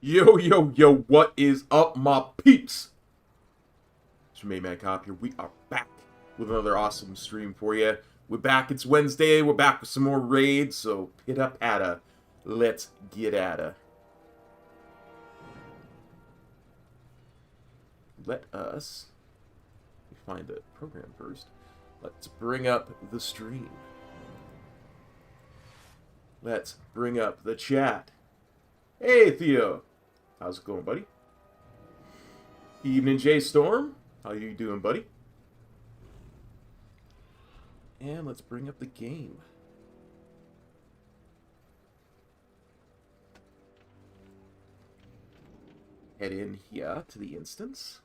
Yo, yo, yo, what is up, my peeps? It's your main man Cop here. We are back with another awesome stream for you. We're back, it's Wednesday, we're back with some more raids, so pitta patta. Let's get at it. Let us find the program first. Let's bring up the stream. Let's bring up the chat. Hey, Theo. How's it going, buddy? Evening, J Storm. How you doing, buddy? And let's bring up the game. Head in here to the instance.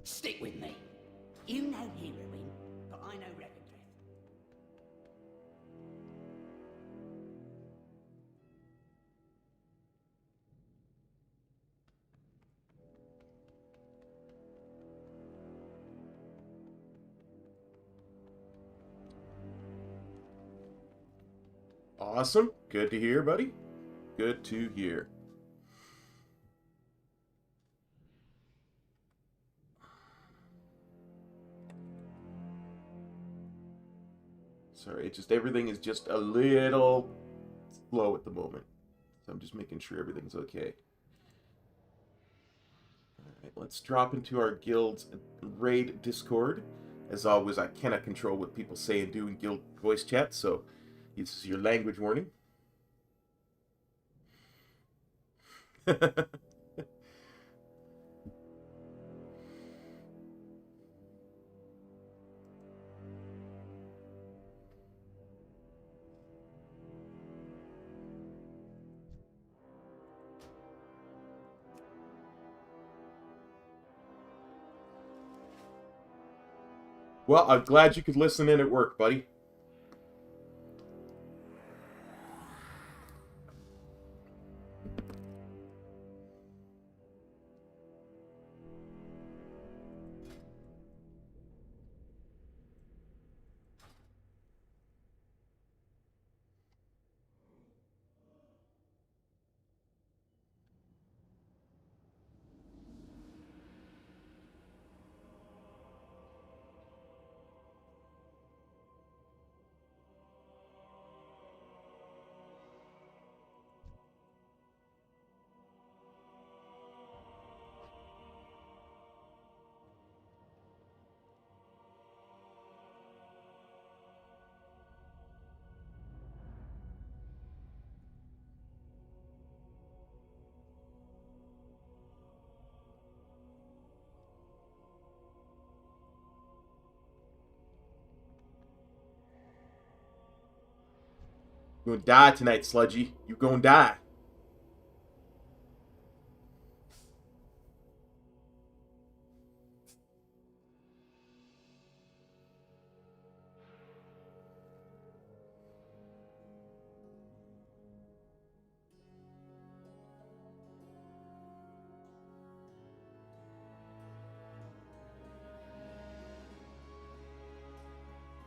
Stick with me. You know heroin, but I know Reverend. Awesome. Good to hear, buddy. Good to hear. Sorry, just everything is just a little slow at the moment. So I'm just making sure everything's okay. Alright, let's drop into our guild's raid Discord. As always, I cannot control what people say and do in guild voice chat, so this is your language warning. Well, I'm glad you could listen in at work, buddy. You're gonna die tonight, Sludgy. You gonna die.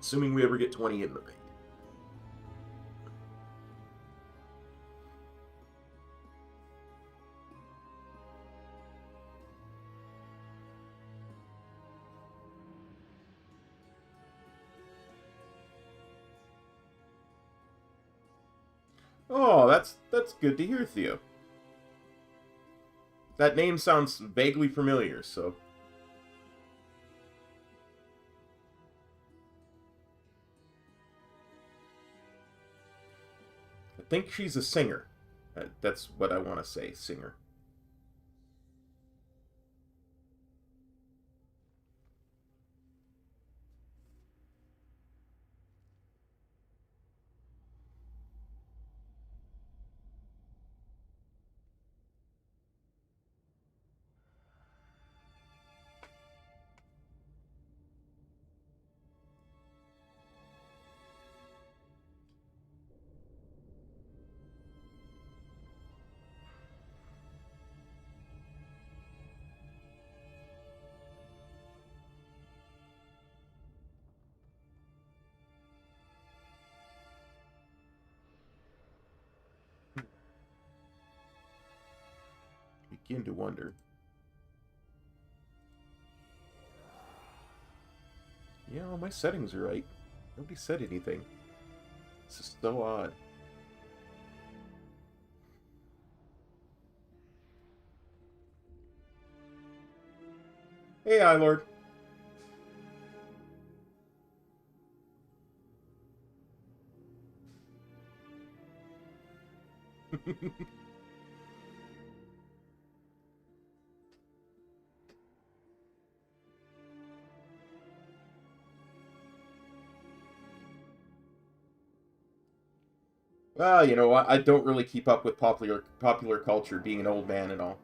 Assuming we ever get 20 in the raid. Oh, that's good to hear, Theo. That name sounds vaguely familiar, so... I think she's a singer. That's what I want to say, singer. Begin to wonder. Yeah, all my settings are right. Nobody said anything. This is so odd. Hey, Lord. Well, you know, I don't really keep up with popular culture, being an old man and all.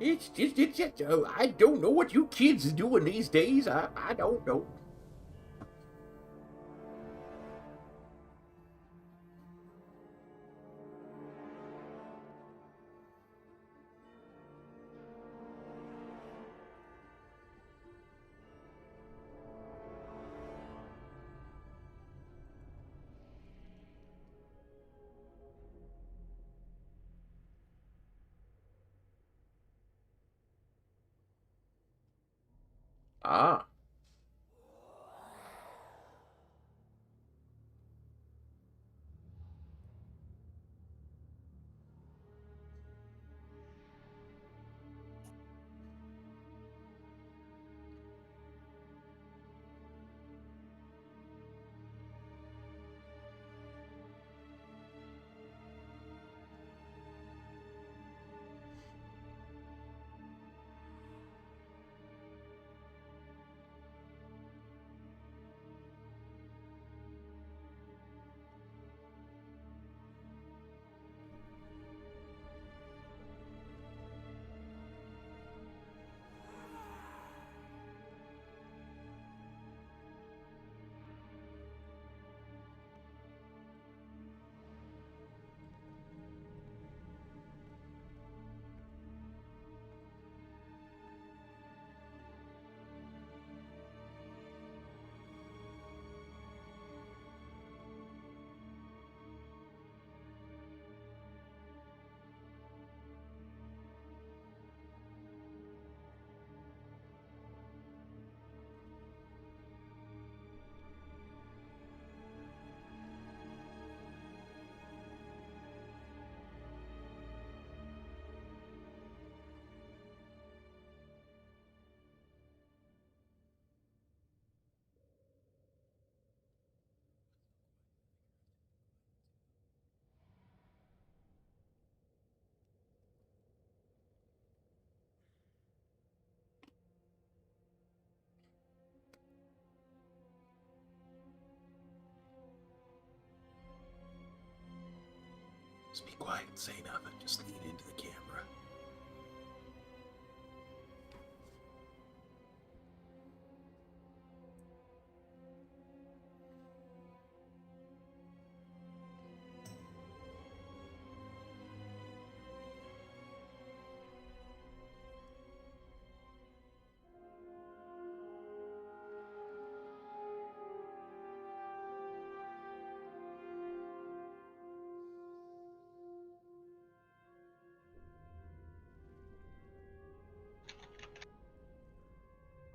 It's just I don't know what you kids are doing these days. I don't know. Ah. Just be quiet and say nothing. Just lean into the camera.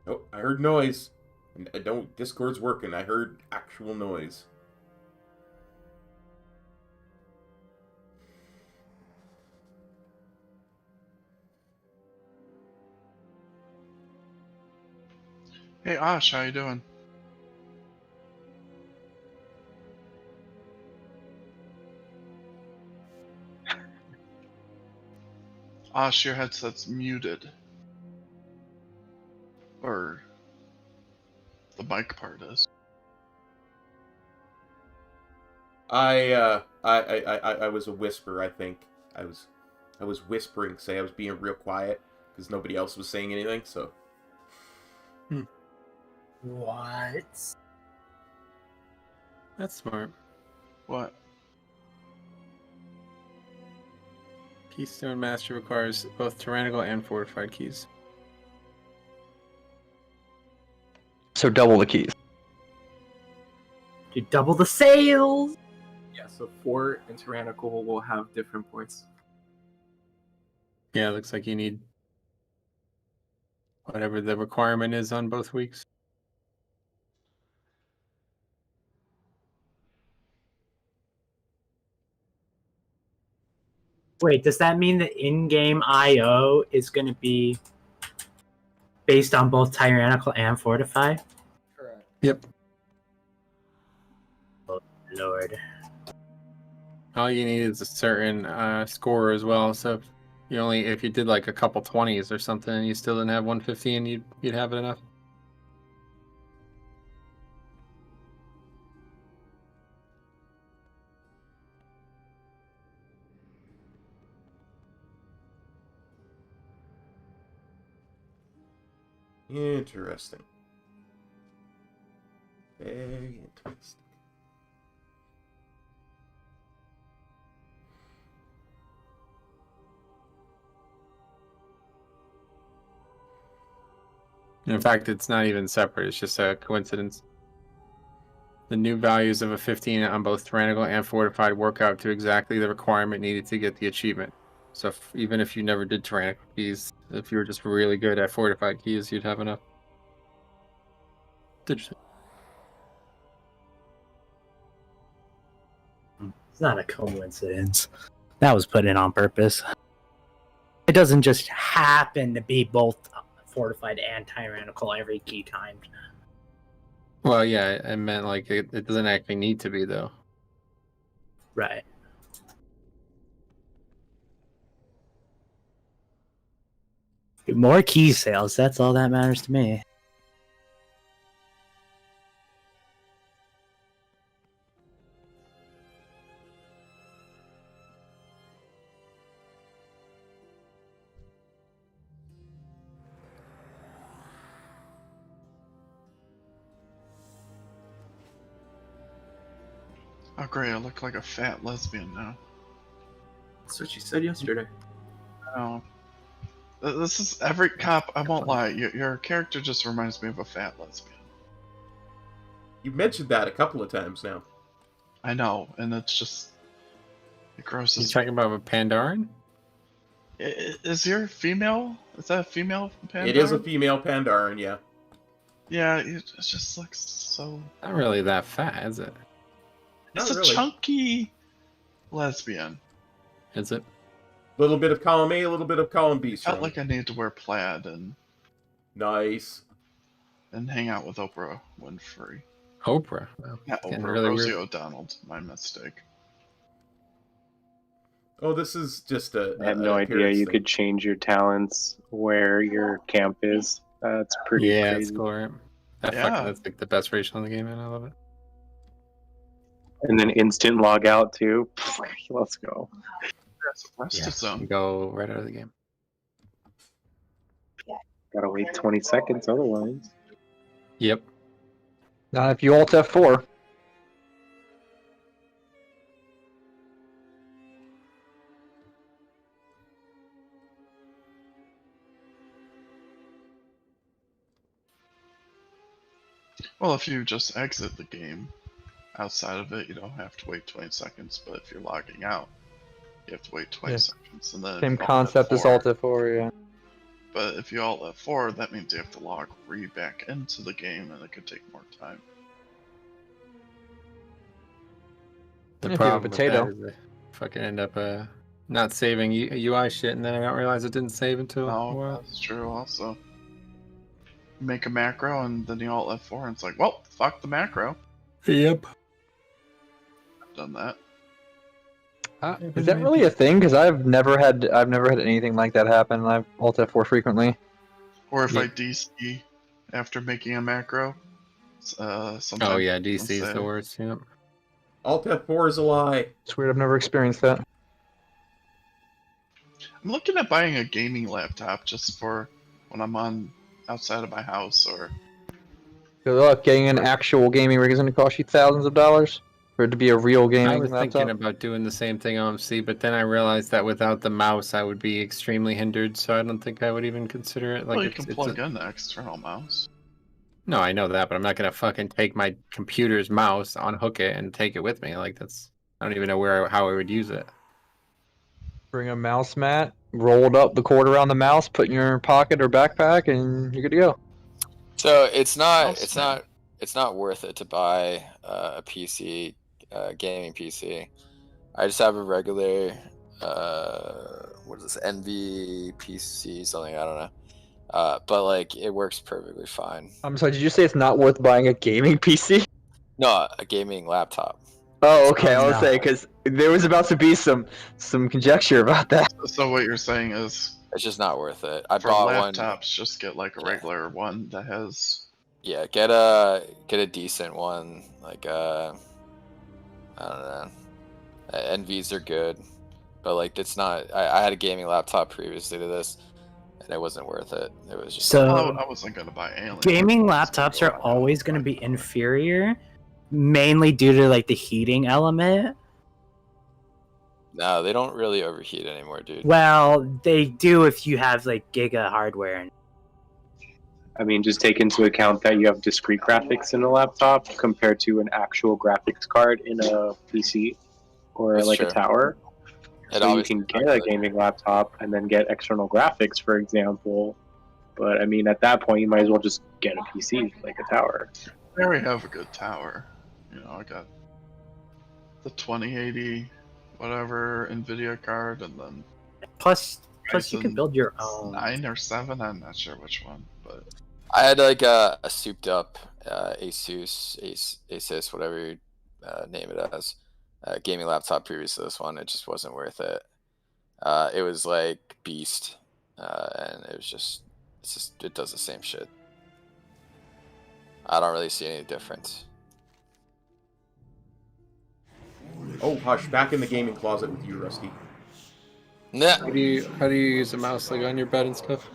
Oh, I heard noise. I don't. Discord's working. I heard actual noise. Hey Ash, how you doing? Ash, your headset's muted. Or the mic part is. I was a whisper. I think I was whispering. Say I was being real quiet because nobody else was saying anything. So. What? That's smart. What? Keystone Master requires both tyrannical and fortified keys. So double the keys. You double the sales. Yeah, so fort and tyrannical will have different points. Yeah, it looks like you need whatever the requirement is on both weeks. Wait, does that mean the in-game IO is going to be based on both tyrannical and fortified? Correct. Yep. Oh, Lord. All you need is a certain score as well. So if you did like a couple 20s or something, and you still didn't have 115, you'd have it enough. Interesting. Very interesting. In fact, it's not even separate. It's just a coincidence. The new values of a 15 on both tyrannical and fortified work out to exactly the requirement needed to get the achievement. So even if you never did tyrannical keys, if you were just really good at fortified keys, you'd have enough. Interesting. It's not a coincidence. That was put in on purpose. It doesn't just happen to be both fortified and tyrannical every key time. Well, yeah, I meant like it doesn't actually need to be, though. Right. More key sales, that's all that matters to me. Oh great, I look like a fat lesbian now. That's what you said yesterday. Oh. This is every cop, I won't lie, your character just reminds me of a fat lesbian. You've mentioned that a couple of times now. I know, and it's just... It You grosses. talking about a Pandaren? Is your female? Is that a female Pandaren? It is a female Pandaren, yeah. Yeah, it just looks so... Not really that fat, is it? It's Not a really. chunky lesbian. Is it? Little bit of column A, a little bit of column B. Felt Strong. like I needed to wear plaid and Nice. hang out with Oprah Winfrey. Oprah. Wow. Not Getting Oprah, really Rosie weird. O'Donnell. My mistake. Oh, this is just a. I have no idea. You thing. could change your talents where your camp is. It's pretty Yeah, crazy. it's cool, right? Yeah. That's like the best racial in the game, and I love it. And then instant log out too. Let's go. That's a rest You zone. go right out of the game. Gotta wait 20 seconds otherwise. Yep. Not if you alt F4. Well, if you just exit the game outside of it, you don't have to wait 20 seconds. But if you're logging out, you have to wait 20 Yeah. seconds. And then if Same you alt concept as F4 alt F4, yeah. But if you alt F4, that means you have to log back into the game, and it could take more time. The If you have a problem with potato. that is I fucking end up not saving UI shit, and then I don't realize it didn't save until a No, while. that's true. Also, you make a macro, and then you alt F4, and it's like, well, fuck the macro. Yep. I've done that. Is that really a thing? Because I've never had anything like that happen. I've alt F4 frequently. Or if Yeah. I DC after making a macro, sometimes. Oh yeah, it'll DC is say- the worst. Yep. Alt F4 is a lie. It's weird. I've never experienced that. I'm looking at buying a gaming laptop just for when I'm on outside of my house, or Good luck getting an actual gaming rig is going to cost you thousands of dollars for it to be a real gaming I was laptop. thinking about doing the same thing OMC, but then I realized that without the mouse, I would be extremely hindered. So I don't think I would even consider it. Like, well, you it's can plug in the external mouse. No, I know that, but I'm not gonna fucking take my computer's mouse, unhook it, and take it with me. Like that's, I don't even know how I would use it. Bring a mouse mat, rolled up the cord around the mouse, put in your pocket or backpack, and you're good to go. So it's not Mouse it's man. not it's not worth it to buy a PC, gaming PC. I just have a regular what is this, NV PC, something, I don't know. But like it works perfectly fine. I'm sorry, did you say it's not worth buying a gaming PC? No, a gaming laptop. Oh, okay. Oh, I was no. saying because there was about to be some conjecture about that. So what you're saying is, It's just not worth it. I for bought one. laptops, just get like a Yeah. regular one that has. Yeah, get a decent one. Like I don't know. NVs are good, but like it's not. I had a gaming laptop previously to this, and it wasn't worth it. It was just. Oh, Well, So I wasn't gonna buy Alien. gaming laptops are always going to be inferior, mainly due to like the heating element. No, they don't really overheat anymore, dude. Well, they do if you have like giga hardware. I mean, just take into account that you have discrete graphics in a laptop compared to an actual graphics card in a PC or That's like true. a tower. It So you always can comes get down a to it. gaming laptop and then get external graphics, for example. But I mean, at that point, you might as well just get a PC, like a tower. I already have a good tower. You know, I got the 2080, whatever Nvidia card, and then Plus you can Ryzen build your own. 9 or 7. I'm not sure which one, but I had like a souped up Asus, whatever you name it as, gaming laptop previous to this one. It just wasn't worth it. It was like beast, and it does the same shit. I don't really see any difference. Oh, hush. Back in the gaming closet with you, Rusty. Nah. How do you use a mouse, like on your bed and stuff?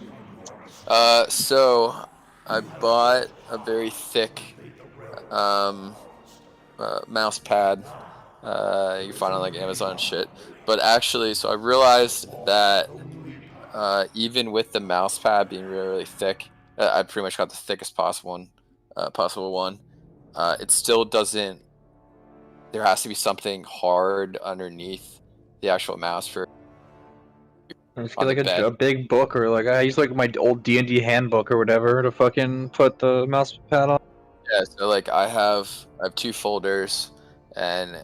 So I bought a very thick mouse pad. You find on like Amazon shit. But actually, so I realized that even with the mouse pad being really, really thick, I pretty much got the thickest possible one. It still doesn't. There has to be something hard underneath the actual mouse for. I just On get like the bed. a big book, or like I use like my old D&D handbook or whatever to fucking put the mouse pad on. Yeah, so like I have 2 folders, and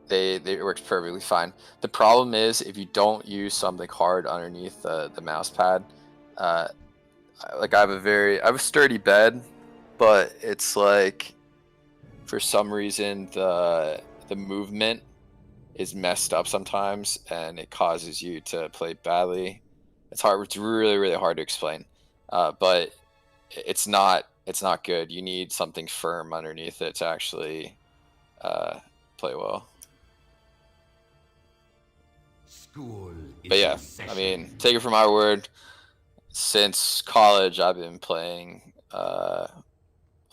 it works perfectly fine. The problem is if you don't use something hard underneath the mouse pad, like I have a sturdy bed, but it's like for some reason the movement is messed up sometimes, and it causes you to play badly. It's hard. It's really, really hard to explain, but it's not good. You need something firm underneath it to actually play well. School is But yeah, in session. I mean, take it from our word. Since college, I've been playing on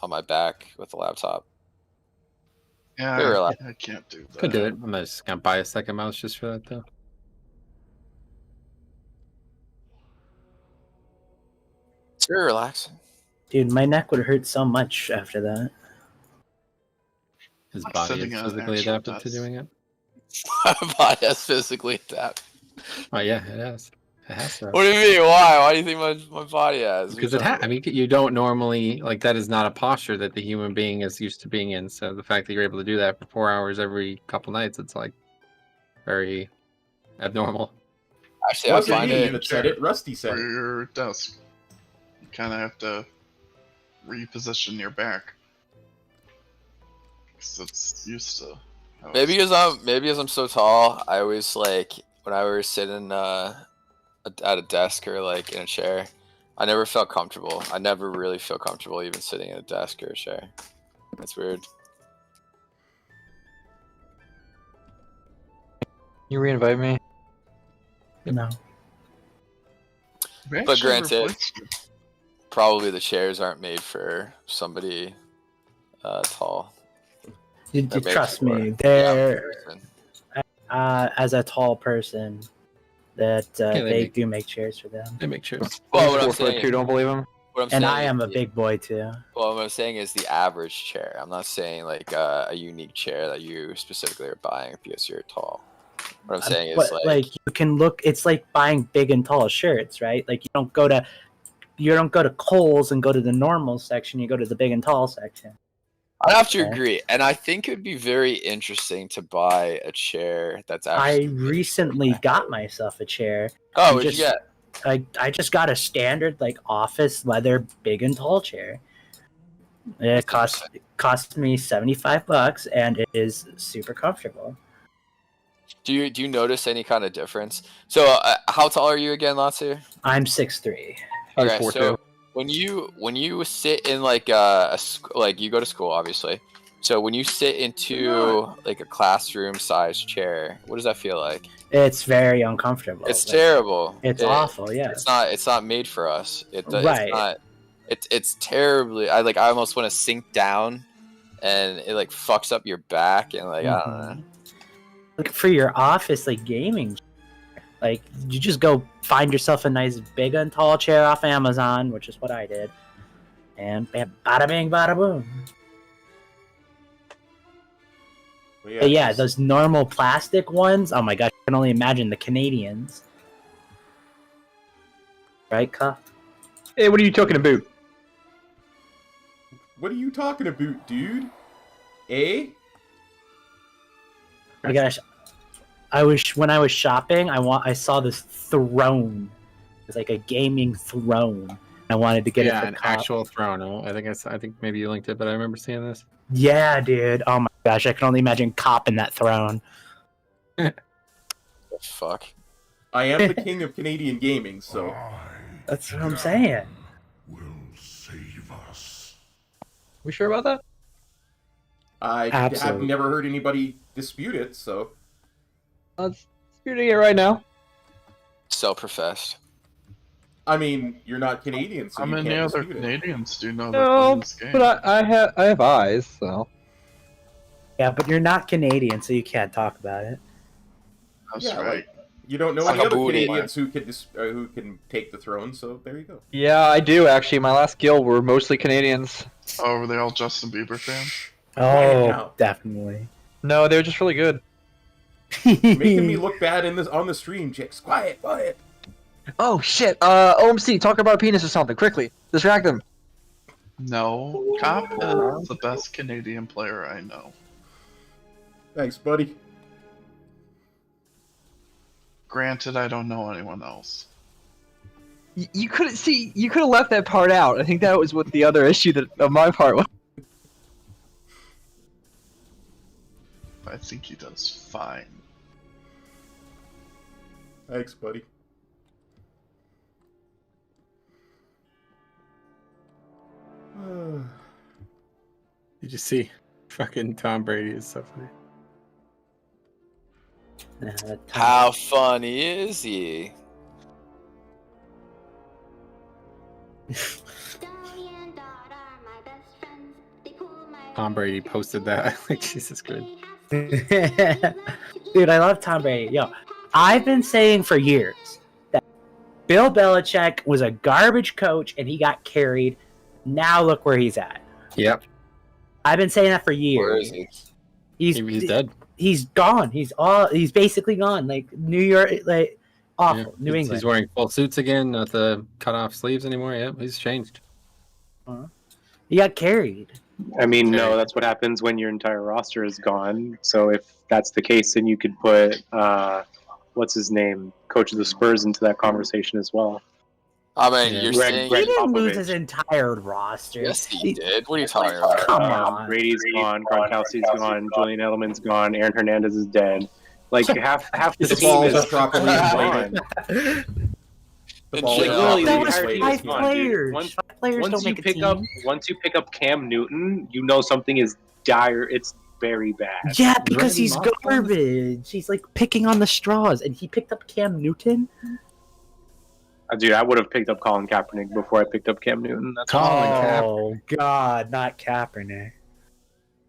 my back with a laptop. Yeah, Very relaxed. I can't do that. Could do it. I'm just gonna buy a second mouse just for that though. It's very relaxing. Dude, my neck would hurt so much after that. His Like body sitting is at an physically actual adapted to desk. doing it. My body has physically adapted. Oh yeah, it has. It has to. What do you mean? Why? Why do you think my body has? Because I mean, you don't normally like that is not a posture that the human being is used to being in. So the fact that you're able to do that for 4 hours every couple nights, it's like very abnormal. Actually, I Wasn't find me it. that said it. Rusty said For it. your desk, you kind of have to reposition your back. Because it's used to. how Maybe it's- because I'm so tall, I always like when I was sitting at a desk or like in a chair, I never felt comfortable. I never really feel comfortable even sitting at a desk or a chair. That's weird. You reinvite me? No. We But actually granted, replaced you. probably the chairs aren't made for somebody tall. You They're made trust for me, the average they're person. as a tall person that they they make- do make chairs for them. They make chairs. Well, He's what I'm 4'2", saying, don't believe him? what I'm And saying I is am a the- big boy too. Well, what I'm saying is the average chair. I'm not saying like a unique chair that you specifically are buying because you're tall. What I'm saying is But like you can look, it's like buying big and tall shirts, right? Like you don't go to Kohl's and go to the normal section. You go to the big and tall section. I have to Okay. agree, and I think it would be very interesting to buy a chair that's I actually. recently got myself a chair. Oh, and what'd you just- get? I just got a standard like office leather big and tall chair. It cost me $75 and it is super comfortable. Do you notice any kind of difference? So, how tall are you again, Latsu? I'm 6'3". He's Okay, 4'2". so when you sit in like like you go to school, obviously. So when you sit into like a classroom sized chair, what does that feel like? It's very uncomfortable. It's Like, terrible. It's awful. Yeah. It's not made for us. Right. It's not. It's terribly. I almost want to sink down, and it like fucks up your back and like I don't know. Like for your office, like gaming, like you just go find yourself a nice big and tall chair off Amazon, which is what I did, and bada bing, bada boom. But yeah, those normal plastic ones. Oh my gosh, I can only imagine the Canadians. Right, Cuff? Hey, what are you talking about? What are you talking about, dude? Eh? Oh my gosh, when I was shopping, I saw this throne. It's like a gaming throne. I wanted to get it Yeah, for an Cop. actual throne. I think maybe you linked it, but I remember seeing this. Yeah, dude. Oh my gosh, I can only imagine copping that throne. Fuck. I am the king of Canadian gaming, so. That's what I'm saying. Will save us. We sure about that? I have Absolutely. never heard anybody dispute it, so. Let's disputing it right now. Self-professed. I mean, you're not Canadian, so How you many can't other dispute it. Canadians do know that No, in this game? but I have eyes, so. Yeah, but you're not Canadian, so you can't talk about it. That's Yeah, right. You don't know Like any a other booty. Canadians who can take the throne, so there you go. Yeah, I do actually. My last guild were mostly Canadians. Oh, were they all Justin Bieber fans? Quiet Oh, now. definitely. No, they were just really good. Making me look bad on the stream, chicks. Quiet. Oh shit! OMC, talk about penis or something quickly. Distract them. No, Cop is the best Canadian player I know. Thanks, buddy. Granted, I don't know anyone else. You couldn't see. You could have left that part out. I think that was what the other issue that of my part was. I think he does fine. Thanks, buddy. Did you see? Fucking Tom Brady is so funny. How funny is he? Tom Brady posted that. Like, Jesus Christ. Dude, I love Tom Brady. Yo, I've been saying for years that Bill Belichick was a garbage coach and he got carried. Now look where he's at. Yep. I've been saying that for Where is years. he? He's dead. He's gone. He's basically gone. Like New York, like awful. New England. He's wearing full suits again, not the cut off sleeves anymore. Yep, he's changed. He got carried. I mean, Okay. no, that's what happens when your entire roster is gone. So if that's the case, then you could put what's his name, coach of the Spurs, into that conversation as well. I mean, Yeah. you're Greg- saying He Greg didn't lose Popovich. his entire roster. yes, he did. What are you talking about? Come on. Brady's gone, Gronkowski's gone, Julian Edelman's gone, Aaron Hernandez is dead. Like half the The team balls is are properly gone. inflated. The And balls shit, are literally, That properly was entire team inflated. is five gone, dude. players. Once- Five players don't make a team. Once you pick up Cam Newton, you know something is dire. It's very bad. Yeah, because Randy he's Moss on this? garbage. He's like picking on the straws, and he picked up Cam Newton. Dude, I would have picked up Colin Kaepernick before I picked up Cam Newton. That's Colin Kaepernick. Oh God, not Kaepernick.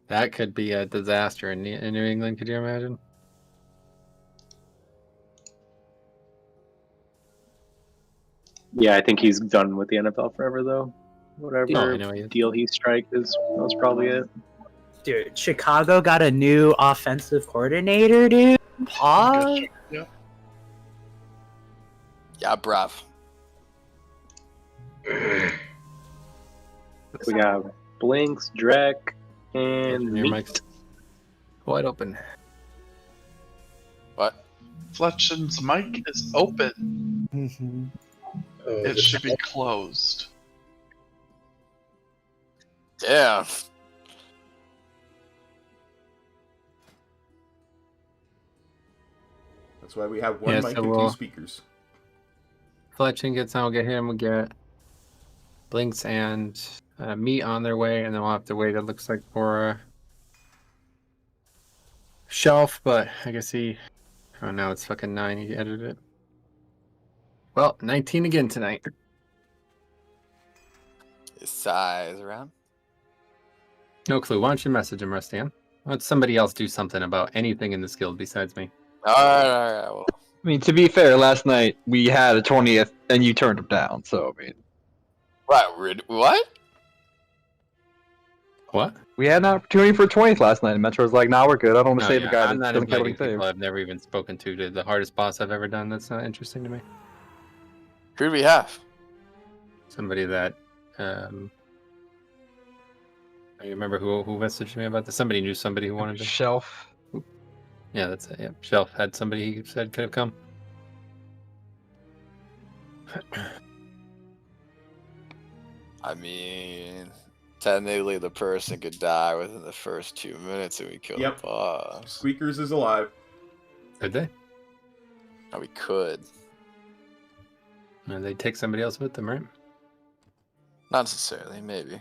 That could be a disaster in New England. Could you imagine? Yeah, I think he's done with the NFL forever, though. Whatever No, I know he is. deal he striked was probably it. Dude, Chicago got a new offensive coordinator, dude. PoV. Yeah. Yeah, bruv. We got Blinks, Drek, and Your Meek. mic's wide open. What? Fletchen's mic is open. Mm-hmm. It should be closed. Damn. That's why we have one Yeah, mic so and two we'll- speakers. Fletching gets on, we'll get him, we'll get Blinks and Meat on their way, and then we'll have to wait, it looks like, for Shelf, but I guess oh no, it's fucking 9, he edited it. Well, 19 again tonight. His size around. No clue, why don't you message him, Rustian? Let somebody else do something about anything in this guild besides me. Alright. Well, I mean, to be fair, last night we had a 20th and you turned him down. So I mean, what? What? we had an opportunity for a 20th last night, and Metro was like, "Nah, we're good. I don't want to No, save yeah, a guy I'm that not doesn't care what he inviting people saves." I've never even spoken to the hardest boss I've ever done. That's not interesting to me. Who do we have? Somebody that I remember who messaged me about this. Somebody knew somebody who wanted to. Shelf. Yeah, that's it. Yeah, Shelf had somebody he said could have come. I mean, technically the person could die within the first 2 minutes and we kill Yep. the boss. Squeakers is alive. Could they? Oh, we could. And they take somebody else with them, right? Not necessarily, maybe.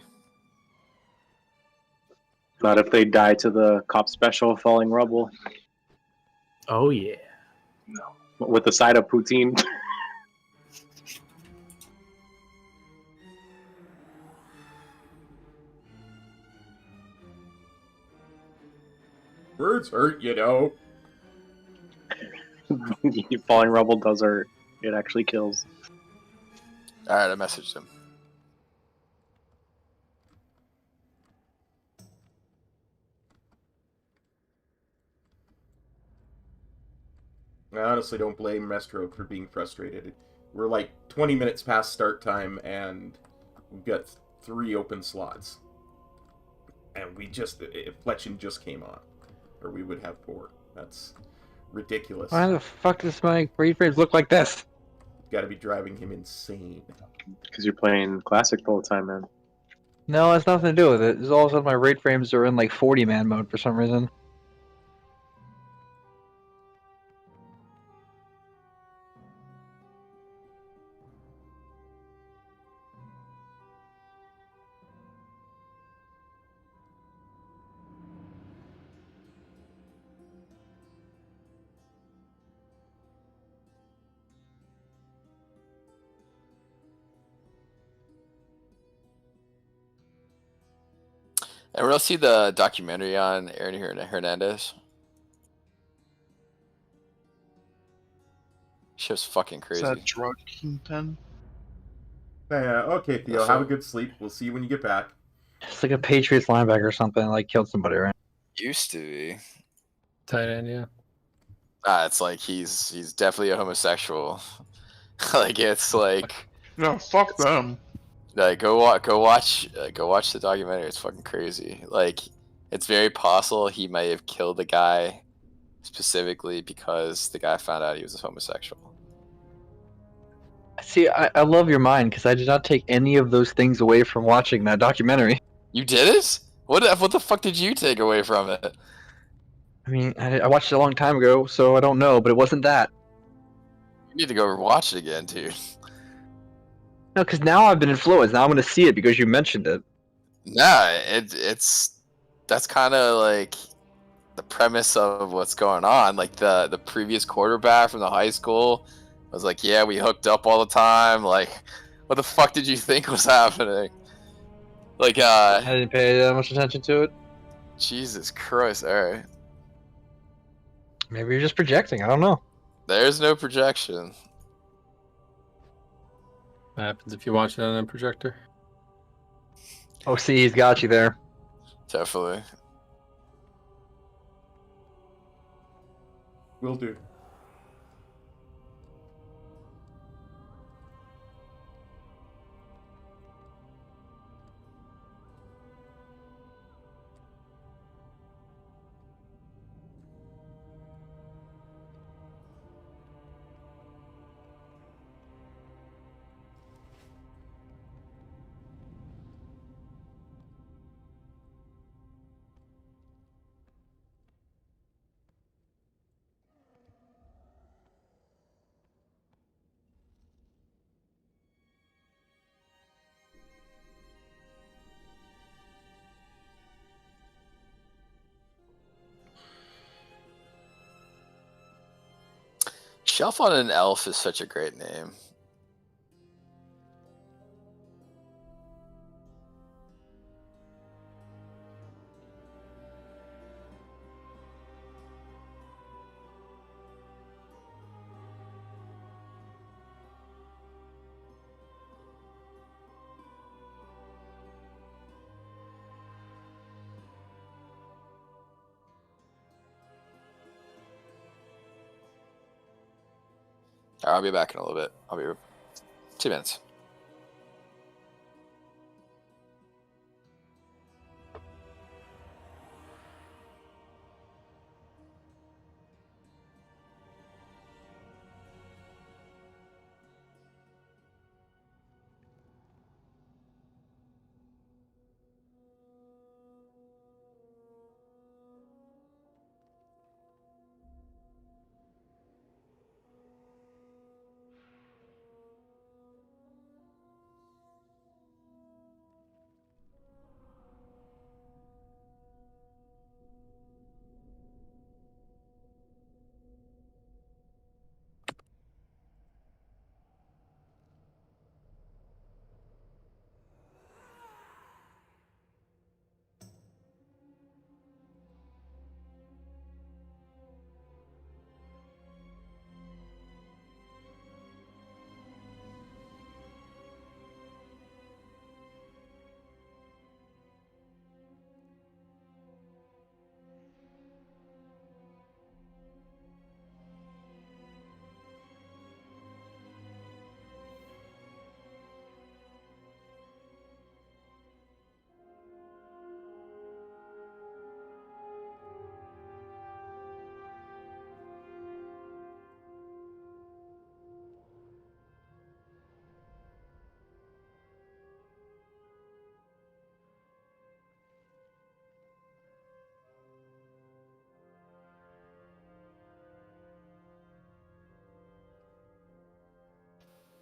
Not if they die to the cop special falling rubble Oh yeah. with a side of poutine. Birds hurt, you know. Falling rubble does hurt. It actually kills. Alright, I messaged him. I honestly don't blame Mestro for being frustrated. We're like 20 minutes past start time, and we've got 3 open slots. And if Fletchin just came on, or we would have 4. That's ridiculous. Why the fuck does my braid frames look like this? Got to be driving him insane. Because you're playing classic the whole time, man. No, it has nothing to do with it. It's all of a sudden my raid frames are in like 40-man mode for some reason. Everyone else see the documentary on Aaron Hernandez? Shit's fucking Is crazy. that drug kingpin? Yeah, okay, Theo. That's Have a it. good sleep. We'll see you when you get back. It's like a Patriots linebacker or something, like killed somebody, right? Used to be. Tight end, yeah. It's like he's definitely a homosexual. Like it's like No, fuck them. like go watch the documentary. It's fucking crazy. Like it's very possible he might have killed the guy specifically because the guy found out he was a homosexual. See, I love your mind because I did not take any of those things away from watching that documentary. You did it? What the fuck did you take away from it? I mean, I watched it a long time ago, so I don't know, but it wasn't that. You need to go watch it again, dude. No, because now I've been influenced. Now I'm going to see it because you mentioned it. Nah, it's that's kind of like the premise of what's going on. Like the previous quarterback from the high school was like, yeah, we hooked up all the time. Like, what the fuck did you think was happening? Like, I didn't pay that much attention to it. Jesus Christ! All right, Maybe you're just projecting. I don't know. there's no projection. What happens if you watch it on a projector? Oh, see, he's got you there. Definitely. Will do. Shelf on an elf is such a great name. I'll be back in a little bit. I'll be 2 minutes.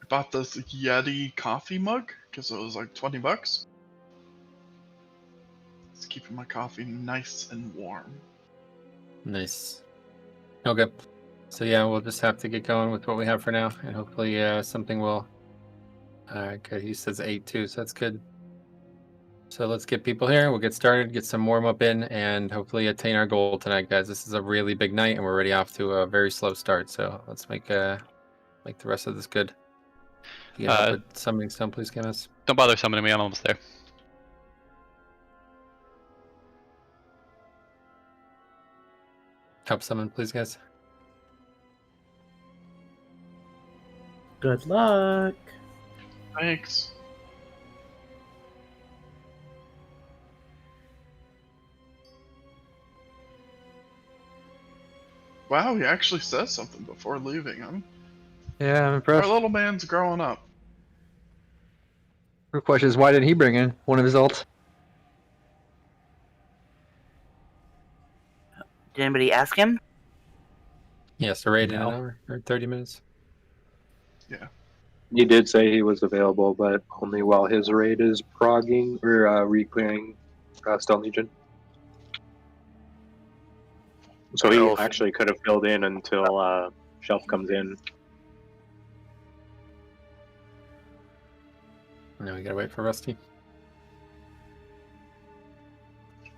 I bought this Yeti coffee mug because it was like $20. It's keeping my coffee nice and warm. Nice. Okay. So yeah, we'll just have to get going with what we have for now, and hopefully something will. Good. He says 8 too, so that's good. So let's get people here. We'll get started, get some warm up in, and hopefully attain our goal tonight, guys. This is a really big night, and we're already off to a very slow start. So let's make the rest of this good. If you can help with summoning stone, please, Camus. Don't bother summoning me. I'm almost there. Help summon, please, guys. Good luck. Thanks. Wow, he actually says something before leaving him. Yeah, I'm Our impressed. little man's growing up. The question is, why didn't he bring in one of his ults? Did anybody ask him? Yes, a raid in No. an hour or 30 minutes. Yeah. He did say he was available, but only while his raid is progging or re-clearing Stone Legion. So he actually could have filled in until Shelf comes in. Now we gotta wait for Rusty.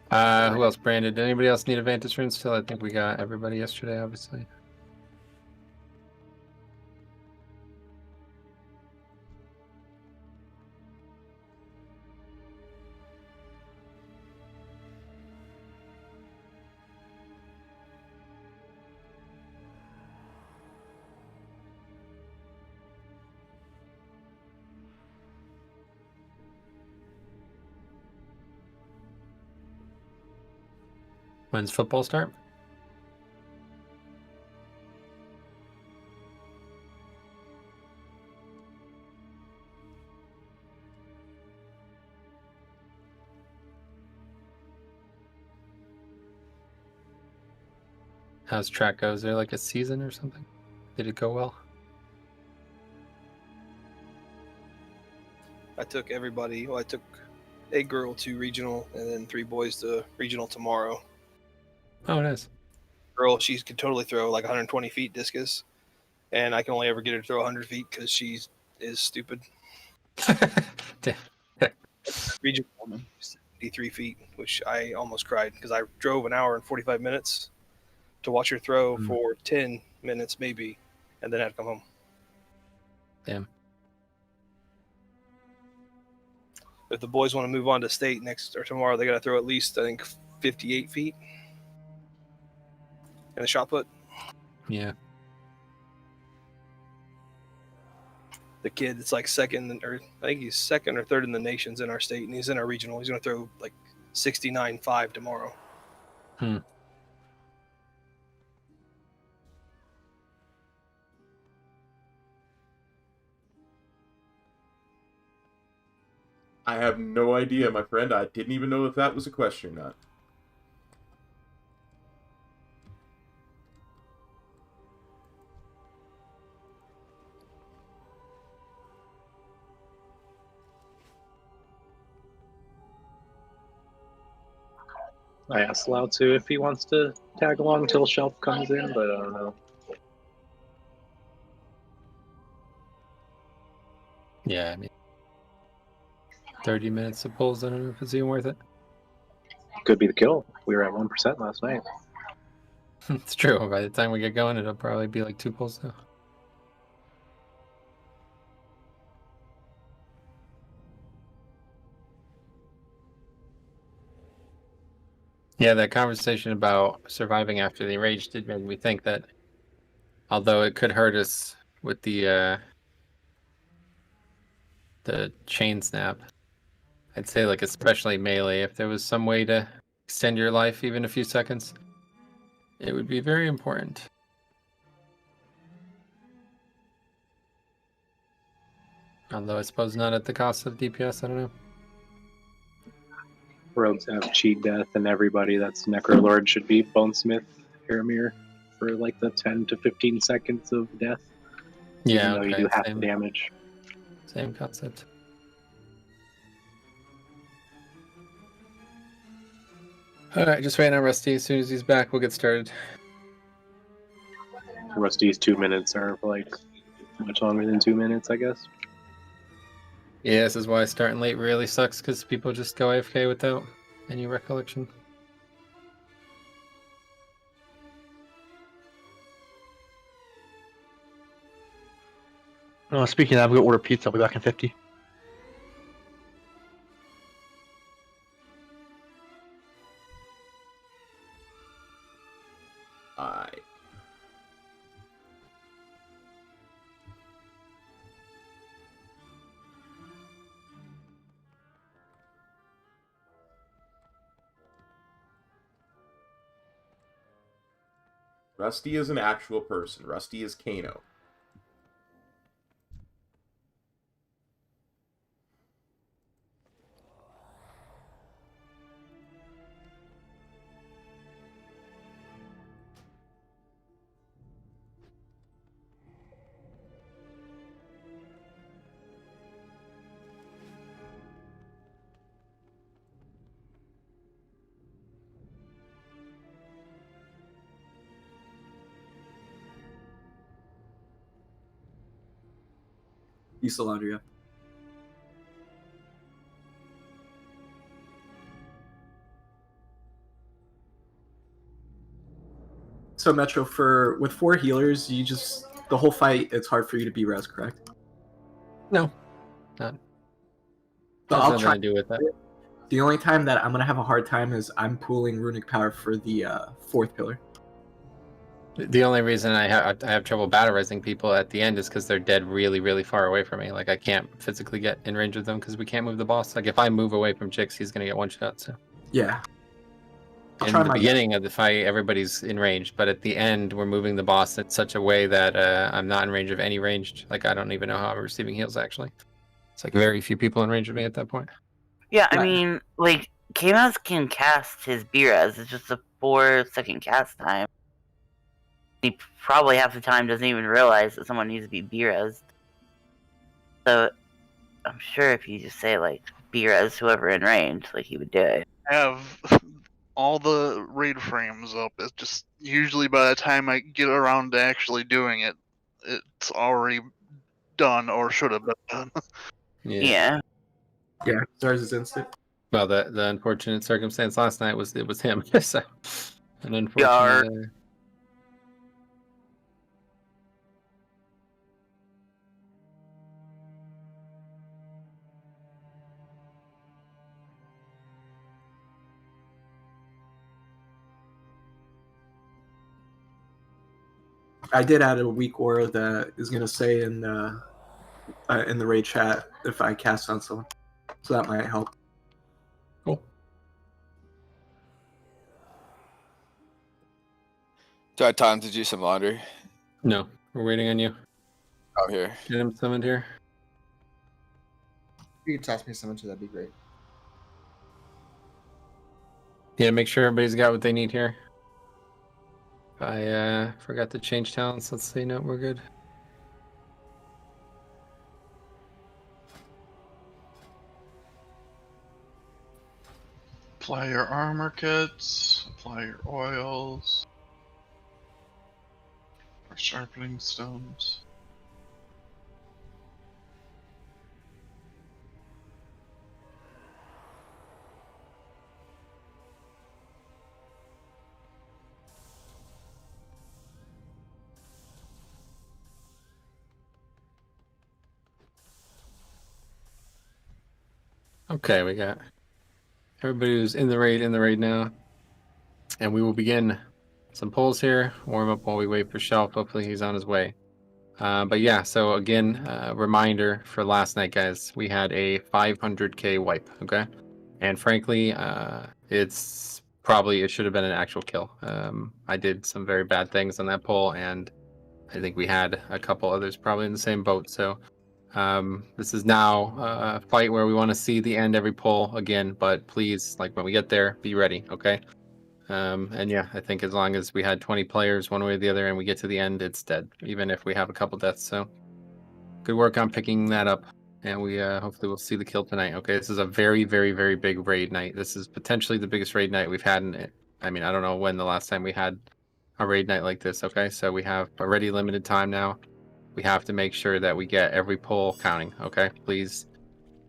Who else? Brandon. Did anybody else need a Vantage rune still? I think we got everybody yesterday, obviously. When's football start? How's track go? Is there like a season or something? Did it go well? I took everybody. Well, I took a girl to regional and then 3 boys to regional tomorrow. Oh, nice. Girl, she could totally throw like 120 feet discus, and I can only ever get her to throw 100 feet because she is stupid. Regional 73 feet, which I almost cried because I drove an hour and 45 minutes to watch her throw for 10 minutes maybe, and then I had to come home. Damn. If the boys want to move on to state next or tomorrow, they got to throw at least, I think, 58 feet in the shot put. Yeah. The kid that's like second, or I think he's second or third in the nations in our state, and he's in our regional. He's going to throw like 69.5 tomorrow. I have no idea, my friend. I didn't even know if that was a question or not. I asked Lau too if he wants to tag along till Shelf comes in, but I don't know. Yeah, I mean, 30 minutes of pulls. I don't know if it's even worth it. Could be the kill. We were at 1% last night. It's true. By the time we get going, it'll probably be like 2 pulls now. Yeah, that conversation about surviving after the rage did make me think that although it could hurt us with the chain snap, I'd say like especially melee, if there was some way to extend your life even a few seconds, it would be very important. Although I suppose not at the cost of DPS, I don't know. Rogues have cheat death, and everybody that's Necrolord should be Bonesmith Aramir for like the 10 to 15 seconds of death. Yeah, even though you do half the damage. Same concept. Alright, just waiting on Rusty. As soon as he's back, we'll get started. Rusty's 2 minutes are like much longer than 2 minutes, I guess. Yeah, this is why starting late really sucks, because people just go AFK without any recollection. Oh, speaking of, I'm gonna order pizza. I'll be back in 50. Alright. Rusty is an actual person. Rusty is Kano. Castle Nathria. So Metro, with 4 healers, you just the whole fight. It's hard for you to be res, correct? No, not. So Has I'll nothing try. to do with that. The only time that I'm gonna have a hard time is I'm pooling runic power for the 4th pillar. The only reason I have trouble battle resing people at the end is because they're dead really, really far away from me. Like, I can't physically get in range of them because we can't move the boss. Like, if I move away from Chicks, he's gonna get one shot. So Yeah. I'll in try the my beginning of the fight, everybody's in range, but at the end, we're moving the boss in such a way that I'm not in range of any ranged. Like, I don't even know how I'm receiving heals. Actually, it's like very few people in range of me at that point. Yeah, I Yeah. mean, like, Kamos can cast his B-Res. It's just a 4-second cast time. He probably half the time doesn't even realize that someone needs to be B-Res. So, I'm sure if you just say, like, B-Res whoever in range, like, he would do it. Have all the raid frames up. It's just usually by the time I get around to actually doing it, it's already done or should have been done. Yeah. Yeah, ours is instant. Well, the unfortunate circumstance last night was it was him. So, an unfortunate. I did add a weak aura that is gonna say in the raid chat if I cast on someone, so that might help. Cool. Do I have time to do some laundry? No, we're waiting on you. I'm here. Get him summoned here. If you could toss me someone too, that'd be great. Yeah, make sure everybody's got what they need here. I forgot to change talents. Let's see. No, we're good. Apply your armor kits, apply your oils, or sharpening stones. Okay, we got everybody who's in the raid now. And we will begin some pulls here, warm up while we wait for Shelf. Hopefully he's on his way. But yeah, so again, reminder for last night, guys, we had a 500k wipe, okay? And frankly, it should have been an actual kill. I did some very bad things on that pull, and I think we had a couple others probably in the same boat. So this is now a fight where we want to see the end every pull again, but please, like when we get there, be ready, okay? And yeah, I think as long as we had 20 players one way or the other and we get to the end, it's dead, even if we have a couple deaths. So good work on picking that up, and we hopefully we'll see the kill tonight. Okay, this is a very, very, very big raid night. This is potentially the biggest raid night we've had in it. I mean, I don't know when the last time we had a raid night like this. Okay, so we have already limited time now. We have to make sure that we get every pull counting. Okay, please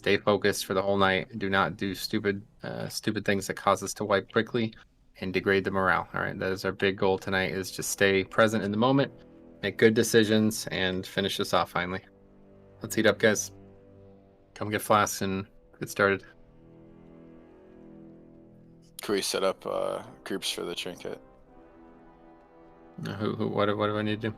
Stay focused for the whole night. Do not do stupid things that cause us to wipe quickly and degrade the morale. All right, that is our big goal tonight, is just stay present in the moment, make good decisions, and finish this off finally. Let's heat up, guys. Come get flasks and get started. Can we set up groups for the trinket? What do I need to do?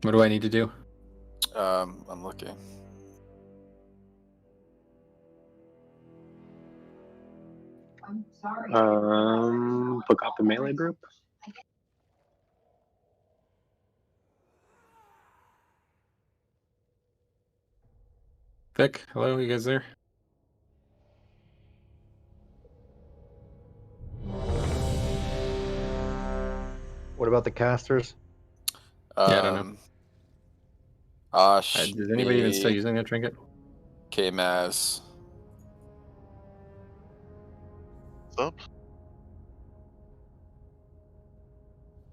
What do I need to do? I'm looking. Book out the melee group. Vic, hello, you guys there? What about the casters? Yeah, I don't know. Osh. Is anybody even still using that trinket? K-Maz. What's up?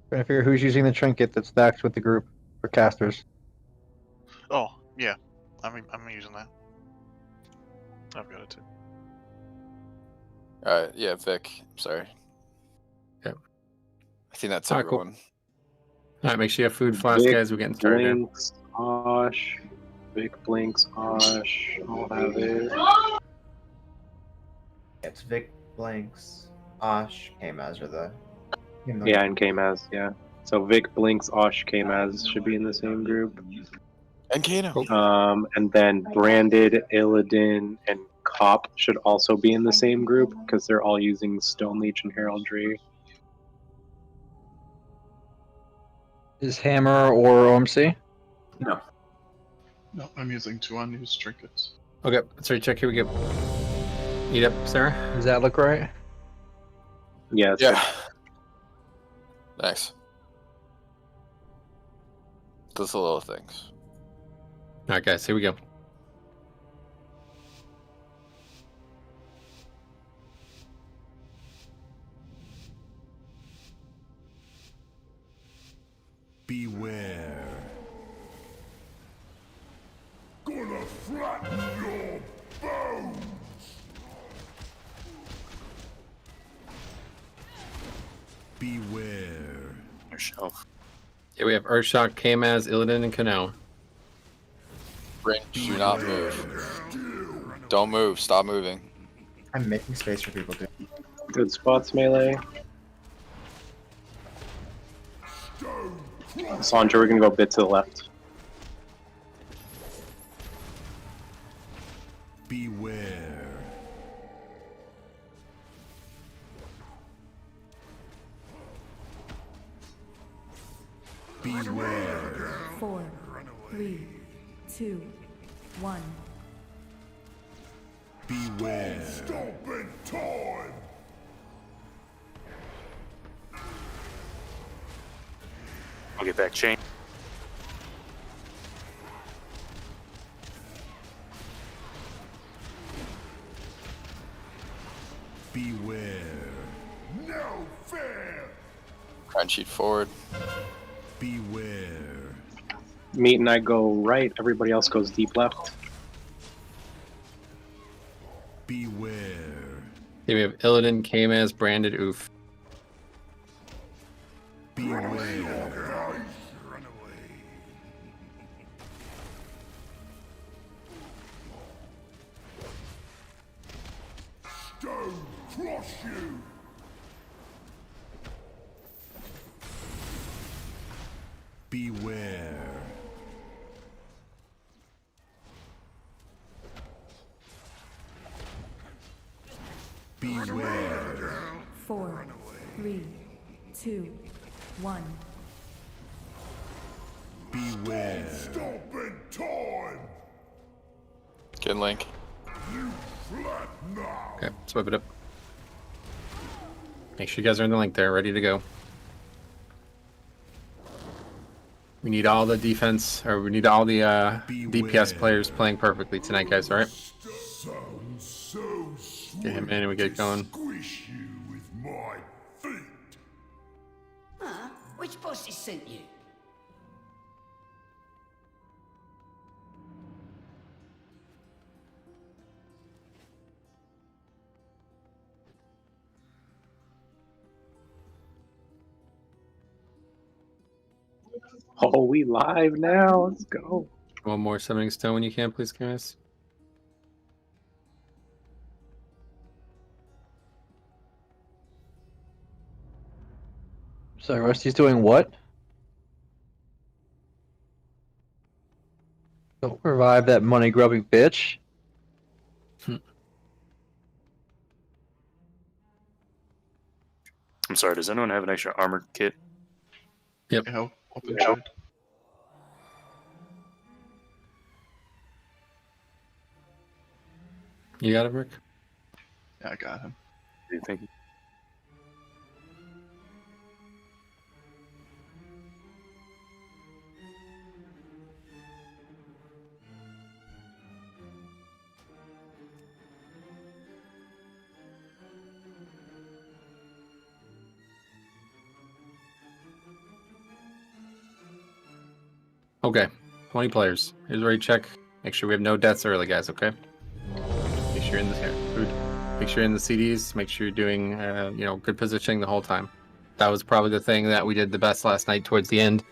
Trying to figure who's using the trinket that stacks with the group for casters. Oh, yeah. I'm using that. I've got it too. Yeah, Vic. Sorry. Yep. I think that's Alright, cool. everyone. All right, make sure you have food flasks, guys. We're getting started here. Blinks, Osh. Vic, Blinks, Osh. I'll have it. It's Vic, Blanks, Osh, K-Maz are the. Yeah, and K-Maz, yeah. So Vic, Blinks, Osh, K-Maz should be in the same group. And Kano. And then Branded, Illidan, and Cop should also be in the same group because they're all using Stone Leech and Heraldry. Is Hammer or OMC? No. No, I'm using 2 unused trinkets. Okay, let's recheck. Here we go. Eat up, Sarah. Does that look right? Yeah. Yeah. Thanks. Those are little things. All right, guys, here we go. Beware. Gonna flatten your bones. Beware. Yourself. Yeah, we have Earthshock, K-Maz, Illidan, and Kano. Range, do not move. Don't move. Stop moving. I'm making space for people to. Good spots, melee. Sandra, we're gonna go a bit to the left. Beware. Beware. 4, 3, 2, 1. Beware. Stomping time. I'll get back chain. Beware. No fair. Crunch sheet forward. Beware. Meat and I go right, everybody else goes deep left. Beware. Here we have Illidan, K-Maz, Branded, Oof. Beware. Stone crush you. Beware. Beware. 4, 3, 2, 1. Beware. Stomping time. Good link. You flat now. Okay, swipe it up. Make sure you guys are in the link there, ready to go. We need all the defense, or we need all the DPS players playing perfectly tonight, guys, alright? Sounds so sweet. Get him in and we get going. Squish you with my feet. Huh? Which boss Justice sent you. Oh, we live now. Let's go. One more summoning stone when you can, please, guys. So Rusty's doing what? Don't revive that money grubbing bitch. I'm sorry, does anyone have an extra armor kit? Yep. Yeah, open shade. You got it, Rick? Yeah, I got him. Thank you. Okay, 20 players. Here's where you check. Make sure we have no deaths early, guys, okay? Make sure you're in the food. Make sure you're in the CDs. Make sure you're doing, good positioning the whole time. That was probably the thing that we did the best last night towards the end.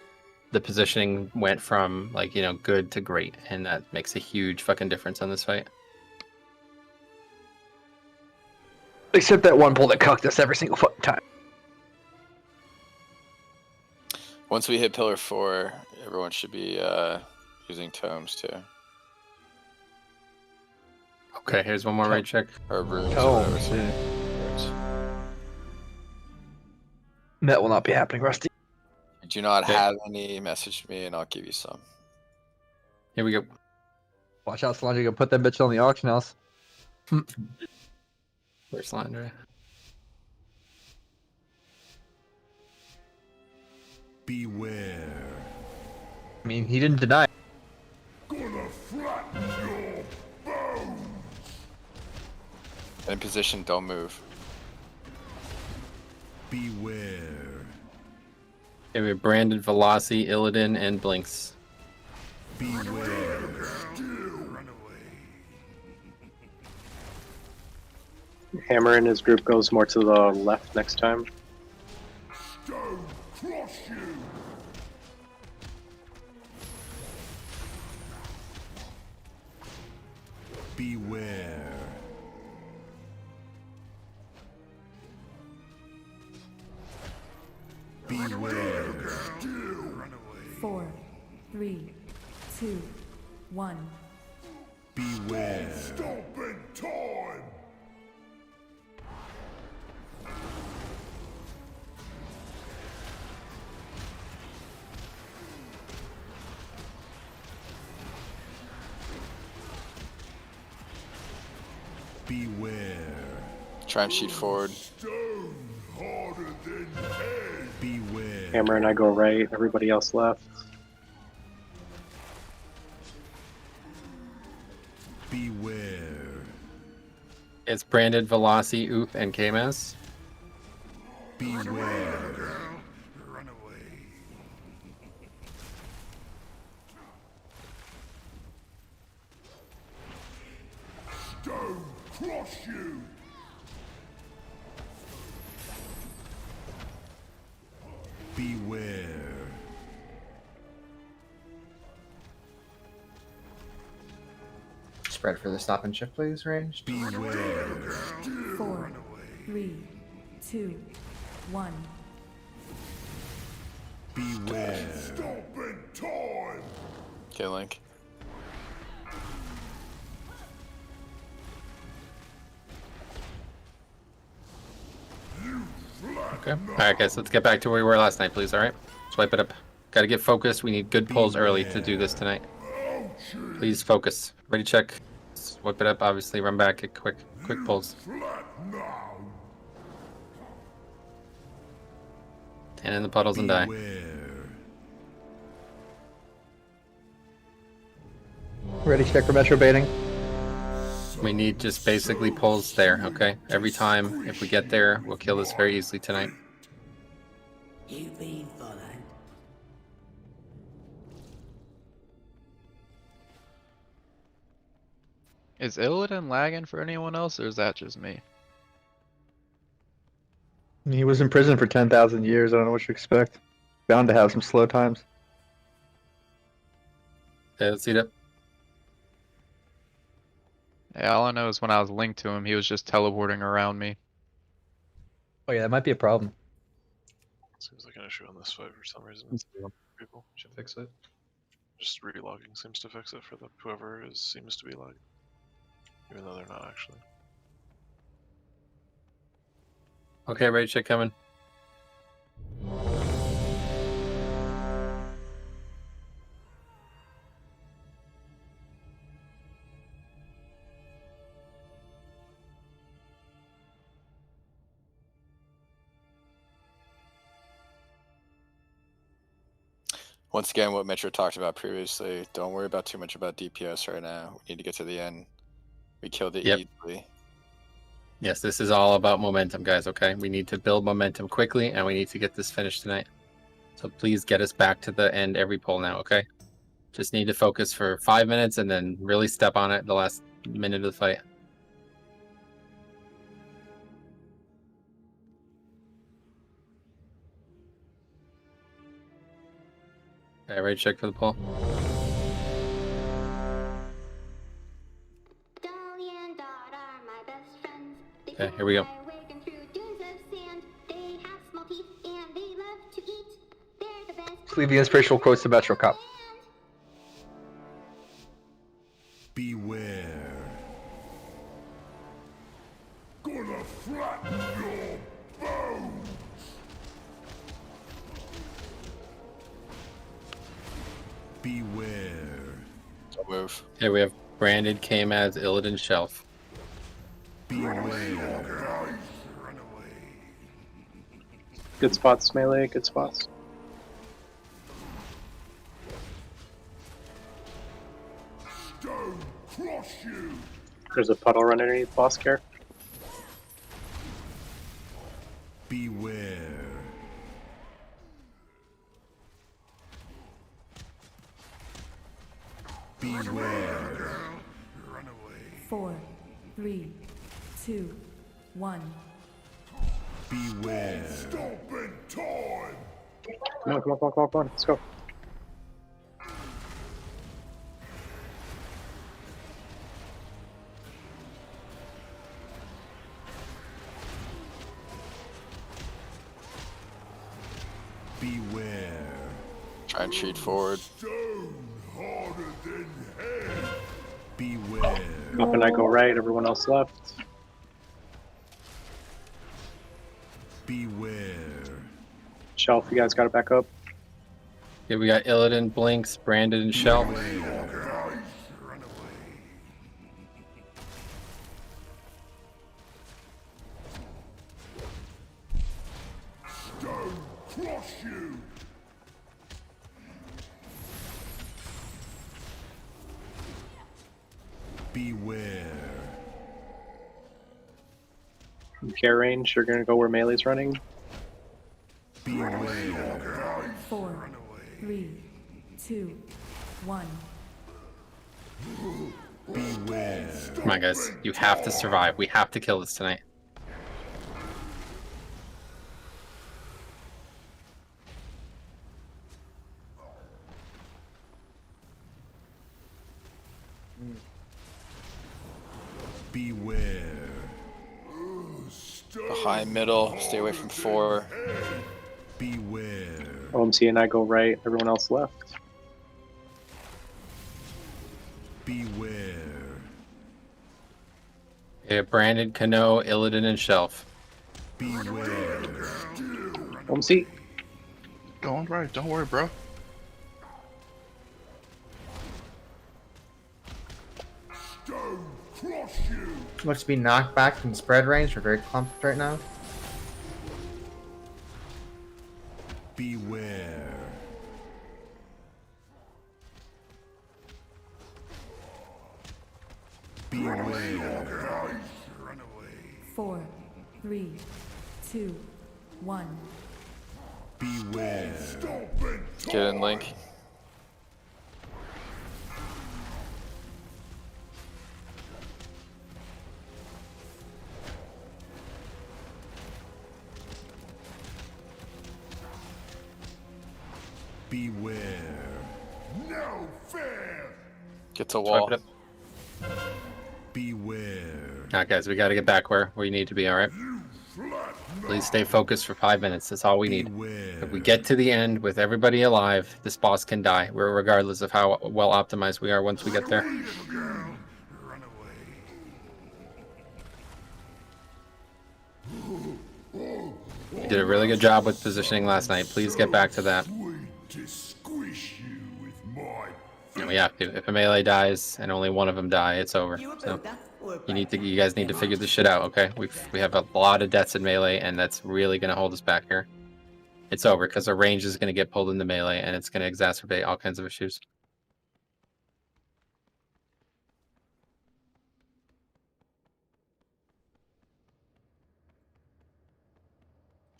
The positioning went from, good to great, and that makes a huge fucking difference on this fight. Except that one bull that cucked us every single fucking time. Once we hit pillar 4, everyone should be using tomes too. Okay, here's one more raid check. Or runes. Tomes, or yeah. That will not be happening, Rusty. If you do not have any, message me and I'll give you some. Here we go. Watch out, Sludge. You can put that bitch on the auction house. Where's Landry? Beware. I mean, he didn't deny. Gonna flatten your bones. In position, don't move. Beware. Okay, we have Branded, Velocity, Illidan, and Blinks. Beware. Hammer and his group goes more to the left next time. Stone crush you. Beware. Beware. 4, 3, 2, 1. Beware. Stomping time. Beware. Try and shoot forward. Stone harder than head. Beware. Hammer and I go right. Everybody else left. Beware. It's Branded, Velocity, Oop, and KMS. Beware. Stone crush you. Beware. Spread for the stop and shift, please, ranged. Beware. 4, 3, 2, 1. Beware. Stomping time. Okay, Link. Okay. Alright, guys, let's get back to where we were last night, please, alright? Swipe it up. Gotta get focused. We need good pulls early to do this tonight. Please focus. Ready, check. Swipe it up, obviously. Run back. Get quick pulls. And in the puddles and die. Ready, check for metro baiting. We need just basically pulls there, okay? Every time, if we get there, we'll kill this very easily tonight. You've been followed. Is Illidan lagging for anyone else, or is that just me? He was in prison for 10,000 years. I don't know what you expect. Bound to have some slow times. Okay, let's see that. Yeah, all I know is when I was linked to him, he was just teleporting around me. Oh yeah, that might be a problem. Seems like an issue on this fight for some reason. People should fix it. Just relogging seems to fix it for the whoever seems to be lagging, even though they're not actually. Okay, raid check coming. Once again, what Metro talked about previously, don't worry about too much about DPS right now. We need to get to the end. We killed it easily. Yes, this is all about momentum, guys, okay? We need to build momentum quickly, and we need to get this finished tonight. So please get us back to the end every pull now, okay? Just need to focus for 5 minutes and then really step on it the last minute of the fight. Okay, raid check for the pull. Okay, here we go. Let's leave the inspirational quotes to Metro Cop. Beware. Gonna flatten your bones. Beware. Don't move. Here we have branded came as Illidan Shelf. Beware. Good spots, melee. Good spots. Stone crush you. There's a puddle run underneath boss care. Beware. Beware. 4, 3, 2, 1. Beware. Stomping time. Come on, come on, come on, come on, come on. Let's go. Beware. Try and cheat forward. Stone harder than head. Beware. Up and I go right, everyone else left. Beware. Shelf, you guys got it back up. Okay, we got Illidan, Blinks, Branded, and Shelf. Stone crush you. Beware. From care range, you're gonna go where melee's running. Beware. 4, 3, 2, 1. Beware. Come on, guys. You have to survive. We have to kill this tonight. Beware. Behind middle, stay away from 4. Beware. OMC and I go right, everyone else left. Beware. Okay, Branded, Kano, Illidan, and Shelf. Beware. OMC. Going right, don't worry, bro. Stone crush you. Looks to be knocked back from spread range. We're very clumped right now. Beware. Beware. 4, 3, 2, 1. Beware. Get in, Link. Beware. No fear. Get to wall. Swipe it up. Beware. Alright, guys, we gotta get back where we need to be, alright? Please stay focused for 5 minutes. That's all we need. If we get to the end with everybody alive, this boss can die. Regardless of how well optimized we are once we get there. You did a really good job with positioning last night. Please get back to that. To squish you with my. And we have to. If a melee dies and only one of them die, it's over. So you guys need to figure this shit out, okay? We have a lot of deaths in melee, and that's really gonna hold us back here. It's over because our range is gonna get pulled into melee, and it's gonna exacerbate all kinds of issues.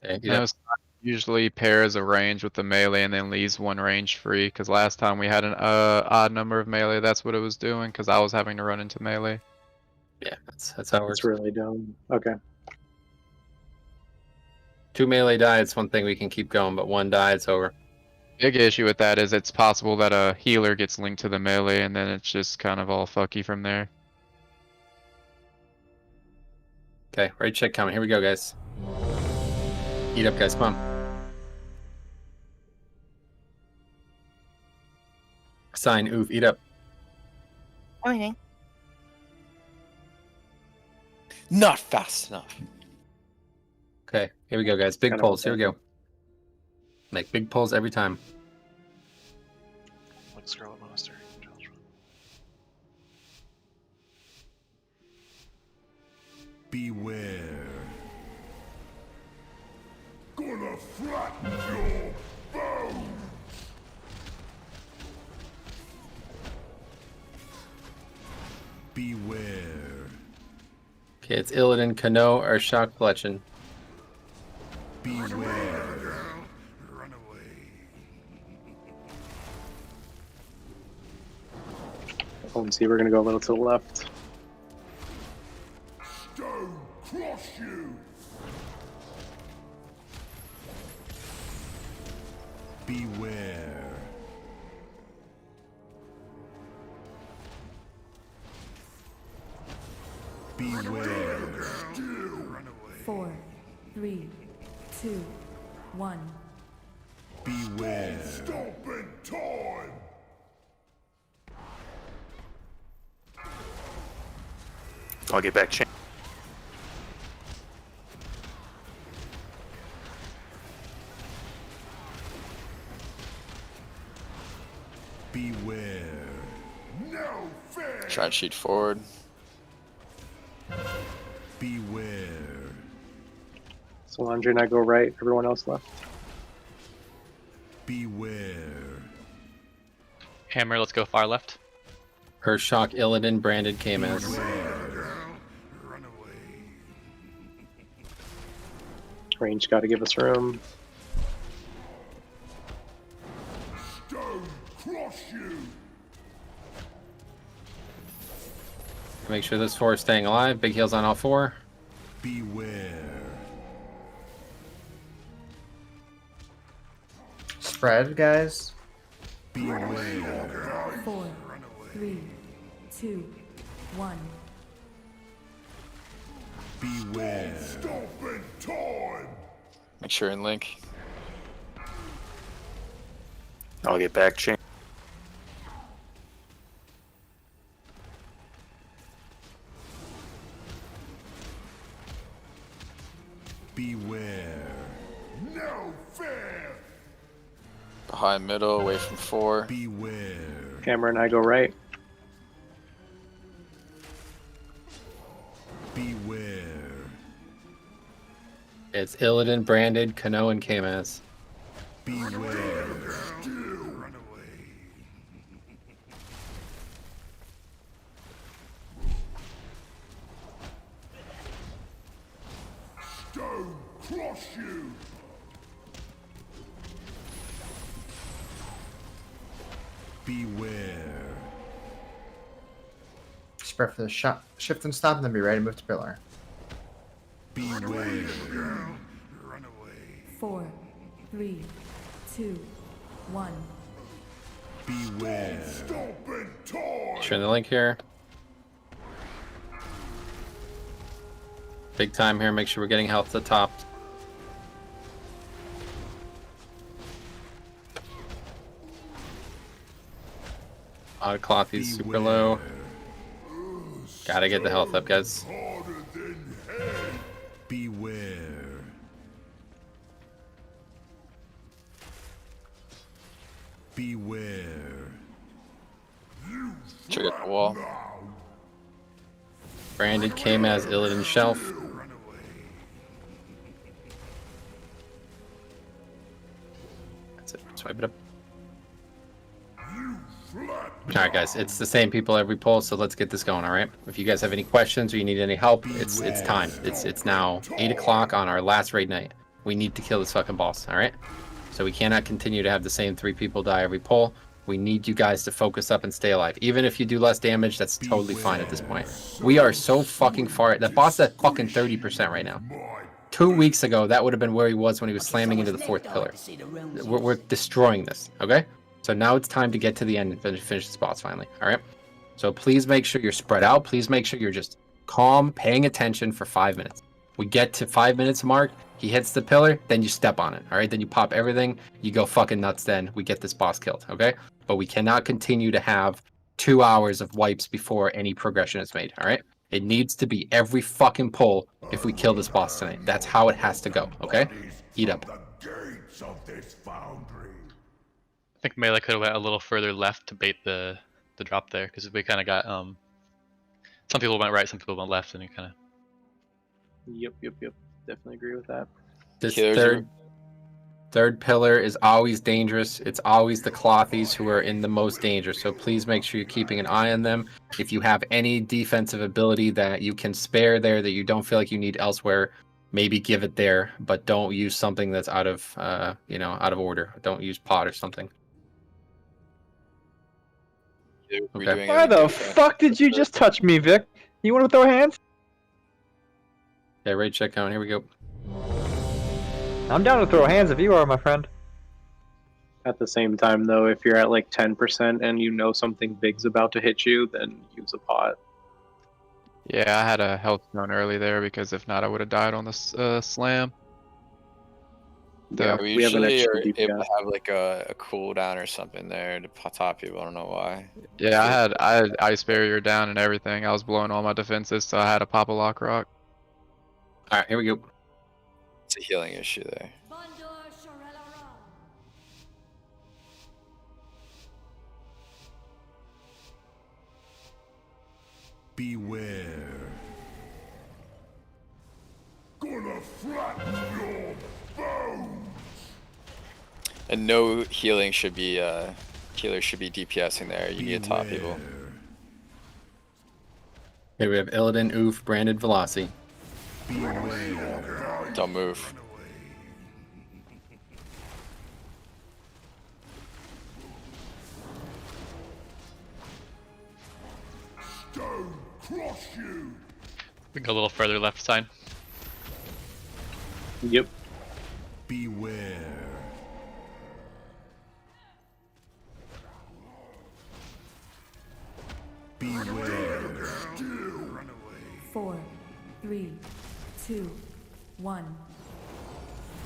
Okay, No, usually pairs a range with the melee and then leaves one range free. Because last time we had an odd number of melee, that's what it was doing. Because I was having to run into melee. Yeah, that's how it works. It's really dumb. Okay. 2 melee die, it's one thing we can keep going, but 1 die, it's over. Big issue with that is it's possible that a healer gets linked to the melee, and then it's just kind of all fucky from there. Okay, right check coming. Here we go, guys. Eat up, guys. Come on. Sign, oof, eat up. Okay. Not fast enough. Okay, here we go, guys. Big Kinda pulls. Here we okay. go. Make big pulls every time. Like Scarlet Monastery. Beware. Gonna flatten your bones. Beware. Okay, it's Illidan, Kano, or Shock Fletchin. Beware. Oh, and see, we're gonna go a little to the left. Stone cross you. Beware. Beware. 4, 3, 2, 1. Beware. Stomping time. I'll get back. Chain. Beware. No fear. Try and shoot forward. Beware. So Andre and I go right, everyone else left. Beware. Hammer, let's go far left. Shock, Illidan, branded Kamos. Range got to give us room. Stone cross you. Make sure this 4 is staying alive. Big heals on all 4. Beware. Spread, guys. Beware. 4, 3, 2, 1. Beware. Stomping time. Make sure and link. I'll get back. Chain. Beware. No fear. Behind middle, away from 4. Beware. Hammer and I go right. Beware. It's Illidan, branded, Kano, and Kamos. Beware. Still. Stone cross you. Beware. Spread for the shot. Shift and stop, and then be ready to move to pillar. Beware. 4, 3, 2, 1. Beware. Share the link here. Big time here. Make sure we're getting health at the top. A lot of clothies super low. Gotta get the health up, guys. Beware. Beware. Trigger the wall. Branded came as Illidan Shelf. That's it. Swipe it up. Alright guys, it's the same people every poll, so let's get this going, alright? If you guys have any questions or you need any help, it's time. It's now 8 o'clock on our last raid night. We need to kill this fucking boss, alright? So we cannot continue to have the same 3 people die every poll. We need you guys to focus up and stay alive. Even if you do less damage, that's totally fine at this point. We are so fucking far. The boss is at fucking 30% right now. 2 weeks ago, that would have been where he was when he was slamming into the 4th pillar. We're destroying this, okay? So now it's time to get to the end and finish this boss finally, alright? So please make sure you're spread out. Please make sure you're just calm, paying attention for 5 minutes. We get to 5 minutes mark, he hits the pillar, then you step on it, alright? Then you pop everything, you go fucking nuts, then we get this boss killed, okay? But we cannot continue to have 2 hours of wipes before any progression is made, alright? It needs to be every fucking pull if we kill this boss tonight. That's how it has to go, okay? Eat up. I think Melee could have went a little further left to bait the drop there, because we kind of got some people went right, some people went left, and it kind of. Yep. Definitely agree with that. This third pillar is always dangerous. It's always the clothies who are in the most danger. So please make sure you're keeping an eye on them. If you have any defensive ability that you can spare there that you don't feel like you need elsewhere, maybe give it there, but don't use something that's out of out of order. Don't use pot or something. Okay. Why the fuck did you just touch me, Vic? You want to throw hands? Yeah, raid check on. Here we go. I'm down to throw hands if you are, my friend. At the same time, though, if you're at like 10% and you know something big's about to hit you, then use a pot. Yeah, I had a health zone early there because if not, I would have died on the slam. Yeah, we usually are able to have like a cooldown or something there to top people. I don't know why. Yeah, I had ice barrier down and everything. I was blowing all my defenses, so I had to pop a lock rock. All right, here we go. It's a healing issue there. Beware. Gonna flatten your bones. And no healing should be healers should be DPSing there. You need to top people. Here we have Illidan, Oof, Branded, Velocity. Don't move. Stone crush you. We can go a little further left side. Yep. Beware. Beware. 4, 3, 2, 1.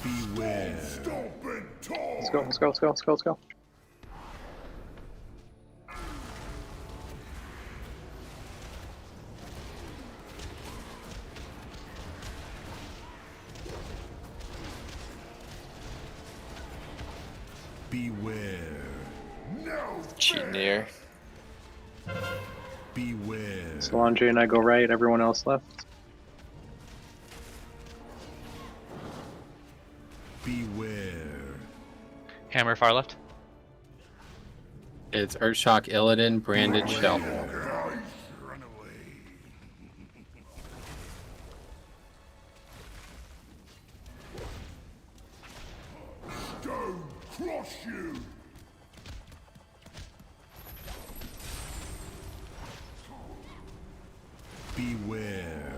Beware. Let's go. Beware. Cheat near. Beware. Solange and I go right, everyone else left. Beware. Hammer far left. It's Earthshock, Illidan, Branded, Shell. Stone crush you. Beware.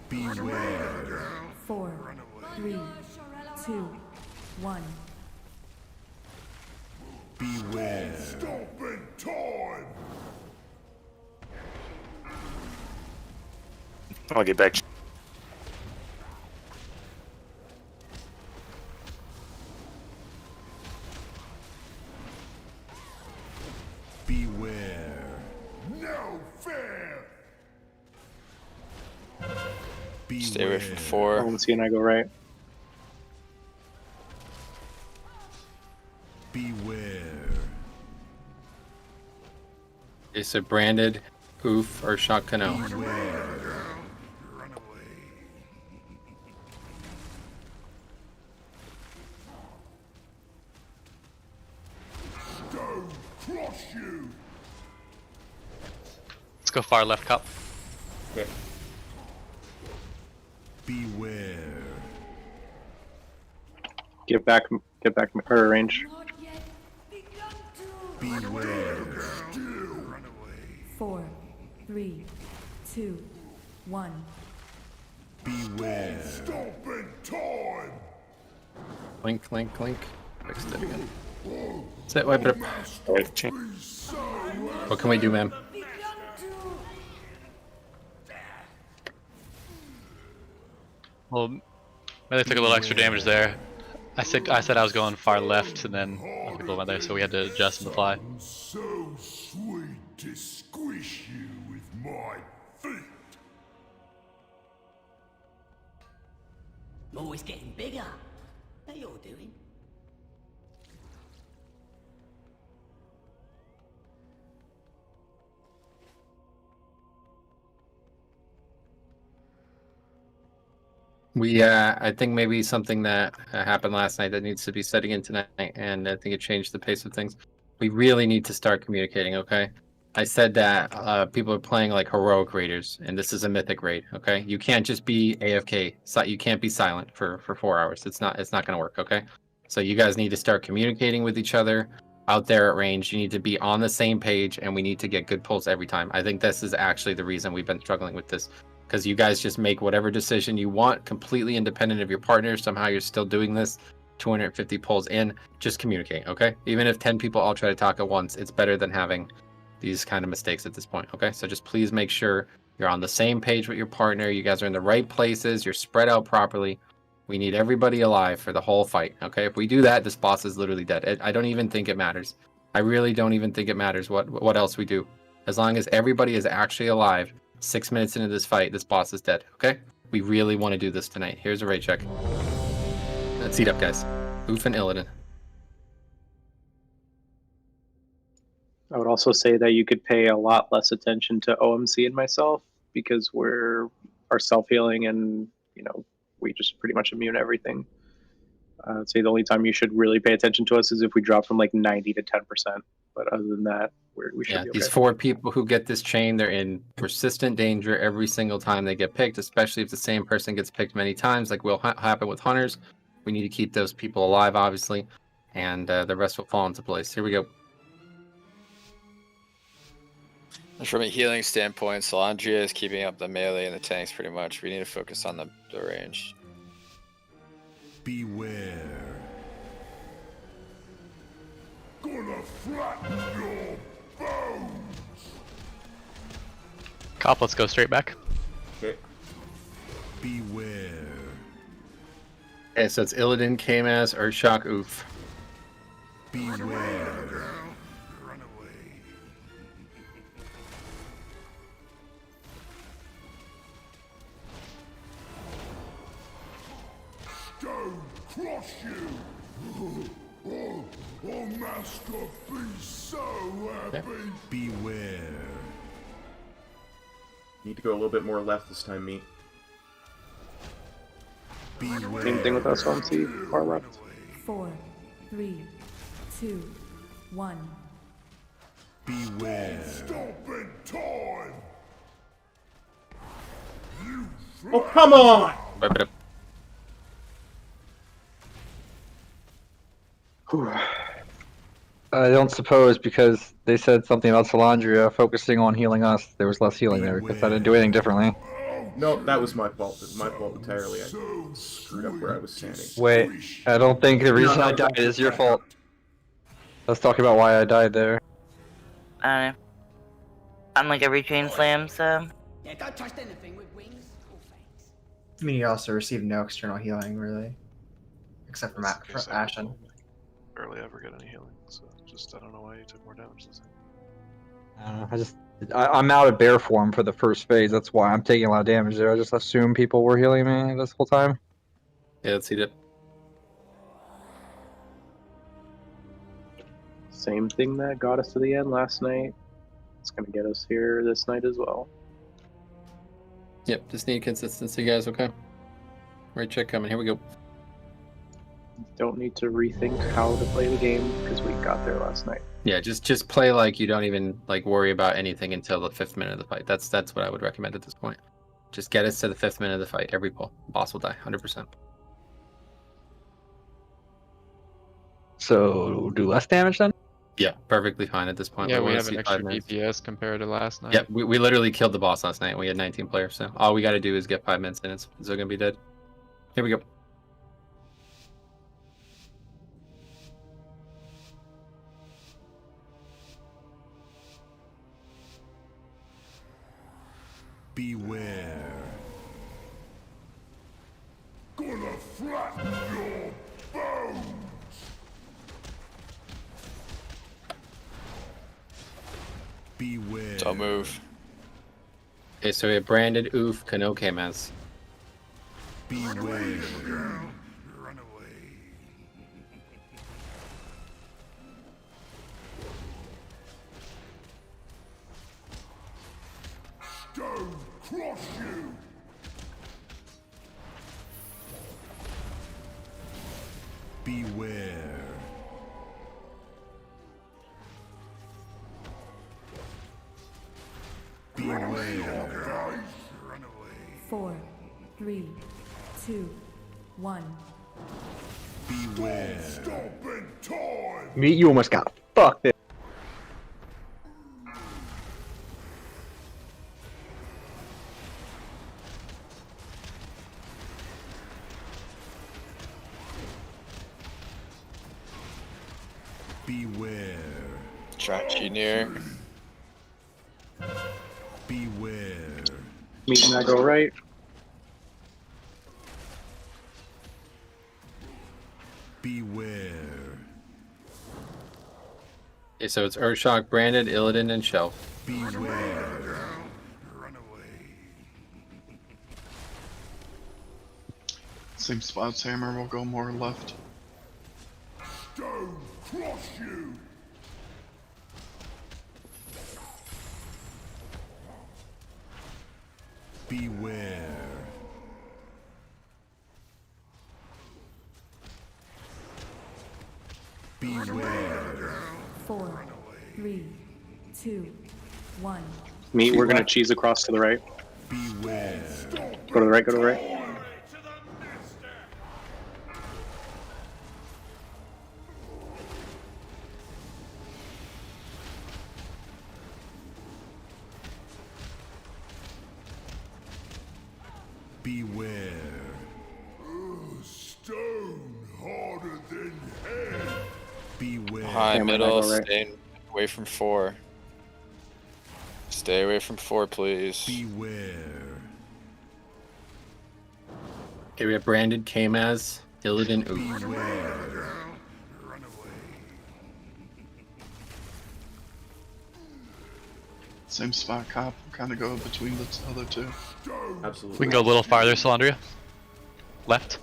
Beware. 2, 1. Beware. Stopping time. I'll get back. Beware. No fear. Stay away from 4. OMC and I go right. Beware. Okay, so branded, oof, or shock canoe. Stone crush you. Let's go far left, Cup. Okay. Beware. Get back her range. Beware. 4, 3, 2, 1. Beware. Stopping time. Link, link, link. Fixed it again. Sit, wipe it up. What can we do, ma'am? Well, Melee took a little extra damage there. I said I was going far left, and then other people went there, so we had to adjust and apply. So sweet to squish you with my feet. Always getting bigger. How you all doing? We, I think maybe something that happened last night that needs to be set again tonight, and I think it changed the pace of things. We really need to start communicating, okay? I said that people are playing like heroic raiders, and this is a mythic raid, okay? You can't just be AFK. You can't be silent for 4 hours. It's not going to work, okay? So you guys need to start communicating with each other out there at range. You need to be on the same page, and we need to get good pulls every time. I think this is actually the reason we've been struggling with this. Because you guys just make whatever decision you want, completely independent of your partner. Somehow you're still doing this. 250 pulls in. Just communicate, okay? Even if 10 people all try to talk at once, it's better than having these kind of mistakes at this point, okay? So just please make sure you're on the same page with your partner. You guys are in the right places. You're spread out properly. We need everybody alive for the whole fight, okay? If we do that, this boss is literally dead. I don't even think it matters. I really don't even think it matters what else we do. As long as everybody is actually alive, 6 minutes into this fight, this boss is dead, okay? We really want to do this tonight. Here's a raid check. Let's heat up, guys. Oof and Illidan. I would also say that you could pay a lot less attention to OMC and myself because we're self-healing and, you know, we just pretty much immune everything. I'd say the only time you should really pay attention to us is if we drop from like 90 to 10%. But other than that, we should be okay. These 4 people who get this chain, they're in persistent danger every single time they get picked, especially if the same person gets picked many times, like will happen with hunters. We need to keep those people alive, obviously, and the rest will fall into place. Here we go. From a healing standpoint, Salandria is keeping up the melee and the tanks pretty much. We need to focus on the range. Beware. Gonna flatten your bones. Cop, let's go straight back. Okay. Beware. Okay, so it's Illidan, Kmaz, Urshok, Oof. Beware. Stone crush you. Oh, Master, be so happy. Beware. Need to go a little bit more left this time, meat. Beware. Same thing with us, OMC, far left. 4, 3, 2, 1. Beware. Stopping time. Oh, come on! Wipe it up. I don't suppose because they said something about Salandria focusing on healing us, there was less healing there because I didn't do anything differently. No, that was my fault. It was my fault entirely. I screwed up where I was standing. Wait, I don't think the reason I died is your fault. Let's talk about why I died there. I don't know. I'm like every chain slam, so. Yeah, don't trust anything with wings or fangs. I mean, you also received no external healing, really. Except for Ashen. Barely ever get any healing, so just I don't know why you took more damage this time. I don't know, I'm out of bear form for the first phase. That's why I'm taking a lot of damage there. I just assumed people were healing me this whole time. Yeah, let's eat it. Same thing that got us to the end last night. It's gonna get us here this night as well. Yep, just need consistency, guys, okay? Right check coming, here we go. Don't need to rethink how to play the game because we got there last night. Yeah, just play like you don't even like worry about anything until the 5th minute of the fight. That's what I would recommend at this point. Just get us to the 5th minute of the fight. Every pull. Boss will die, 100%. So do less damage then? Yeah, perfectly fine at this point. Yeah, we wanna have an see extra 5 minutes. DPS compared to last night. Yeah, we literally killed the boss last night. We had 19 players, so all we got to do is get 5 minutes in. It's still gonna be dead. Here we go. Beware. Gonna flatten your bones. Beware. Don't move. Okay, so we have branded oof Kanokemas. Beware. Stone crush you. Beware. 4, 3, 2, 1. Beware. Stop in time. Me, you almost got fucked there. Beware. Track you near. Beware. Meet and I go right. Beware. Okay, so it's Urshok, branded, Illidan, and Shelf. Beware. Same spots, hammer will go more left. Stone crush you. Beware. Beware. 4, 3, 2, 1. Meet, we're gonna cheese across to the right. Beware. Go to the right, go to the right. Beware. Stone harder than head. Beware. High, Hammer, middle, go right. stay away from 4. Stay away from 4, please. Beware. Okay, we have branded Kamaz, Illidan, oof. Beware. Same spot, cop. Kind of go between the other two. Absolutely. We can go a little farther, Salandria. Left.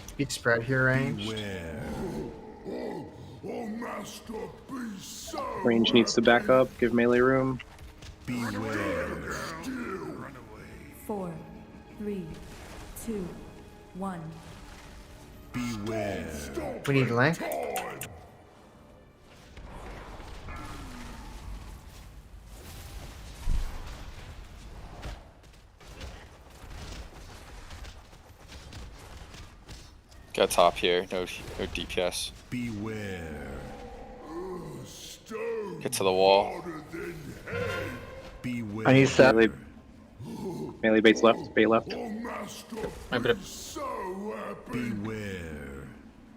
Speed spread here, range. Beware. Oh, master, be so. Range needs to back up, give melee room. Beware. 4, 3, 2, 1. Beware. We need length. Got top here. No DPS. Beware. Stone Get to the wall. harder than head. I need set. Melee baits left, bait left.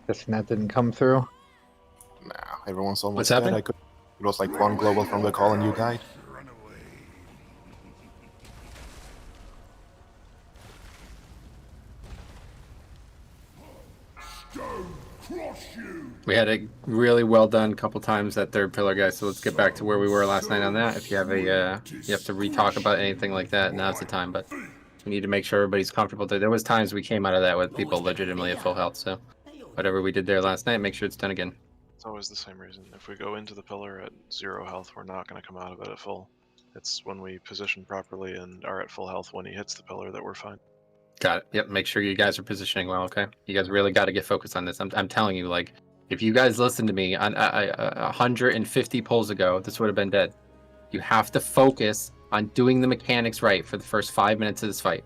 Guessing that didn't come through. Nah, everyone's almost What's dead. happened? It was like one global from the call and you died. We had a really well done couple times that third pillar, guys. So let's get back to where we were last night on that. If you have you have to re-talk about anything like that, now's the time. But we need to make sure everybody's comfortable. There was times we came out of that with people legitimately at full health. So whatever we did there last night, make sure it's done again. It's always the same reason. If we go into the pillar at 0 health, we're not going to come out of it at full. It's when we position properly and are at full health when he hits the pillar that we're fine. Got it. Yep. Make sure you guys are positioning well. Okay. You guys really got to get focused on this. I'm telling you, like, if you guys listened to me on 150 pulls ago, this would have been dead. You have to focus on doing the mechanics right for the first 5 minutes of this fight.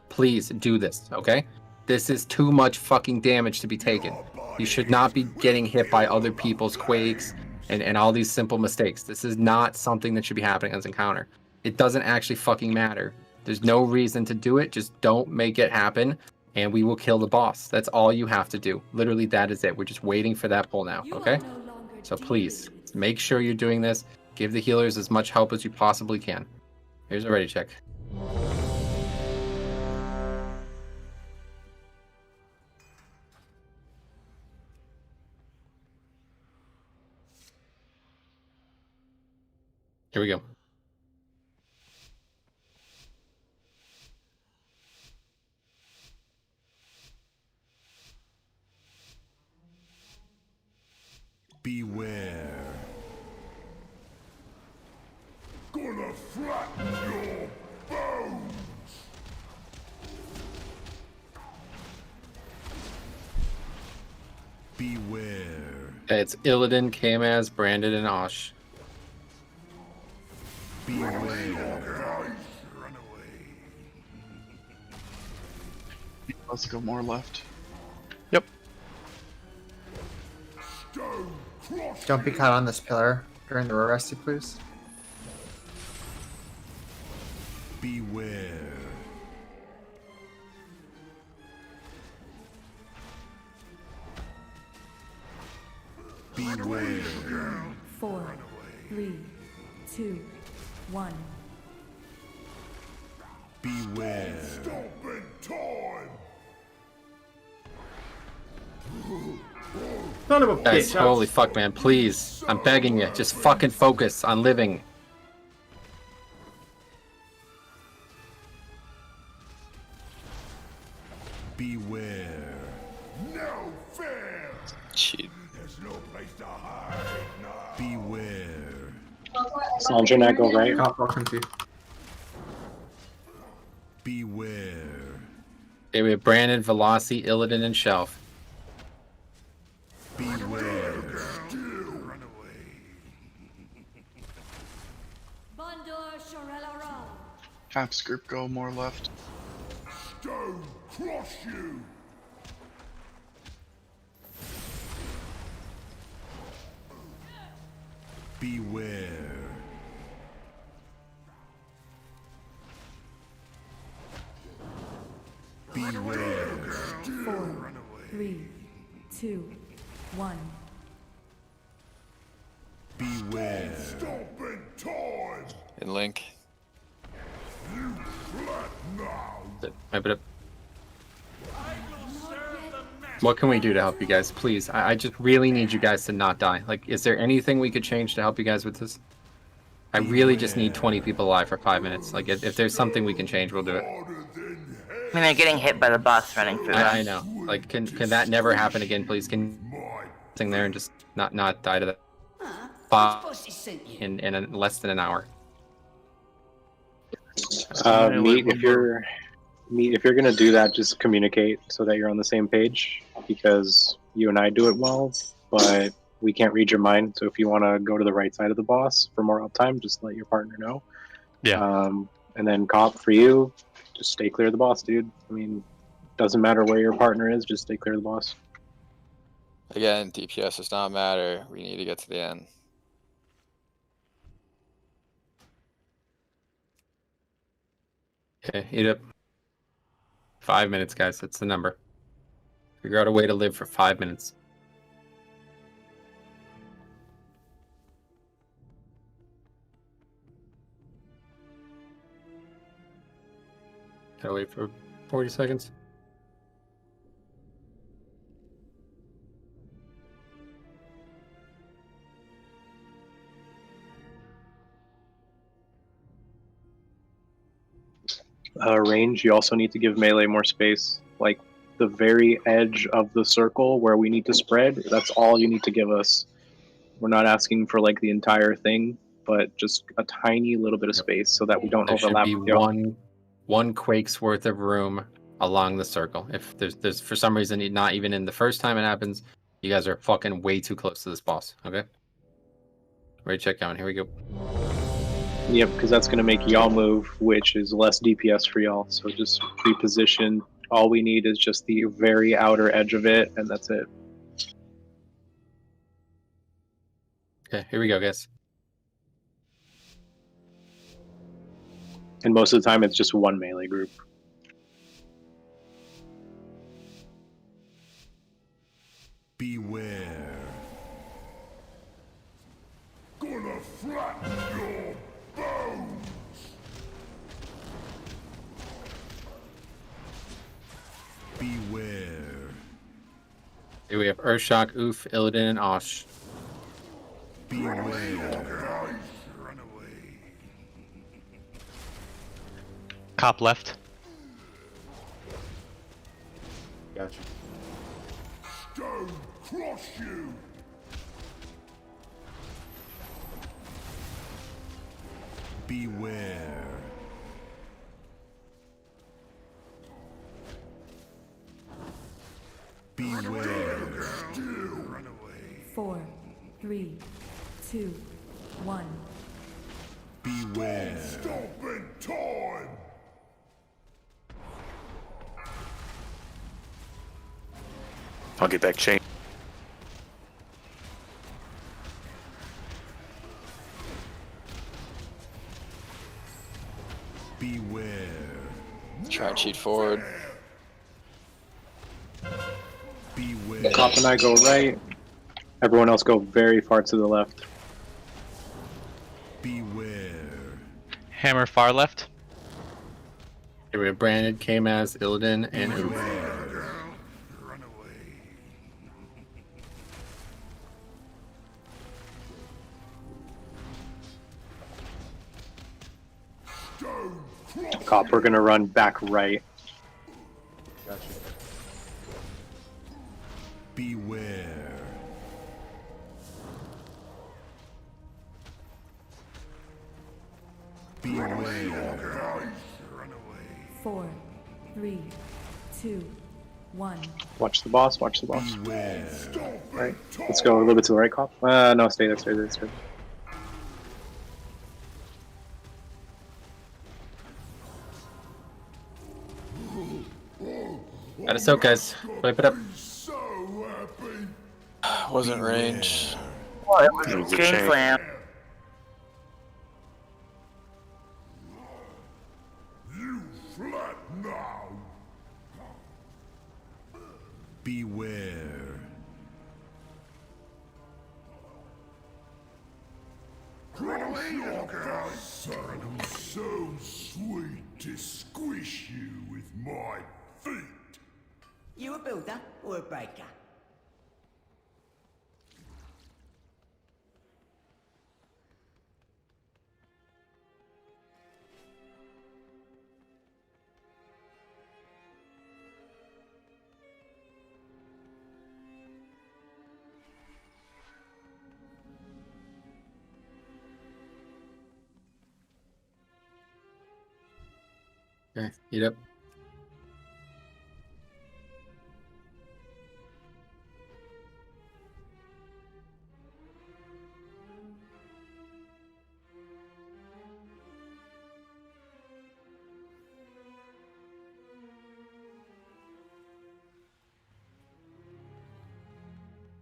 Please do this. Okay. This is too much fucking damage to be taken. You should not be getting hit by other people's quakes and all these simple mistakes. This is not something that should be happening as an encounter. It doesn't actually fucking matter. There's no reason to do it. Just don't make it happen, and we will kill the boss. That's all you have to do. Literally, that is it. We're just waiting for that pull now, okay? So please, make sure you're doing this. Give the healers as much help as you possibly can. Here's a ready check. Here we go. Beware. Gonna flatten your bones. Beware. It's Illidan, Kamaz, Brandon, and Osh. Beware. Let's go more left. Yep. Don't be caught on this pillar during the rescue, please. Beware. Beware. 4, 3, 2, 1. Beware. Stopping time. Son of a Guys, bitch. holy fuck, man. Please. I'm begging you. Just fucking focus on living. Beware. No fear. Cheat. There's no place to hide now. Beware. Sanjana, go right. Welcome to. Beware. Okay, we have Brandon, Velocity, Illidan, and Shelf. Beware. Caps group go more left. Stone crush you. Beware. Beware. 4, 3, 2, 1. Beware. Stopping time. And Link. You flat now. Wipe it up. What can we do to help you guys? Please, I just really need you guys to not die. Like, is there anything we could change to help you guys with this? I really just need 20 people alive for 5 minutes. Like, if there's something we can change, we'll do it. I mean, they're getting hit by the boss running through them. I know. Like, can that never happen again, please? Can sitting there and just not die to that boss in less than an hour? Meat, if you're gonna do that, just communicate so that you're on the same page, because you and I do it well, but we can't read your mind. So if you want to go to the right side of the boss for more uptime, just let your partner know. Yeah. And then cop for you, just stay clear of the boss, dude. I mean, doesn't matter where your partner is, just stay clear of the boss. Again, DPS does not matter. We need to get to the end. Okay, eat up. 5 minutes, guys. That's the number. Figure out a way to live for 5 minutes. Gotta wait for 40 seconds. Range, you also need to give melee more space. Like the very edge of the circle where we need to spread, that's all you need to give us. We're not asking for like the entire thing, but just a tiny little bit of space so that we don't There should overlap be with y'all. one quake's worth of room along the circle. If there's for some reason not even in the first time it happens, you guys are fucking way too close to this boss. Okay. Ready, check down. Here we go. Yep, because that's going to make y'all move, which is less DPS for y'all. So just reposition. All we need is just the very outer edge of it, and that's it. Okay, here we go, guys. And most of the time, it's just one melee group. Beware. Gonna flatten your bones. Beware. Here we have Urshock, Oof, Illidan, and Osh. Beware. Cop left. Gotcha. Stone cross you. Beware. Beware. Run away. 4, 3, 2, 1. Beware. Stop in time. I'll get back chain. Beware. Try and cheat forward. Beware. Cop and I go right. Everyone else go very far to the left. Beware. Hammer far left. Here we have Brandon, K-Maz, Illidan, and Oof. Run away. Stone cross. Cop, we're going to run back right. Gotcha. Beware. Beware. 4, 3, 2, 1. Watch the boss, watch the boss. Beware. Alright, let's go a little bit to the right, Cop. No, stay there, stay there, stay there. Got us out, guys. Wipe it up. So happy. Wasn't range. Oh, it was It a was a chain chain. slam. You flat now. Beware. Cross your face. I'm so sweet to squish you with my feet. You a builder or a breaker? Okay, eat up.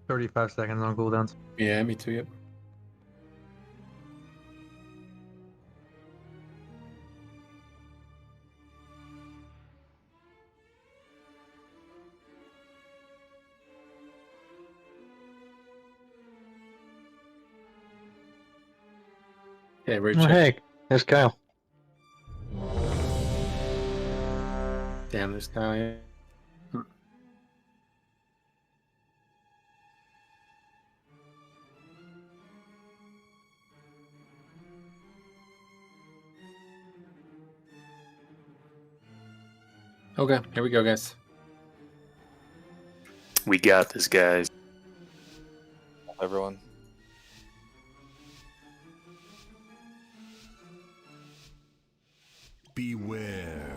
$35 seconds on cooldowns. Yeah, me too, yep. Okay, raid Oh, check. hey, there's Kyle. Damn, there's Kyle. Yeah. Okay, here we go, guys. We got this, guys. Everyone. Beware.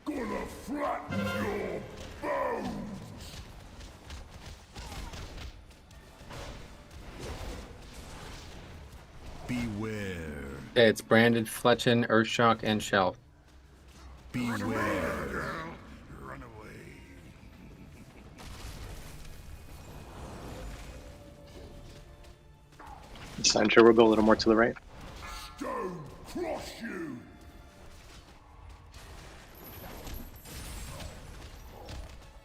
Gonna flatten your bones. Beware. Okay, it's branded Fletchin, Earthshock, and Shelf. Beware. Sancho will go a little more to the right. Stone cross you.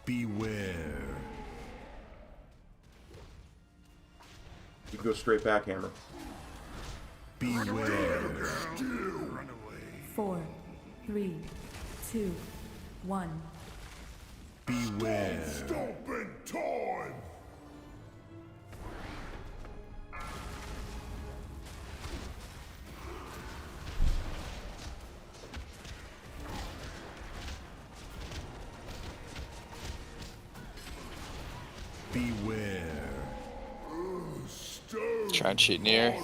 Beware. You can go straight back, Hammer. Beware. 4, 3, 2, 1. Beware. Stomping time. Beware. Try and cheat near.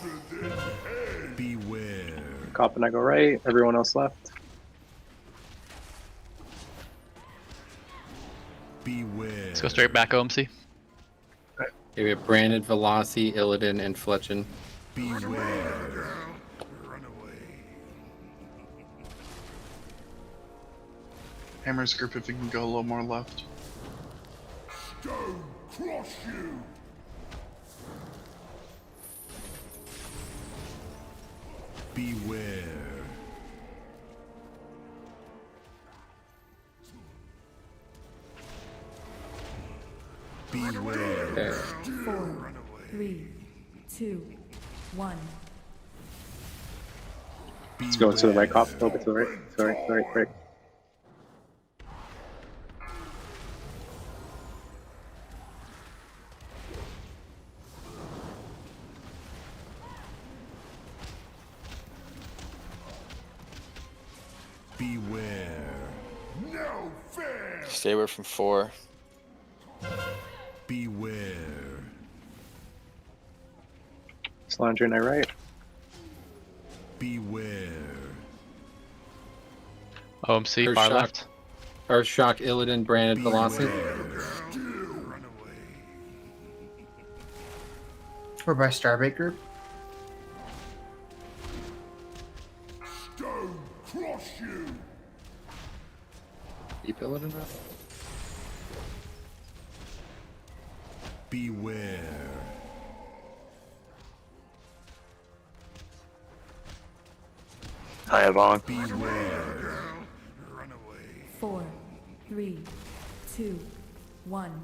Beware. Cop and I go right. Everyone else left. Beware. Let's go straight back, OMC. Okay, we have branded Velocity, Illidan, and Fletchin. Beware. Hammer's group, if you can go a little more left. Stone cross you. Beware. Beware. 4, 3, 2, 1. Let's go to the right, cop. A little bit to the right. Sorry, right. Beware. No fair. Stay away from 4. Beware. Slander and I right. Beware. OMC, far Earthshock. left. Earthshock, Illidan, branded Velocity. We're by Starbait group. Stone cross you. Keep Illidan up. Beware. I have on. Beware. 4, 3, 2, 1.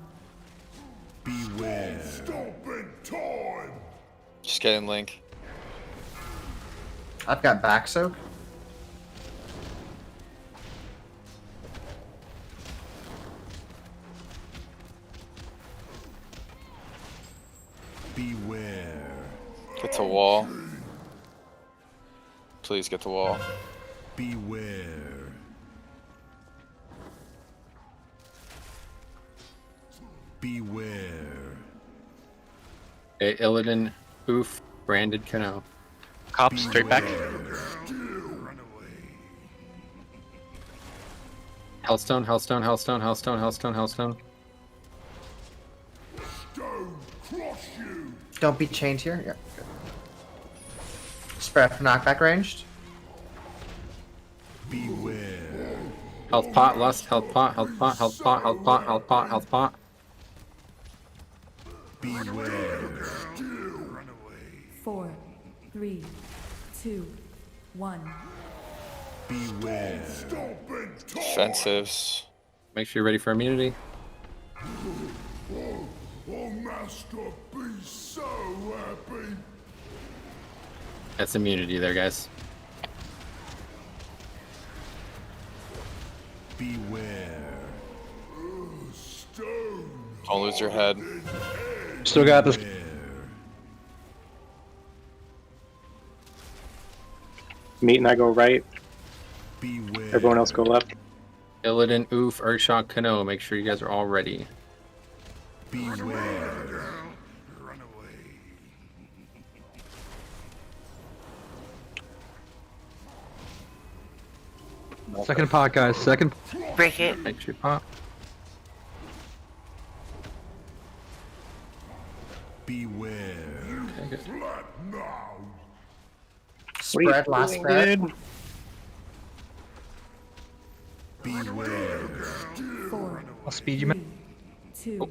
Beware. Stomping time. Just get in Link. I've got back soak. Beware. Get to wall. Please get to wall. Beware. Beware. Okay, Illidan, Oof, branded Kano. Cops, straight back. Hellstone, Hellstone, Hellstone, Hellstone, Hellstone, Hellstone. Stone cross you. Don't be chained here. Yeah. Good. Spread for knockback ranged. Beware. Health pot, lust, health pot, health pot, health pot, health pot, health pot, health pot. Beware. 4, 3, 2, 1. Beware. Stomping time. Defensives. Make sure you're ready for immunity. Oh, Master, be so happy. That's immunity there, guys. Beware. Don't lose your head. Still got this. Meat and I go right. Beware. Everyone else go left. Illidan, Oof, Urshot, Kano. Make sure you guys are all ready. Beware. Second pot, guys. Second. Break it. Make sure you pop. Beware. Okay, good. Flat now. Spread, last spread. Beware. 4, I'll speed you, man. 2,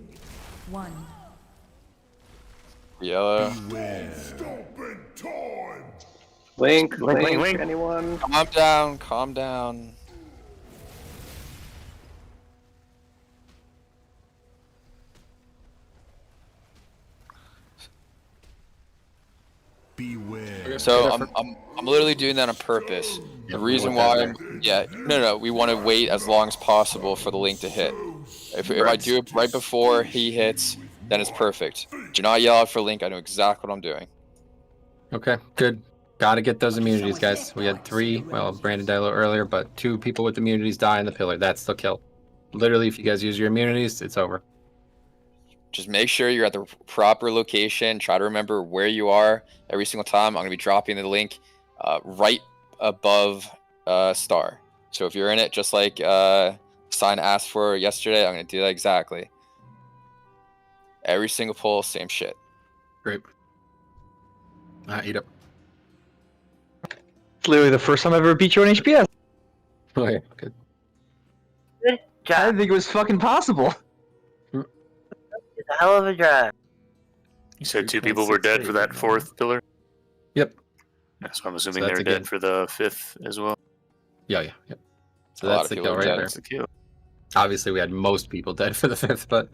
1. Yellow. Beware. Stopping time. Link, Link, link, link. anyone? Calm down. Calm down. Beware. So I'm literally doing that on purpose. The reason why no, we want to wait as long as possible for the link to hit. If I do it right before he hits, then it's perfect. Do not yell out for link. I know exactly what I'm doing. Okay, good. Gotta get those immunities, guys. We had 3. Well, Brandon died a little earlier, but 2 people with immunities die in the pillar. That's the kill. Literally, if you guys use your immunities, it's over. Just make sure you're at the proper location. Try to remember where you are every single time. I'm going to be dropping the link right above star. So if you're in it, just like Sign asked for yesterday, I'm going to do that exactly. Every single pull, same shit. Great. Eat up. It's literally the first time I've ever beat you on HPS. Okay, good. Good I job. didn't think it was fucking possible. It's a hell of a drive. You said 2 people were dead for that 4th pillar? Yep. Yeah, so I'm assuming So that's they're a dead good- for the 5th as well. Yeah. So A lot that's of the people kill are right dead. there. That's the kill. Obviously, we had most people dead for the 5th, but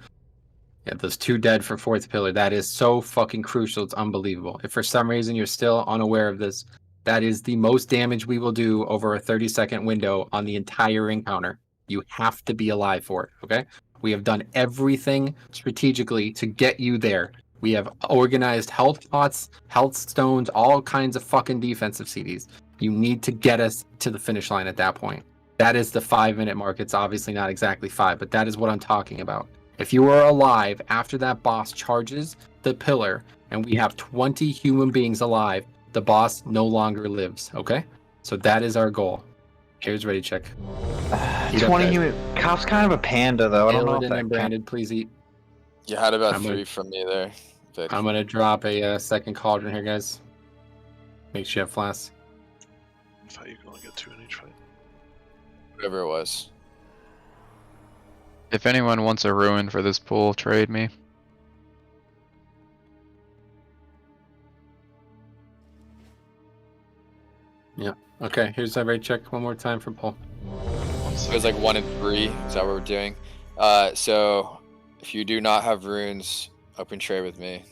yeah, those 2 dead for 4th pillar. That is so fucking crucial. It's unbelievable. If for some reason you're still unaware of this, that is the most damage we will do over a 30-second window on the entire encounter. You have to be alive for it, okay? We have done everything strategically to get you there. We have organized health pots, health stones, all kinds of fucking defensive CDs. You need to get us to the finish line at that point. That is the 5-minute mark. It's obviously not exactly 5, but that is what I'm talking about. If you are alive after that boss charges the pillar and we have 20 human beings alive, the boss no longer lives, okay? So that is our goal. Here's ready check. Eat up, 20 guys. human. Cop's kind of a panda, though. I don't know if Illidan that and Brandon, please eat. You had about I'm 3 gonna- from me there, Vic. I'm gonna drop a second cauldron here, guys. Make sure you have flasks. I thought you could only get 2 in each fight. Whatever it was. If anyone wants a ruin for this pool, trade me. Yeah. Okay, here's our ready check one more time for Paul. It was like 1 and 3. Is that what we're doing? So if you do not have runes, open trade with me.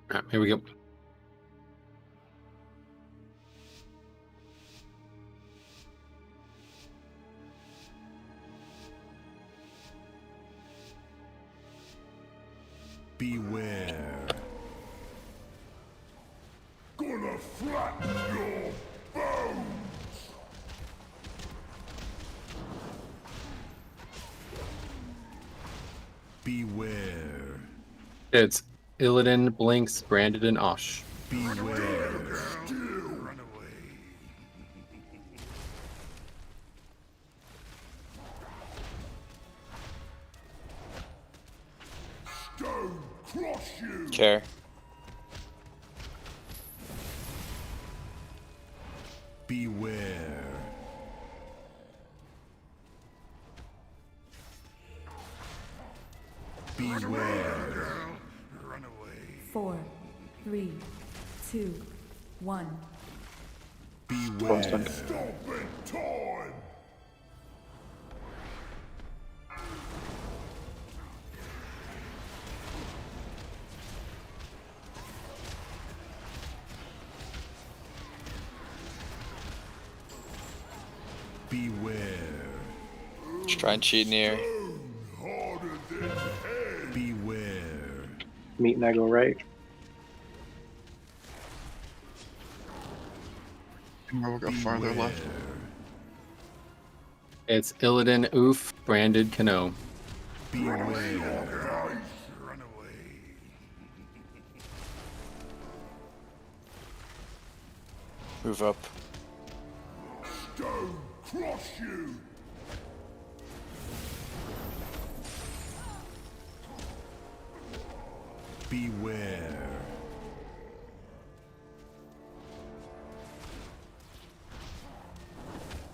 Alright, here we go. Beware. Gonna flatten your bones. Beware. It's Illidan, Blinks, Brandon, and Osh. Beware. Run away. Stone crush you. Care. Beware. Beware. Run away. 4, 3, 2, 1. Beware. Stop in time. Beware. Just try and cheat in here. Harder than hell. Beware. Meet and I go right. We'll go farther left. It's Illidan Oof, branded Kano. Beware. Move up. Stone crush you. Beware.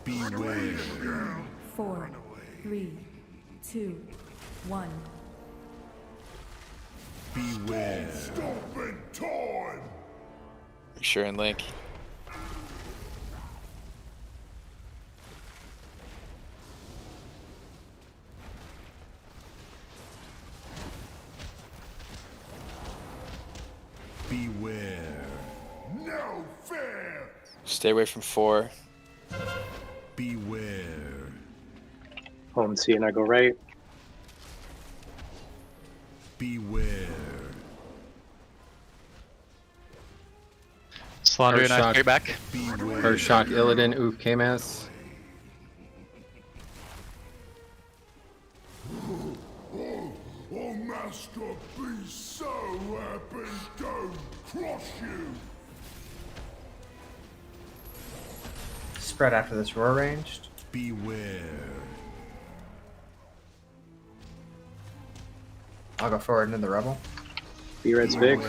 Beware. 4, 3, 2, 1. Beware. Stop in time. Make sure and link. Beware. No fear. Stay away from 4. Beware. OMC and I go right. Beware. Slander and I straight back. First shock Illidan Oof KMS. Oh, Master, be so happy. Don't crush you. Spread after this roar ranged. Beware. I'll go forward into the rebel. Be red's big.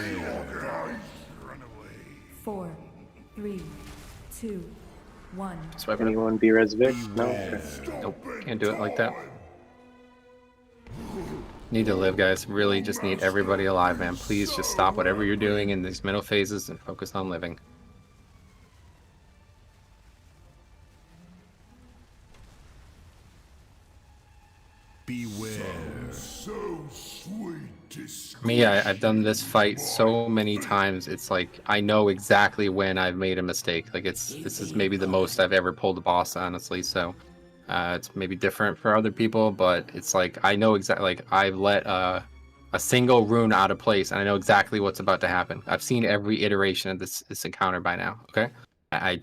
4, 3, 2, 1. Anyone be red's big? No. Okay. Nope, can't do it like that. Need to live, guys. Really just need everybody alive, man. Please just stop whatever you're doing in these middle phases and focus on living. Beware. So sweet. For me, I've done this fight so many times. It's like I know exactly when I've made a mistake. Like this is maybe the most I've ever pulled a boss, honestly. So it's maybe different for other people, but it's like I know exactly. Like I've let a single rune out of place, and I know exactly what's about to happen. I've seen every iteration of this encounter by now. Okay, I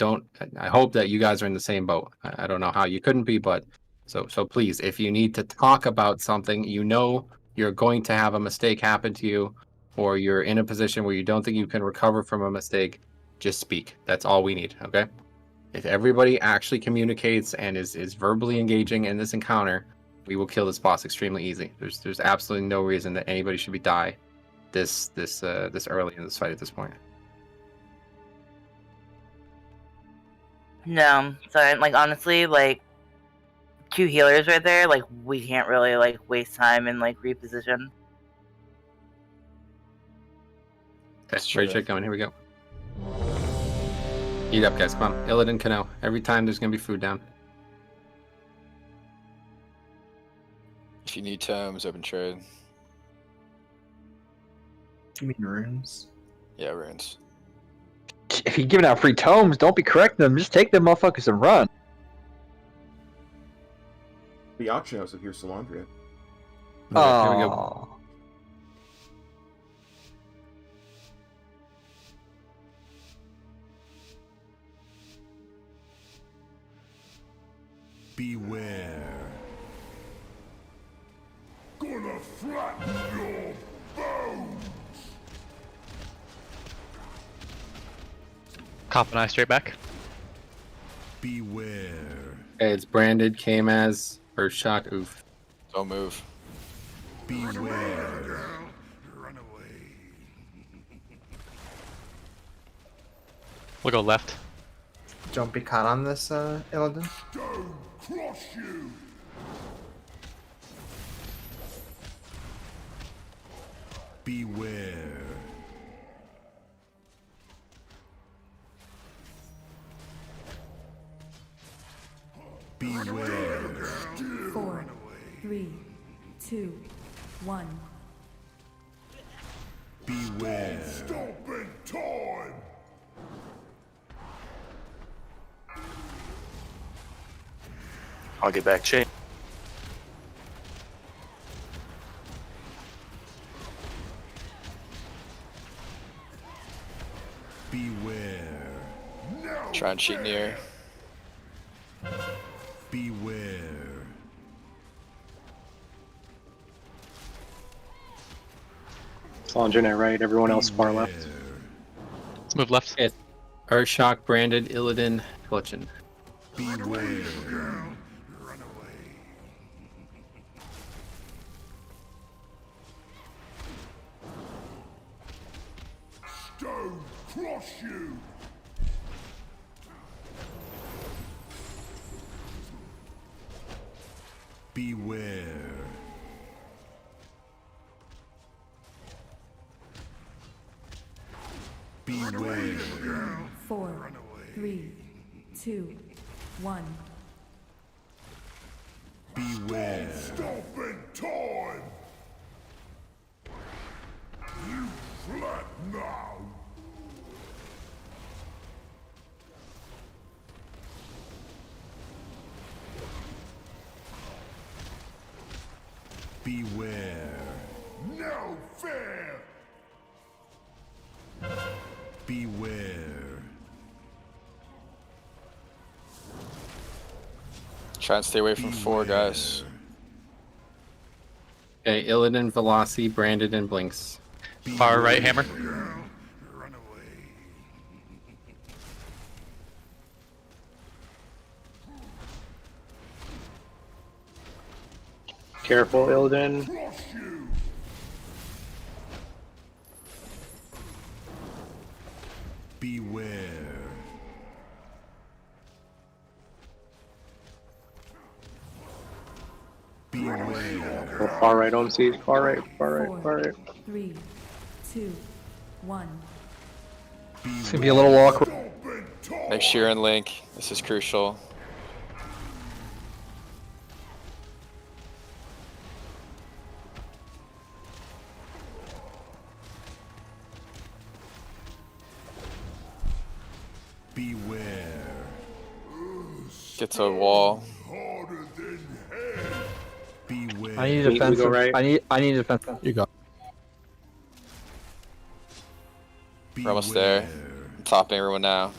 hope that you guys are in the same boat. I don't know how you couldn't be, but so please, if you need to talk about something, you know you're going to have a mistake happen to you, or you're in a position where you don't think you can recover from a mistake, just speak. That's all we need, okay? If everybody actually communicates and is verbally engaging in this encounter, we will kill this boss extremely easy. There's absolutely no reason that anybody should be die this early in this fight at this point. No, so like honestly, like 2 healers right there, like we can't really like waste time and like reposition. Okay, ready check going. Here we go. Eat up, guys. Come on. Illidan Kano. Every time there's gonna be food down. If you need tomes, open trade. You mean runes? Yeah, runes. If you're giving out free tomes, don't be correcting them. Just take them motherfuckers and run. The auction house of here, Salandria. Here we go. Beware. Gonna flatten your bones. Cop and I straight back. Beware. Okay, it's branded, came as first shock, oof. Don't move. Beware. We'll go left. Don't be caught on this, Illidan. Don't crush you. Beware. Beware. 4, 3, 2, 1. Beware. Stop in time. I'll get back chain. Beware. No Try and cheat near. Beware. Sludgefist right, everyone else far left. Let's move left. It's Urshock, Branded, Illidan, Clutchin. Beware. Stone crush you. Beware. Beware. 4, 3, 2, 1. Beware. Stopping time. You flat now. Beware. No fear. Beware. Try and stay away from 4 guys. Okay, Illidan, Velocity, Branded, and Blinks. Far right hammer. Careful, Illidan. Beware. Beware. Go far right, OMC. Far right, far right, far right. 3, 2, 1. It's gonna be a little awkward. Make sure you're in link. This is crucial. Beware. Get to a wall. Harder than hell. Beware. I need a defensive. right. I need a defensive. You got. We're almost there. I'm topping everyone now.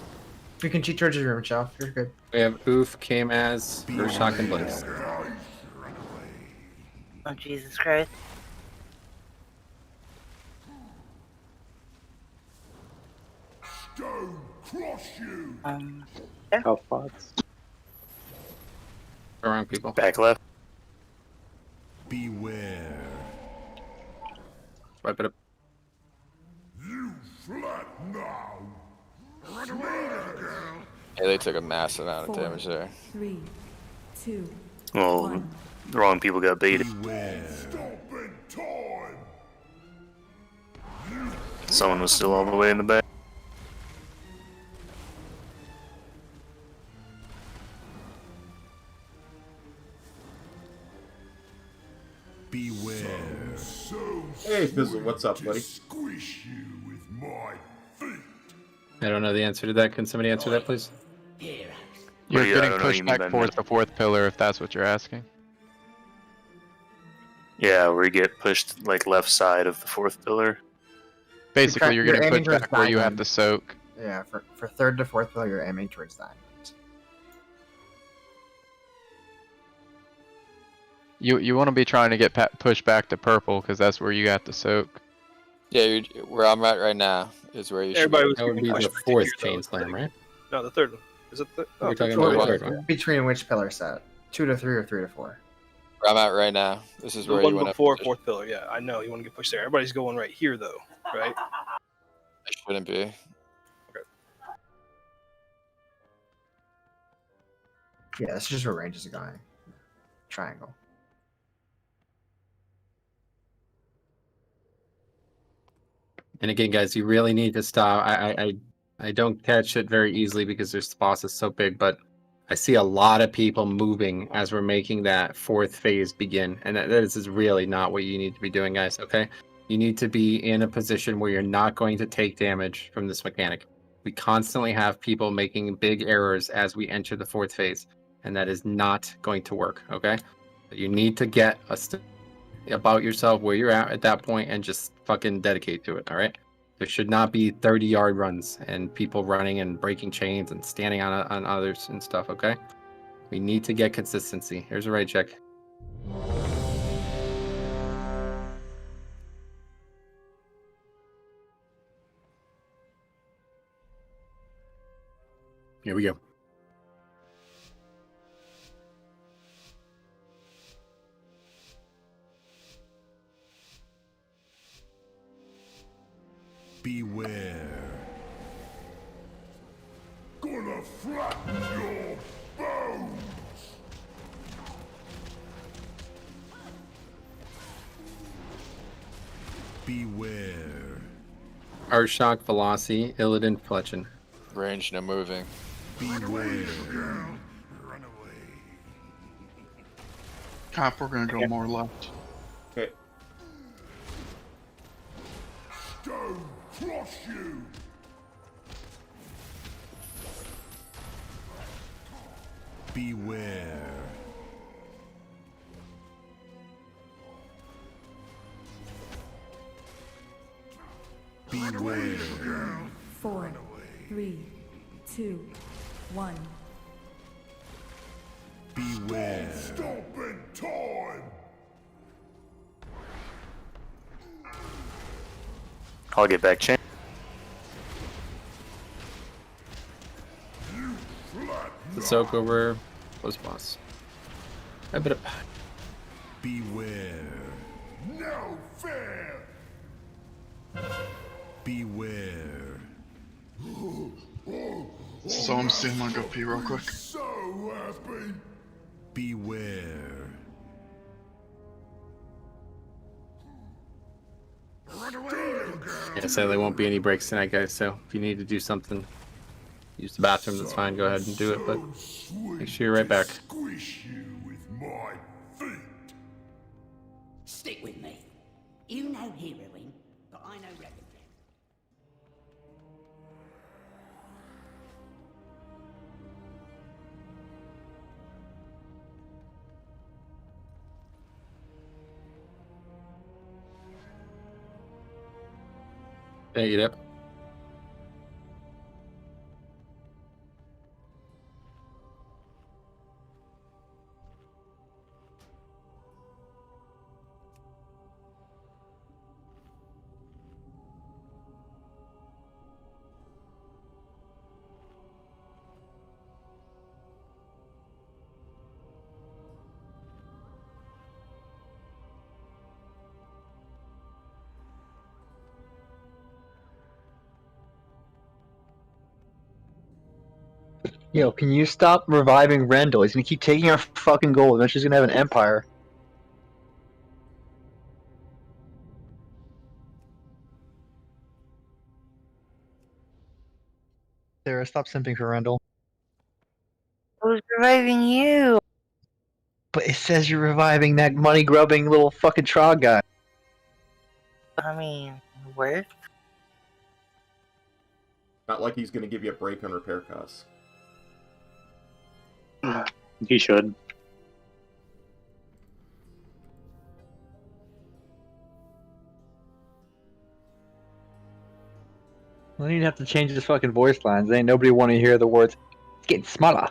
You can cheat George's room, Chow. You're good. We have Oof, Kamaz, Urshock, and Blinks. Oh, Jesus Christ. Stone crush you. Health pots. Around people. Back left. Beware. Wipe it up. You flat now. Yeah, they took a massive amount of 4, damage there. 3, 2, Well, 1. the wrong people got baited. Beware. Stopping time. Someone was still all the way in the back. Beware. So Hey, Fizzle, what's up, buddy? squish you with my feet. I don't know the answer to that. Can somebody answer that, please? Heroes. You're Yeah, I getting don't know what pushed you mean by back towards the 4th pillar, if that's what you're asking. Yeah, where you get pushed like left side of the 4th pillar. Basically, you're getting aiming pushed back towards where you have diamond. to soak. Yeah, for 3rd to 4th pillar, you're aiming towards diamond. You want to be trying to get pushed back to purple, because that's where you have to soak. Yeah, where I'm at right now is where you should Everybody be. was That would getting be the pushed back to 4th here, though, chain I slam, think. right? No, the third one. Is it the? We're talking the about third the one. third one. Between which pillar set? 2 to 3 or 3 to 4? Where I'm at right now. This is The where one you want before to. 4th pillar. Yeah, I know you want to get pushed there. Everybody's going right here though, right? It shouldn't be. Yeah, that's just where ranges are going. Triangle. And again, guys, you really need to stop. I don't catch it very easily because this boss is so big, but I see a lot of people moving as we're making that 4th phase begin, and this is really not what you need to be doing, guys. Okay, you need to be in a position where you're not going to take damage from this mechanic. We constantly have people making big errors as we enter the 4th phase, and that is not going to work. Okay, you need to get about yourself where you're at that point and just fucking dedicate to it. All right, there should not be 30-yard runs and people running and breaking chains and standing on others and stuff. Okay, we need to get consistency. Here's a raid check. Here we go. Beware. Gonna flatten your bones. Beware. Arshock, Velocity, Illidan, Fletchin. Range, no moving. Beware. Cop, we're gonna go more left. Okay. Stone crush you. Beware. Beware. 4, 3, 2, 1. Beware. Stomping time. I'll get back chain. The soak over was boss. A bit of. Beware. No fair. Beware. So I'm seeing my go pee real quick. So happy. Beware. Run away, little girl. Yeah, so there won't be any breaks tonight, guys. So if you need to do something, use the bathroom, that's fine. Go ahead and do it, but make sure you're right back. Squish you with my feet. Stick with me. You know heroin, but I know revenue. Take it up. Yo, can you stop reviving Rendell? He's gonna keep taking our fucking gold. Eventually he's gonna have an empire. Sarah, stop simping for Rendell. Who's reviving you? But it says you're reviving that money-grubbing little fucking Trog guy. I mean, where? Not like he's gonna give you a break on repair costs. He should. Well, you'd have to change his fucking voice lines. Ain't nobody want to hear the words, it's getting smaller.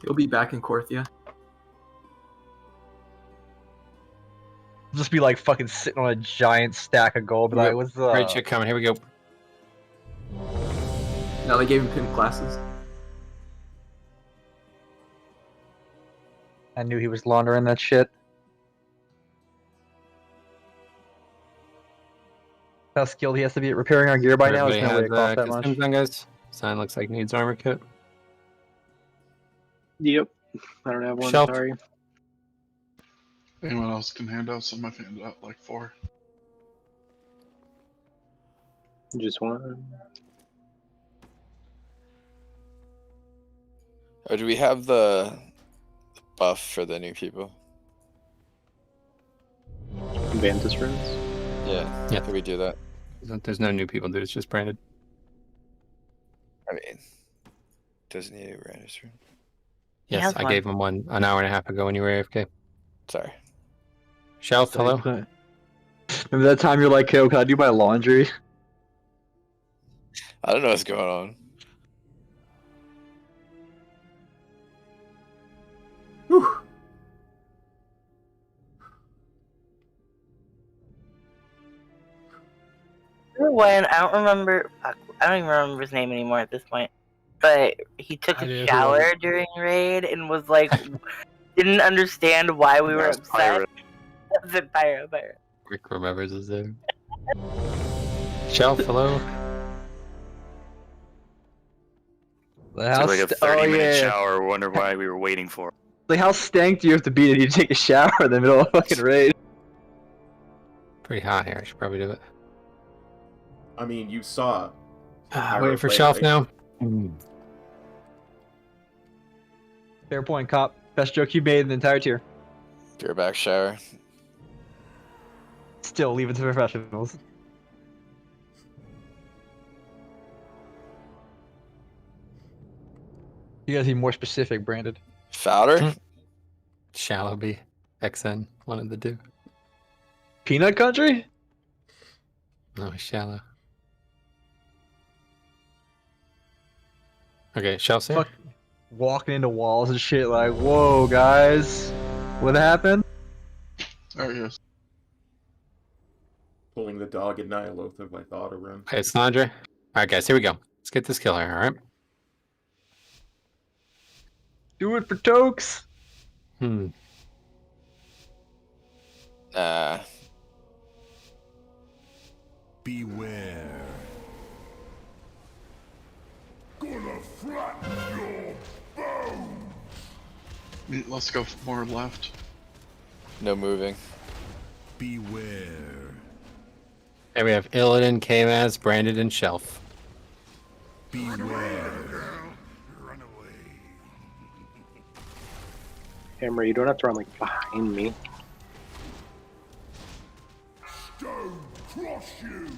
He'll be back in Korthia. Just be like fucking sitting on a giant stack of gold. But like, what's the Great check coming. Here we go. Now they gave him pin classes. I knew he was laundering that shit. How skilled he has to be at repairing our gear by now? There's no way it costs that much. Done, guys. Sign looks like needs armor kit. Yep. I don't have one, Shelf. sorry. Anyone else can hand out some? I've handed out like 4. Just one. Oh, do we have the buff for the new people? Vantis runes? Yeah. Yeah. Can we do that? There's no new people, dude. It's just branded. I mean, doesn't he register? Yes, has I one. gave him one an hour and a half ago when you were AFK. Sorry. Shelf, hello? Remember that time you're like, "Yo, can I do my laundry?" I don't know what's going on. When I don't remember, fuck, I don't even remember his name anymore at this point. But he took I do, a who shower was during raid and was like, didn't understand why we were That's upset. pirate. Pyro. Rick remembers his name. Shelf, hello? How Took like a st- 30-minute yeah. shower. Wonder why we were waiting for. Like, how stank do you have to be to need to take a shower in the middle of fucking raid? Pretty hot here. I should probably do it. I mean, you saw. Waiting for play, Shelf right? now. Fair point, cop. Best joke you made in the entire tier. Beer back shower. Still, leave it to professionals. You guys be more specific, Brandon. Fowler? Shallow B. XN. One of the two. Peanut Country? No, shallow. Okay, Shelf's here. Fuck, walking into walls and shit like, whoa, guys. What happened? Oh, yes. Pulling the dog at Nyaloth of my thought around. Hey, it's Sandra. Alright, guys, here we go. Let's get this kill here, alright? Do it for Tokes. Beware. Gonna flatten your bones. Let's go more left. No moving. Beware. Hey, we have Illidan, Kmaz, Brandon, and Shelf. Beware. Hammer, you don't have to run like behind me. Stone crush you.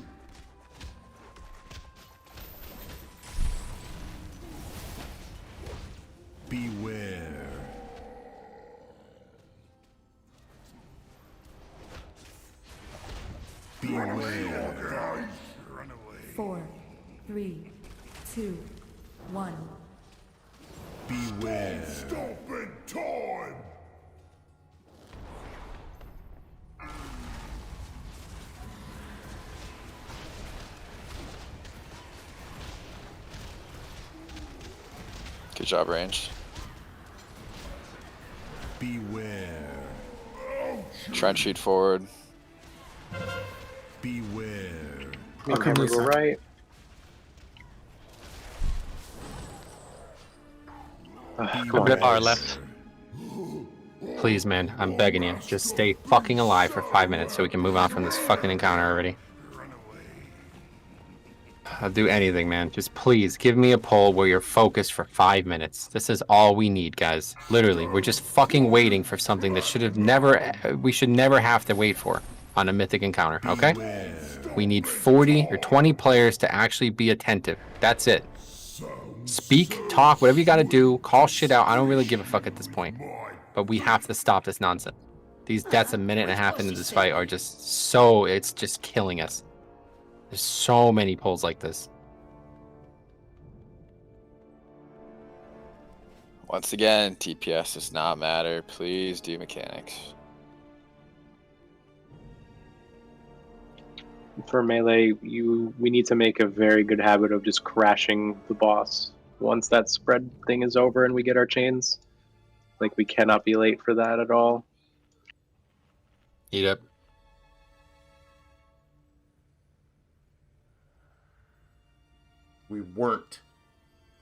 Beware. Beware. 4, 3, 2, 1. Beware. Stop in time. Good job, range. Beware. Try and shoot forward. Beware. Me and Hammer go right. Come on, Our guys. left. Please, man, I'm begging you. Just stay fucking alive for 5 minutes so we can move on from this fucking encounter already. I'll do anything, man. Just please give me a poll where you're focused for 5 minutes. This is all we need, guys. Literally, we're just fucking waiting for something that should have never, we should never have to wait for on a mythic encounter, okay? We need 40 or 20 players to actually be attentive. That's it. Speak, talk, whatever you gotta do, call shit out. I don't really give a fuck at this point. But we have to stop this nonsense. These deaths a minute and a half into this fight are just so, it's just killing us. There's so many pulls like this. Once again, TPS does not matter. Please do mechanics. For melee, we need to make a very good habit of just crashing the boss once that spread thing is over and we get our chains. Like, we cannot be late for that at all. Eat up. We weren't.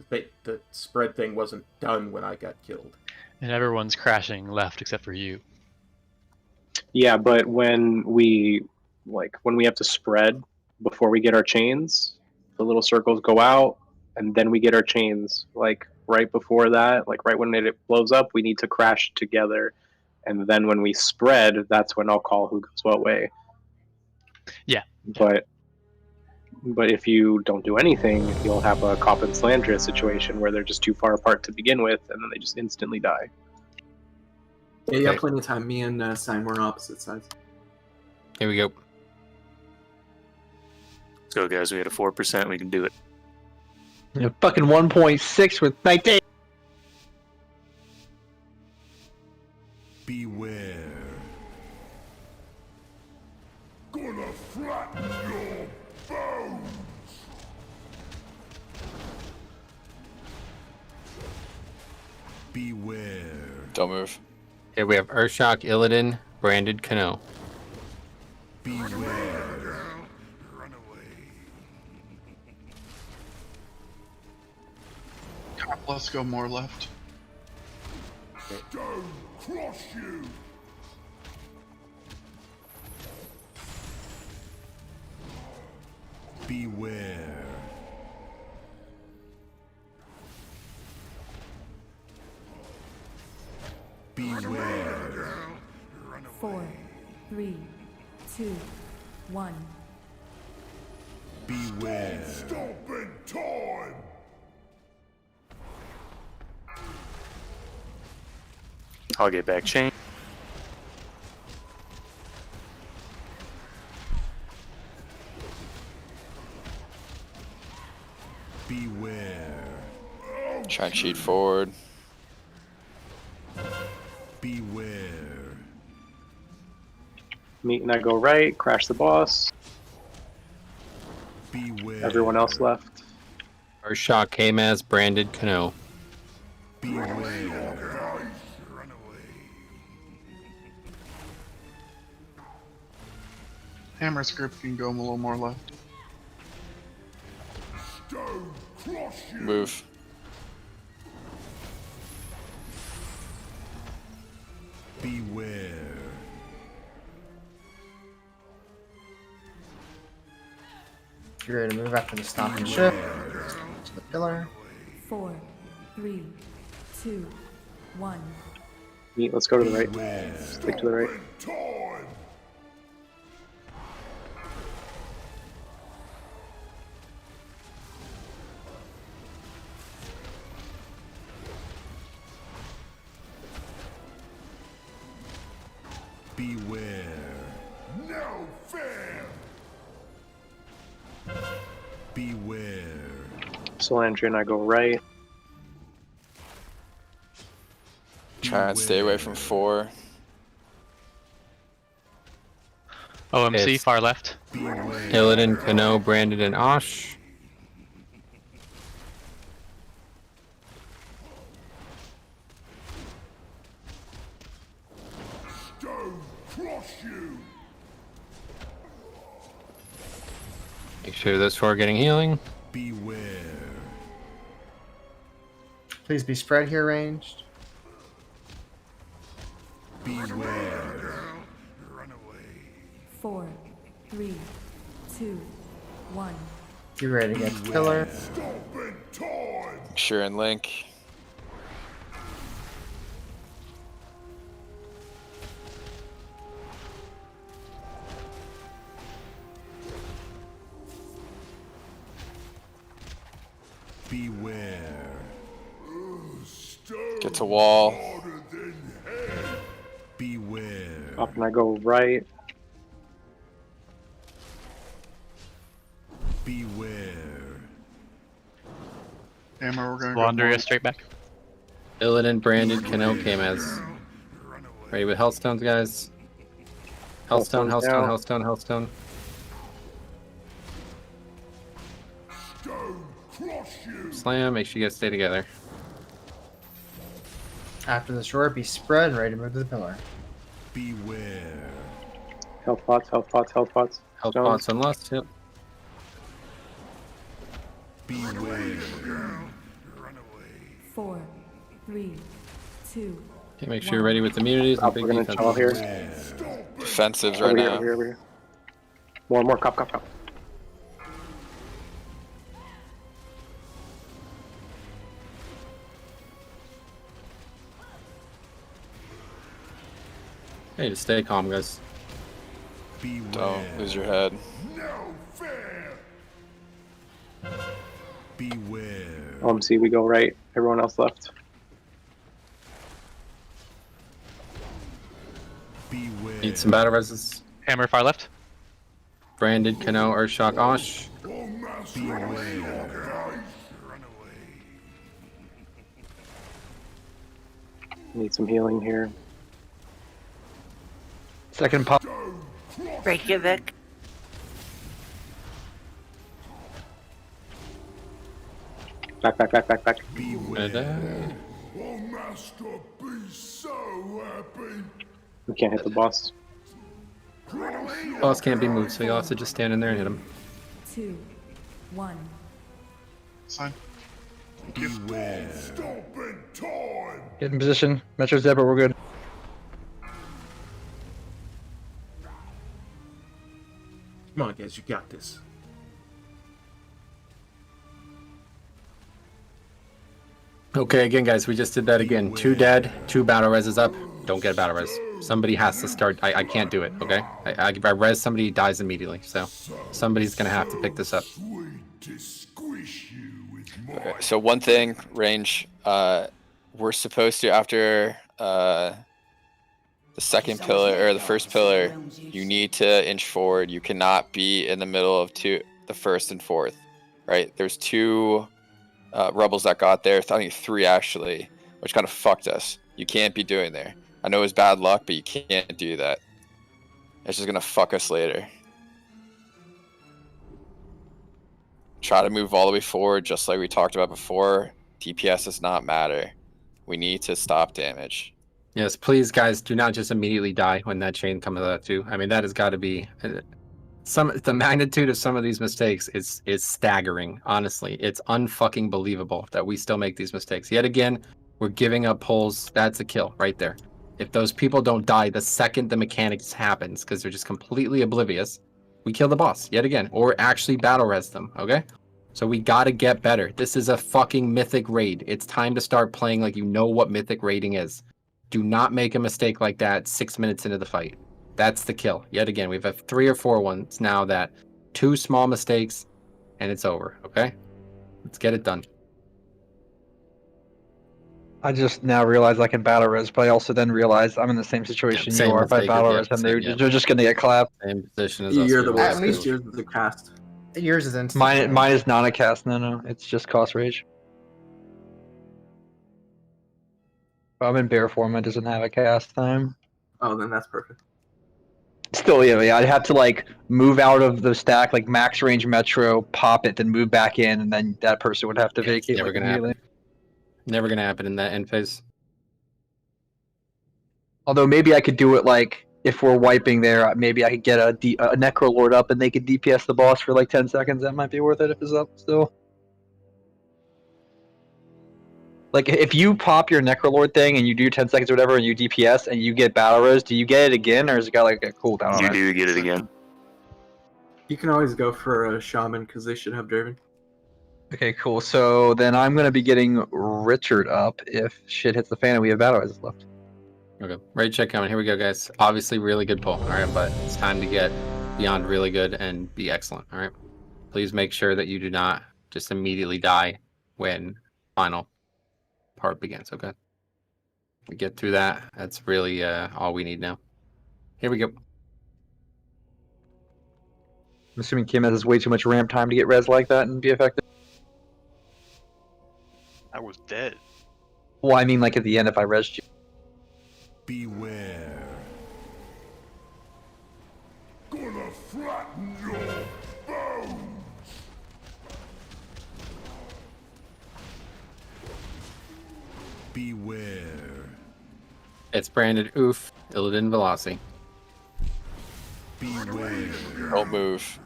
The spread thing wasn't done when I got killed. And everyone's crashing left except for you. Yeah, but when we have to spread before we get our chains, the little circles go out, and then we get our chains. Like right before that, like right when it blows up, we need to crash together, and then when we spread, that's when I'll call who goes what way. Yeah. But But if you don't do anything, you'll have a Cop and Slandria situation where they're just too far apart to begin with, and then they just instantly die. Yeah, you got plenty of time. Me and Stein were on opposite sides. Here we go. Let's go, guys. We had a 4%. We can do it. Yeah, fucking 1.6 with 19. Beware. Gonna flatten your bones. Beware. Don't move. Here we have Urshok, Illidan, Branded Cano. Beware. Let's go more left. Stone cross you. Beware. Beware. 4, 3, 2, 1. Beware. Stop in time. I'll get back chain. Beware. Try and cheat forward. Beware. Meet and I go right, crash the boss. Beware. Everyone else left. Urshok came as Branded Cano. Beware. Hammer's grip can go a little more left. Stone cross you. Move. Beware. Get ready to move after the stopping ship. To the pillar. 4, 3, 2, 1. Meet, let's go to the right. Stick to the right. Time. Beware. No fair. Beware. Solandria and I go right. Try and stay away from 4. OMC, It's far left. Illidan, Cano, Branded, and Osh. Stone cross you. Make sure those 4 are getting healing. Beware. Please be spread here ranged. Beware. 4, 3, 2, 1. Get ready to get the pillar. Stop in time. Sure and Link. Beware. Get to wall. Beware. Up and I go right. Beware. Hammer, we're gonna go Laundry more. straight back. Illidan, Branded, Cano came as. Ready with Healthstones, guys. Healthstone, Healthstone's Healthstone, down. Healthstone, Healthstone. Stone cross you. Slam, make sure you guys stay together. After this roar, be spread and ready to move to the pillar. Beware. Health pots, health pots, health pots. Health Stones. pots on lust, yep. Beware. 4, 3, 2. Okay, make sure you're ready with immunities and Up, big we're gonna defense. chaw here. Defensives right Over here, now. over here, over here. More, cop, cop, cop. Hey, just stay calm, guys. Don't lose your head. No fair. Beware. OMC, we go right. Everyone else left. Beware. Need some battle reses. Hammer far left. Branded, Kano, Urshok, Osh. Beware. Need some healing here. Second pop. Reykjavik. Back. Beware. Oh, Master, be so happy. We can't hit the boss. Boss can't be moved, so you'll have to just stand in there and hit him. 2, 1. Sign. Beware. Stop in time. Get in position. Metro's dead, but we're good. Come on, guys, you got this. Okay, again, guys, we just did that again. 2 dead, 2 battle reses up. Don't get battle res. Somebody has to start. I can't do it, okay? I res somebody, dies immediately. So somebody's going to have to pick this up. Okay, so one thing, range, we're supposed to, after the second pillar, or the first pillar, you need to inch forward. You cannot be in the middle of the first and fourth, right? There's 2 rebels that got there, I think 3 actually, which kind of fucked us. You can't be doing there. I know it was bad luck, but you can't do that. It's just gonna fuck us later. Try to move all the way forward, just like we talked about before. DPS does not matter. We need to stop damage. Yes, please, guys, do not just immediately die when that chain comes out too. I mean, that has got to be the magnitude of some of these mistakes is staggering. Honestly, it's unfucking believable that we still make these mistakes. Yet again, we're giving up pulls. That's a kill right there. If those people don't die the second the mechanics happens, because they're just completely oblivious, we kill the boss yet again, or actually battle res them. Okay, so we gotta get better. This is a fucking mythic raid. It's time to start playing like you know what mythic raiding is. Do not make a mistake like that 6 minutes into the fight. That's the kill. Yet again, we've had 3 or 4 ones now that 2 small mistakes and it's over. Okay, let's get it done. I just now realize I can battle res, but I also then realize I'm in the same situation you are. If I battle res, and they're just gonna get clapped. Same position as us. You're the worst. At least yours is a cast. Yours is instant. Mine is not a cast. No, it's just cost rage. If I'm in bear form, it doesn't have a cast time. Oh, then that's perfect. Still, yeah, I'd have to like move out of the stack, like max range metro, pop it, then move back in, and then that person would have to vacate. Never like, gonna immediately. happen. Never gonna happen in that end phase. Although maybe I could do it like if we're wiping there, maybe I could get a Necrolord up and they could DPS the boss for like 10 seconds. That might be worth it if it's up still. Like if you pop your Necrolord thing and you do 10 seconds or whatever and you DPS and you get Battle Rose, do you get it again or has it got like a cooldown on it? You do get it again. You can always go for a shaman because they should have Draven. Okay, cool. So then I'm going to be getting Richard up if shit hits the fan and we have Battle Roses left. Okay, raid check coming. Here we go, guys. Obviously, really good pull. All right, but it's time to get beyond really good and be excellent. All right, please make sure that you do not just immediately die when final part begins. Okay, we get through that. That's really all we need now. Here we go. I'm assuming Kim has way too much ramp time to get res like that and be effective. I was dead. Well, I mean, like at the end, if I res you. Beware. Gonna flatten your bones. Beware. It's branded oof, Illidan Velocity. Beware. Don't move.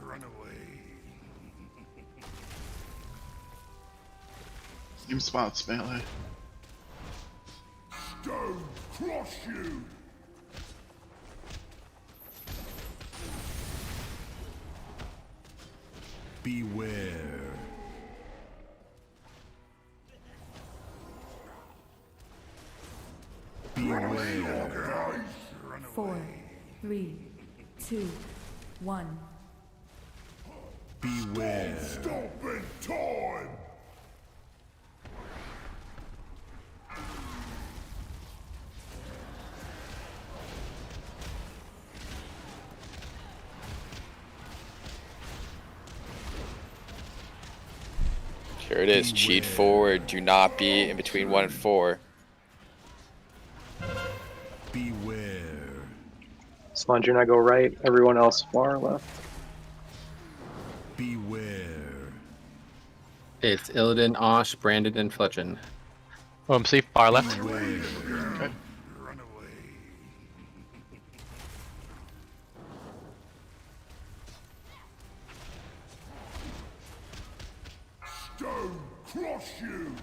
Same spots, melee. Stone crush you. Beware. Beware. 4, 3, 2, 1. Beware. Stop in time. Here it is. Cheat forward. Do not be in between 1 and 4. Beware. Sludge and I go right, everyone else far left. Beware. It's Illidan, Osh, Brandon, and Fletchen. OMC, far left. Okay. Stone crush you.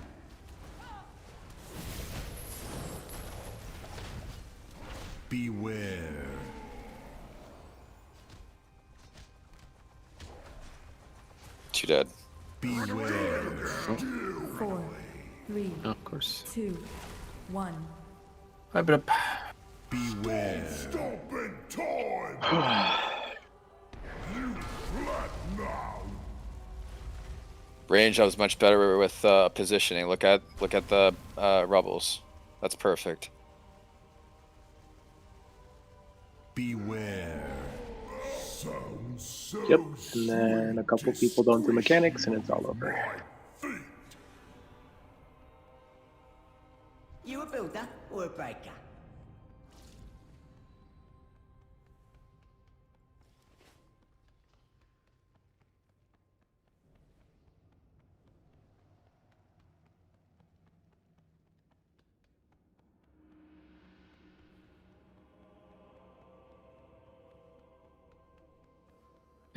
Beware. Two dead. Beware. 4, 3, Of course. 2, 1. Pipe it up. Beware. Stop in time. You flat now. Range, I was much better with positioning. Look at the rubbles. That's perfect. Beware. Sounds so Yep, and then a couple people don't do mechanics and it's all over. You a builder or a breaker?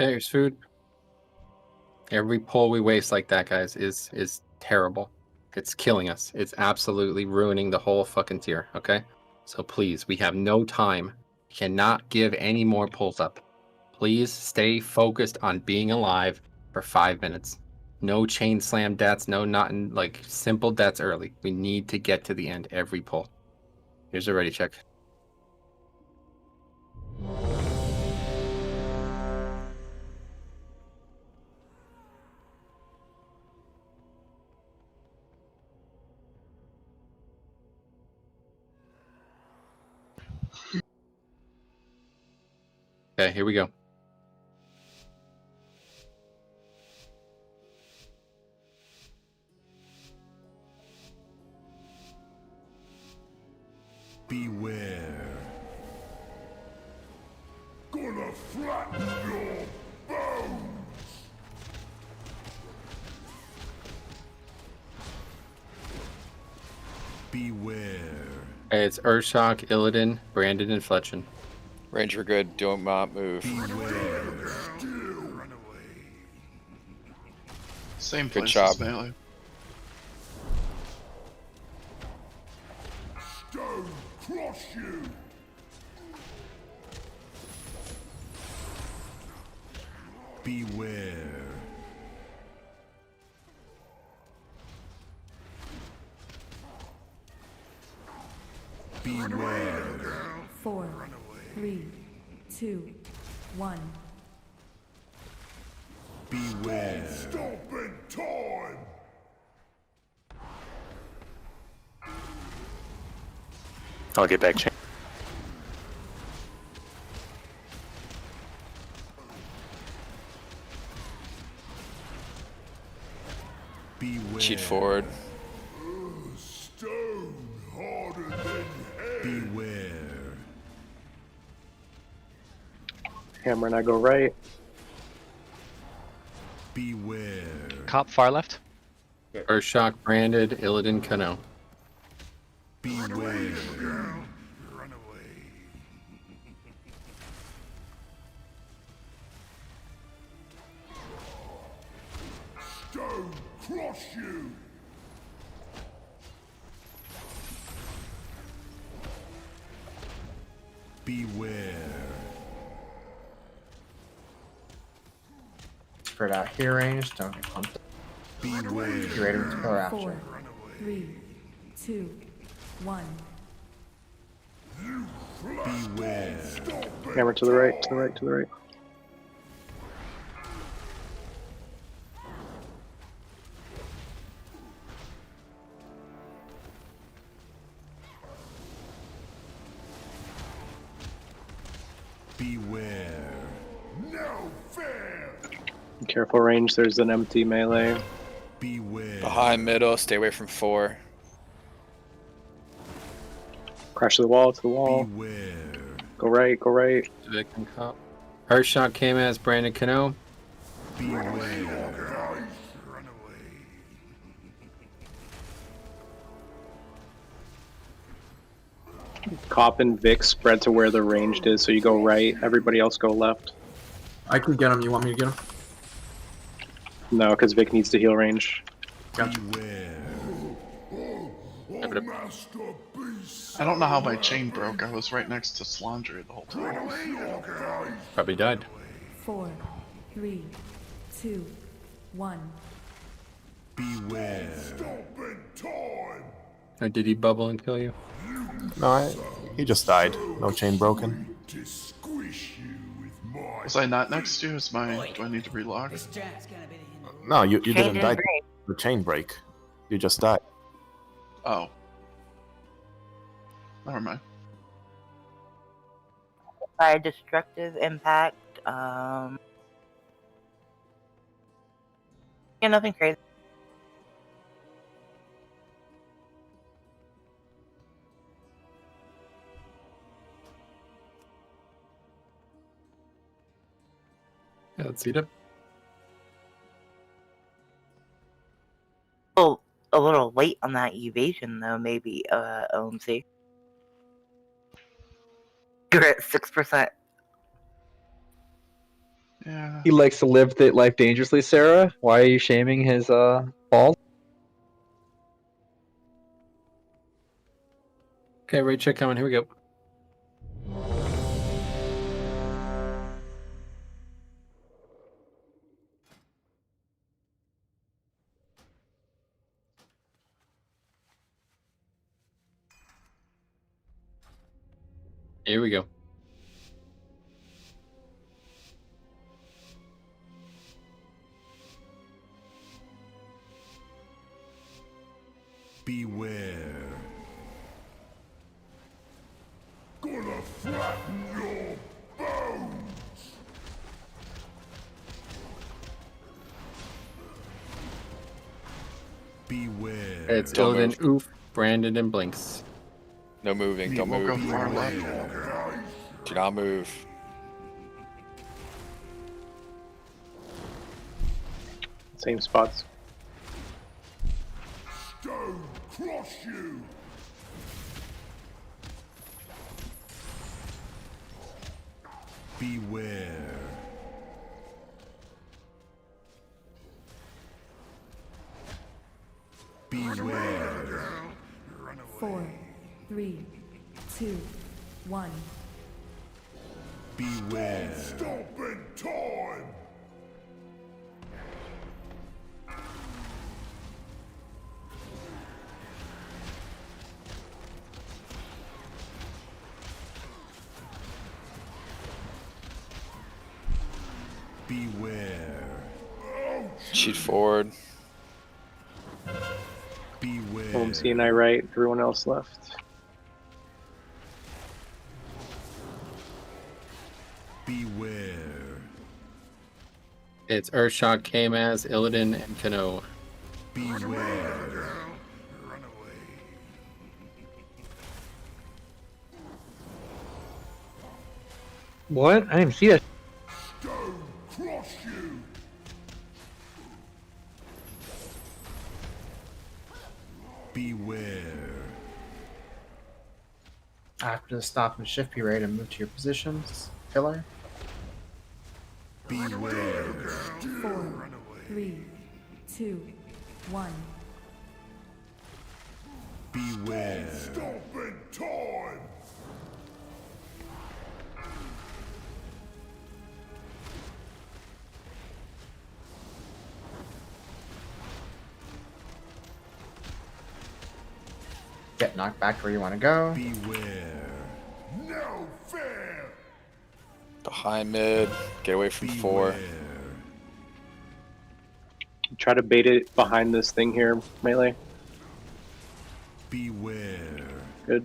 Okay, here's food. Every pull we waste like that, guys, is terrible. It's killing us. It's absolutely ruining the whole fucking tier, okay? So please, we have no time. Cannot give any more pulls up. Please stay focused on being alive for 5 minutes. No chain slam deaths, no nothing, like simple deaths early. We need to get to the end every pull. Here's a ready check. Okay, here we go. Beware. Gonna flatten your bones. Beware. Okay, it's Urshok, Illidan, Brandon, and Fletchen. Range, we're good. Do not move. Same Good place job. as melee. Stone crush you. Beware. Beware. 4, 3, 2, 1. Beware. Stop in time. I'll get back. Beware. Cheat forward. Stone harder than hell. Beware. Hammer and I go right. Beware. Cop far left. Urshok, Brandon, Illidan, Kano. Beware. Stone crush you. Beware. Spread out here range, don't get pumped. Beware. Get ready to go after. 4, 3, 2, 1. Beware. Hammer to the right, to the right, to the right. Beware. No fair. Careful range, there's an empty melee. Behind middle, stay away from 4. Crash to the wall, to the wall. Go right, go right. Vic and Cop. Earthshock came as Brandon Cano. Cop and Vic spread to where the ranged is, so you go right. Everybody else go left. I can get him. You want me to get him? No, because Vic needs to heal range. Gotcha. I don't know how my chain broke. I was right next to Sludgefist the whole time. Probably died. 4, 3, 2, 1. Or did he bubble and kill you? No, he just died. No chain broken. Was I not next to you? Do I need to relock? No, you Chain didn't didn't die. break. The chain break. You just died. Oh. Never mind. By destructive impact, yeah, nothing crazy. Yeah, let's eat it. Oh, a little late on that evasion though, maybe, OMC. You're at 6%. Yeah. He likes to live life dangerously, Sarah. Why are you shaming his balls? Okay, raid check coming. Here we go. Here we go. Beware. Gonna flatten your bones. Beware. It's Don't Illidan, move. Oof, Brandon, and Blinks. No moving, don't Won't go move. far left. Do not move. Same spots. Stone crush you. Beware. Beware. 4, 3, 2, 1. Beware. Stop in time. Beware. Shoot forward. Beware. OMC and I right. Everyone else left. Beware. It's Earthshock, K-Maz, Illidan, and Kano. Beware. What? I didn't see that. Stone crush you. Beware. After the stop and shift, be ready to move to your positions. Pillar. Beware. 4, 3, 2, 1. Beware. Stop in time. Get knocked back to where you want to go. Beware. No fear. Behind mid. Get away from 4. Try to bait it behind this thing here, melee. Beware. Good.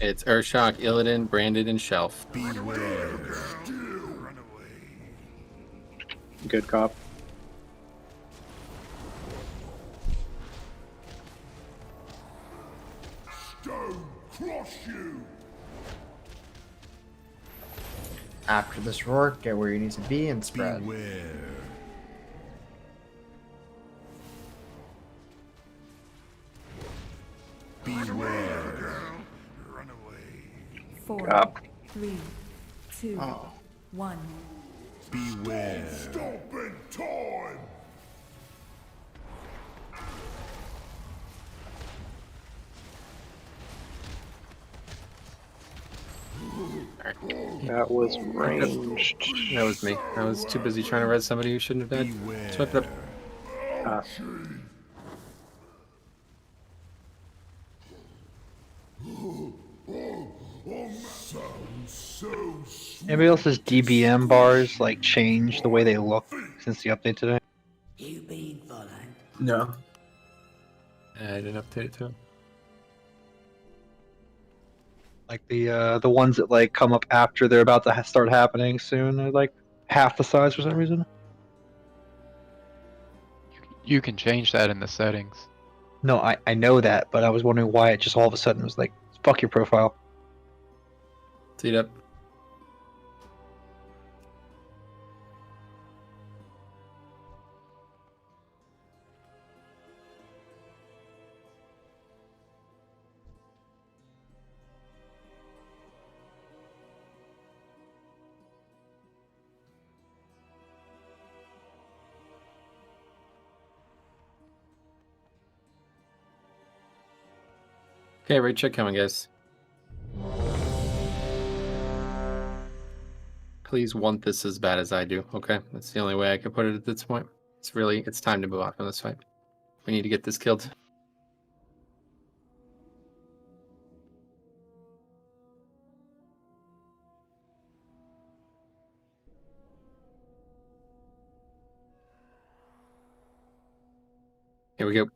It's Earthshock, Illidan, Brandon, and Shelf. Beware. Good cop. crush you. After this roar, get where you need to be and spread. Beware. Beware. Run away. 4, Up. 3, 2, Oh. 1. Beware. Stop in time. That was ranged. That was me. I was too busy trying to res somebody who shouldn't have died. Swipe it up. Ah. Anybody else's DBM bars like change the way they look since the update today? You been followed? No. I didn't update it to him. Like the ones that like come up after they're about to start happening soon are like half the size for some reason. You can change that in the settings. No, I know that, but I was wondering why it just all of a sudden was like, fuck your profile. See it up. Okay, raid check coming, guys. Please want this as bad as I do, okay? That's the only way I can put it at this point. It's time to move on from this fight. We need to get this killed. Here we go.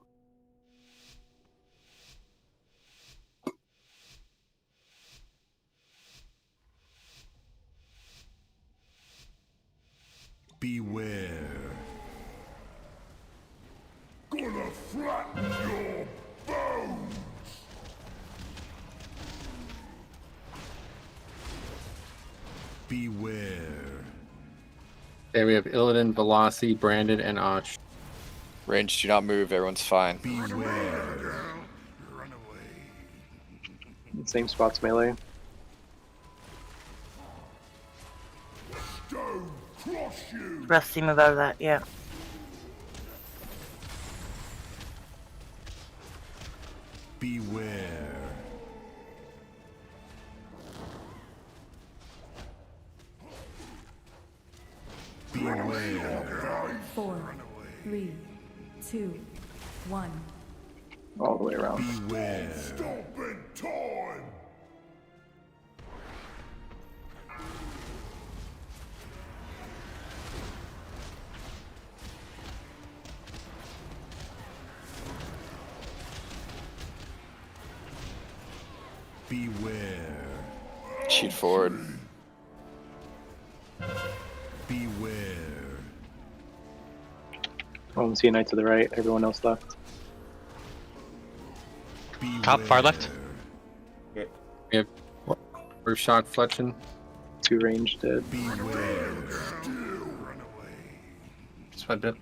Beware. Gonna flatten your bones. Beware. There we have Illidan, Velocity, Brandon, and Osh. Range, do not move. Everyone's fine. Beware. Same spots melee. Stone crush you. Rusty, move out of that, yeah. Beware. Beware. 4, 3, 2, 1. All the way around. Beware. Stop in time. Beware. Shoot forward. Beware. OMC Knight to the right, everyone else left. Top, far left. We have First Shock Fletching. 2 range dead. Beware. Swipe it.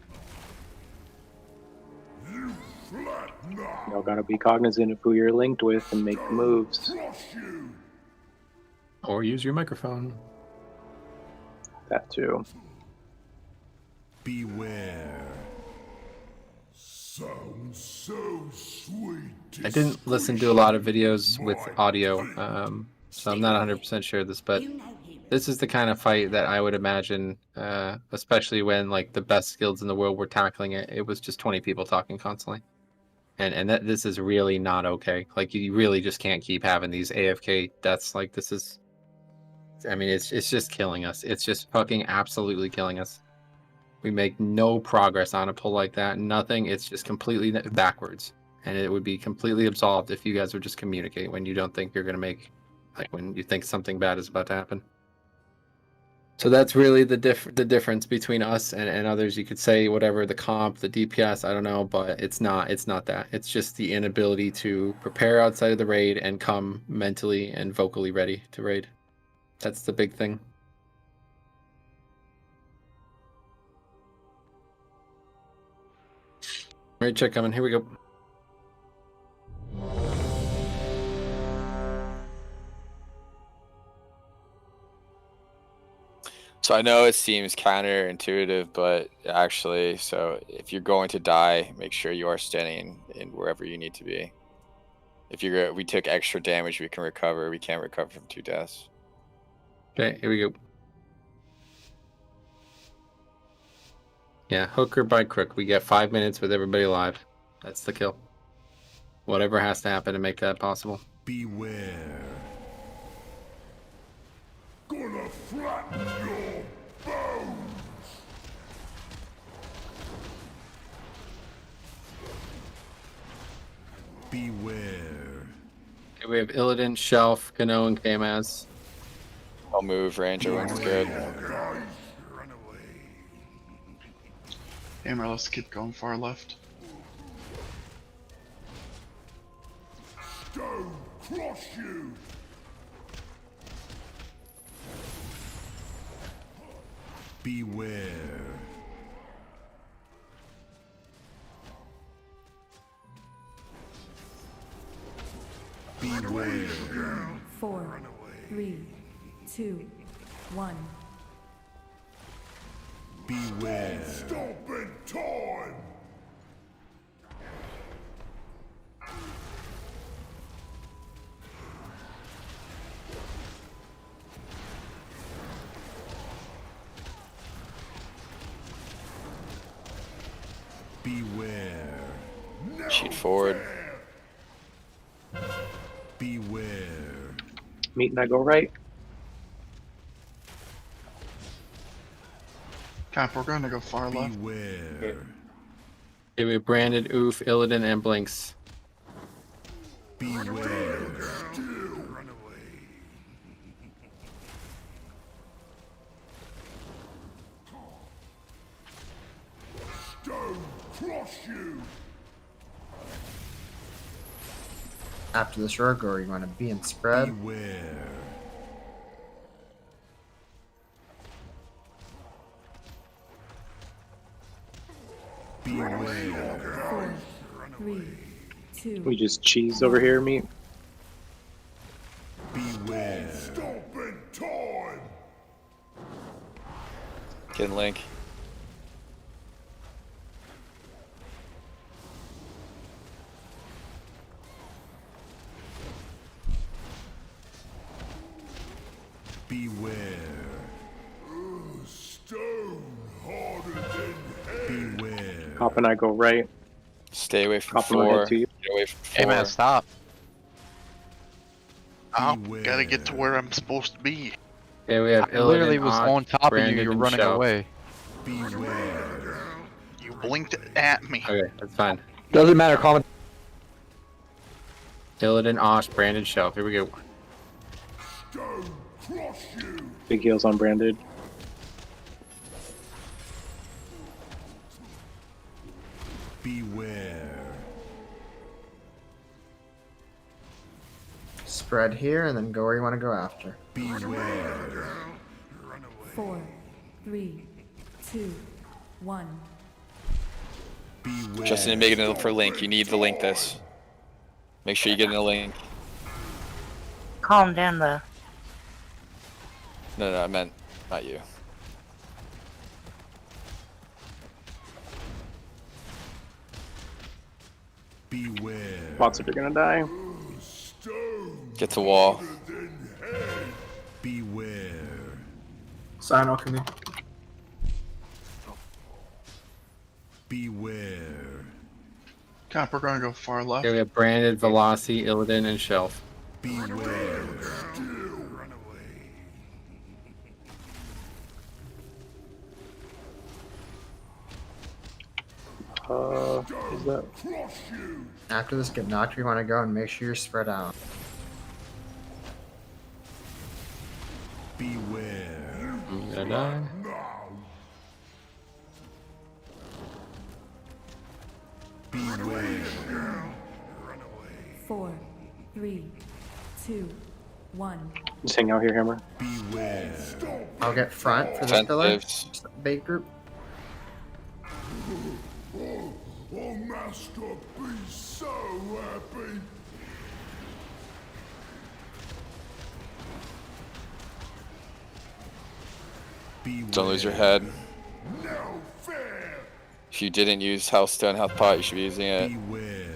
Y'all gotta be cognizant of who you're linked with and make the moves. Or use your microphone. That too. Beware. Sounds so sweet. I didn't listen to a lot of videos with audio, so I'm not 100% sure of this, but this is the kind of fight that I would imagine, especially when like the best guilds in the world were tackling it. It was just 20 people talking constantly, and this is really not okay. Like you really just can't keep having these AFK deaths. Like this is, I mean, it's just killing us. It's just fucking absolutely killing us. We make no progress on a pull like that. Nothing. It's just completely backwards. And it would be completely absolved if you guys would just communicate when you don't think you're going to make, like when you think something bad is about to happen. So that's really the difference between us and others. You could say whatever the comp, the DPS, I don't know, but it's not that. It's just the inability to prepare outside of the raid and come mentally and vocally ready to raid. That's the big thing. Raid check coming. Here we go. So I know it seems counterintuitive, but actually, so if you're going to die, make sure you are standing in wherever you need to be. If we took extra damage, we can recover. We can't recover from 2 deaths. Okay, here we go. Yeah, hook or by crook. We get 5 minutes with everybody alive. That's the kill. Whatever has to happen to make that possible. Beware. Gonna flatten your bones. Beware. Okay, we have Illidan, Shelf, Kano, and Kamaz. I'll move. Ranger wins good. Hammer, let's keep going far left. Stone crush you. Beware. Beware. 4, 3, 2, 1. Beware. Stomping time. Beware. Shoot forward. Beware. Meet and I go right. Cap, we're going to go far left. Beware. Okay, we have Branded, Oof, Illidan, and Blinks. Beware. Stone crush you. After this rogue, or you want to be in spread? Beware. Beware. 4, 3, 2. We just cheese over here, meet. Beware. Stomping time. Get in Link. Beware. Stone harder than hell. Beware. Cop and I go right. Stay away from Cop and I 4. head to you. Get away from 4. Hey man, stop. I gotta get to where I'm supposed to be. Okay, we have I literally was Ock, on top of Branded, you. You're and running Shelf. away. Beware. You blinked at me. Okay, that's fine. Doesn't matter, comment. Illidan, Osh, Branded, Shelf. Here we go. Stone crush you. Big heals on Branded. Beware. Spread here, and then go where you want to go after. Beware. 4, 3, 2, 1. Beware. Justin, to make it for Link, you need to link this. Make sure you get in the link. Calm down, though. No, I meant not you. Beware. Lots of you are gonna die. Get to wall. Beware. Sign off me. Beware. Cap, we're going to go far left. Okay, we have Branded, Velocity, Illidan, and Shelf. Beware. Is that? After this get knocked, you want to go and make sure you're spread out. Beware. Gonna die. now. Beware. 4, 3, 2, 1. Just hang out here, Hammer. Beware. I'll get front for this pillar. Defensives. Bait group. Oh, Master, be so happy. Don't lose your head. No fear. If you didn't use Healthstone Health Pot, you should be using it. Beware.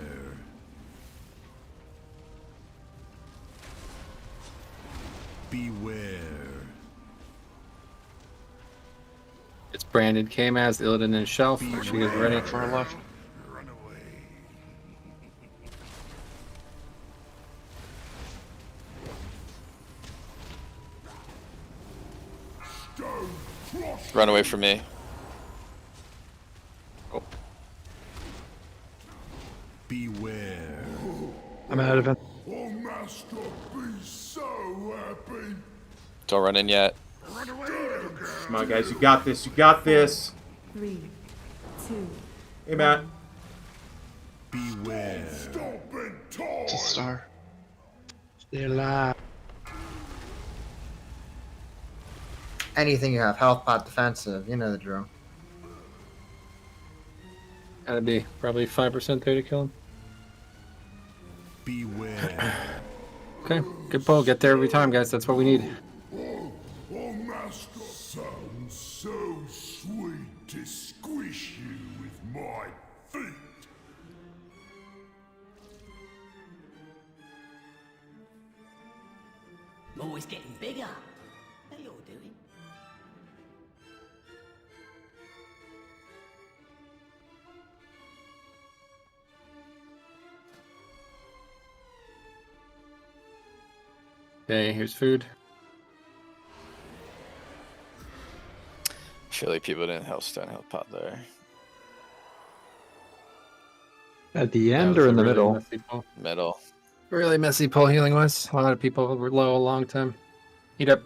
Beware. It's branded K-Maz, Illidan, and Shelf. Make sure you guys are ready. For our left. Run away from me. Oh. Beware. I'm out of it. Oh, Master, be so happy. Don't run in yet. Come on, guys. You got this. You got this. 3, 2. Hey, Matt. Beware. Stop it, toy. It's a star. Stay alive. Anything you have, health pot, defensive, you know the drill. Gotta be probably 5% there to kill him. Beware. Okay, good pull. Get there every time, guys. That's what we need. Oh, Master. Sounds so sweet to squish you with my feet. I'm always getting bigger. How you all doing? Okay, here's food. Surely people didn't Healthstone Health Pot there. At the end or in the middle? Middle. Really messy pull healing wise. A lot of people were low a long time. Heat up.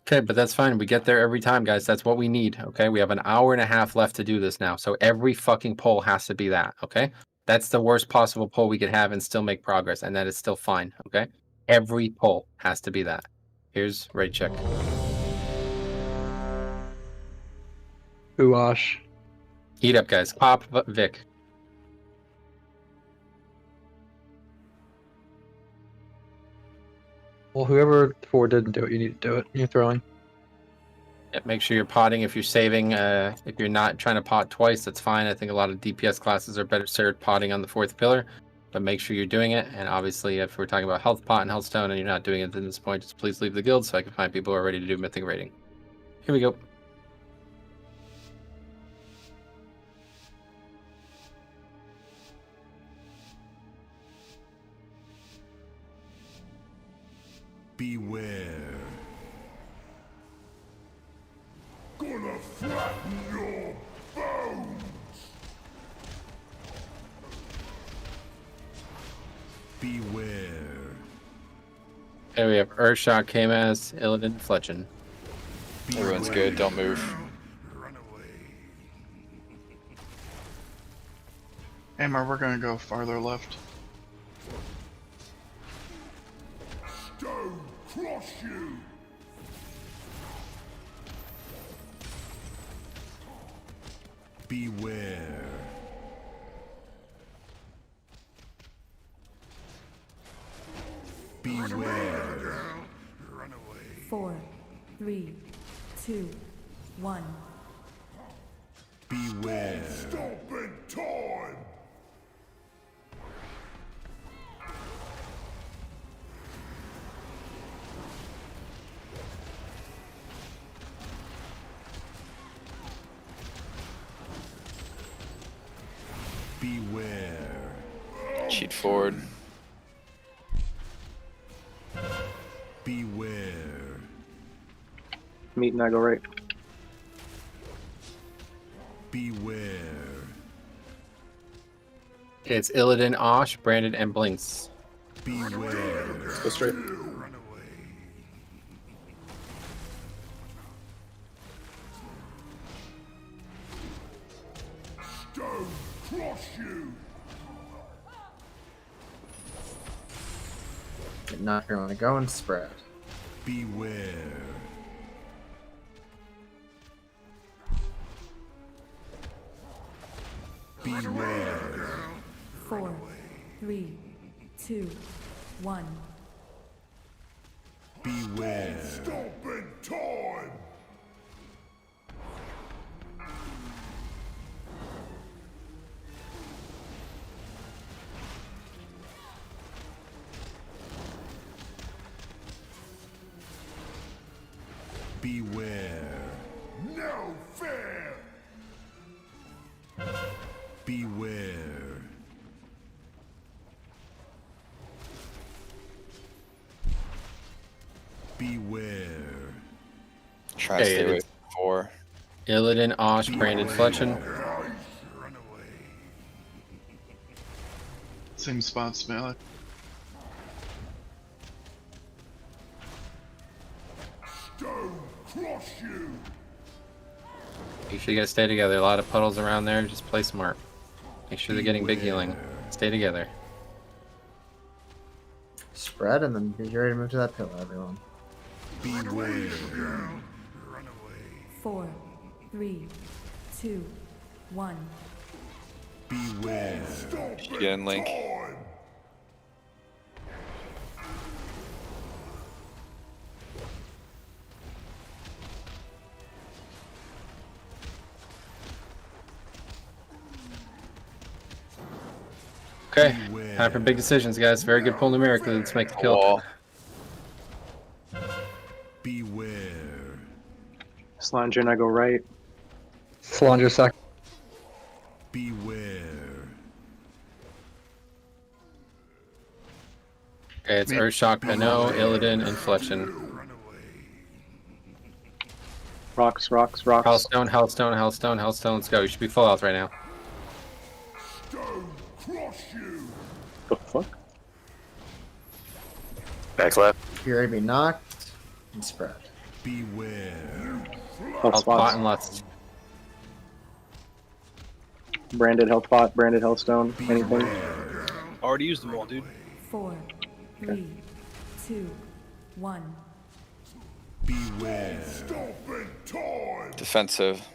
Okay, but that's fine. We get there every time, guys. That's what we need. Okay, we have an hour and a half left to do this now. So every fucking pull has to be that. Okay, that's the worst possible pull we could have and still make progress, and that is still fine. Okay, every pull has to be that. Here's raid check. Oowash. Heat up, guys. Pop Vic. Well, whoever 4 didn't do it, you need to do it. You're throwing. Yeah, make sure you're potting if you're saving. If you're not trying to pot twice, that's fine. I think a lot of DPS classes are better served potting on the 4th pillar, but make sure you're doing it. And obviously, if we're talking about health pot and healthstone and you're not doing it at this point, just please leave the guild so I can find people who are ready to do mythic raiding. Here we go. Beware. Gonna flatten your bones. Beware. Okay, we have Urshot, K-Maz, Illidan, Fletchin. Everyone's good. Don't move. Hammer, we're gonna go farther left. Stone crush you. Beware. Beware. 4, 3, 2, 1. Beware. Stop in time. Beware. Cheat forward. Beware. Meet and I go right. Beware. Okay, it's Illidan, Osh, Brandon, and Blinks. Beware. Let's go straight. Stone crush you. Not going to go and spread. Beware. Beware. 4, 3, 2, 1. Beware. Stopping time. Beware. No fear. Beware. Beware. Try to stay away from 4. Illidan, Osh, Brandon, Fletchen. Same spots, Melee. Stone crush you. Make sure you guys stay together. A lot of puddles around there. Just play smart. Make sure they're getting big healing. Stay together. Spread and then be ready to move to that pillar, everyone. Beware. 4, 3, 2, 1. Beware. You get in, Link. Okay, time for big decisions, guys. Very good pull numerically. Let's make the kill. Beware. Slanger and I go right. Slanger sec. Beware. Okay, it's Urshok, Pinot, Illidan, and Fletchen. Rocks, rocks, rocks. Hellstone, Hellstone, Hellstone, Hellstone. Let's go. You should be full health right now. Stone crush you. The fuck? Back left. Be ready to be knocked and spread. Beware. Health Health spot spots. and lust. Branded health pot, branded hellstone, anything. Already used them all, dude. 4, 3, 2, 1. Beware. Stopping time. Defensive.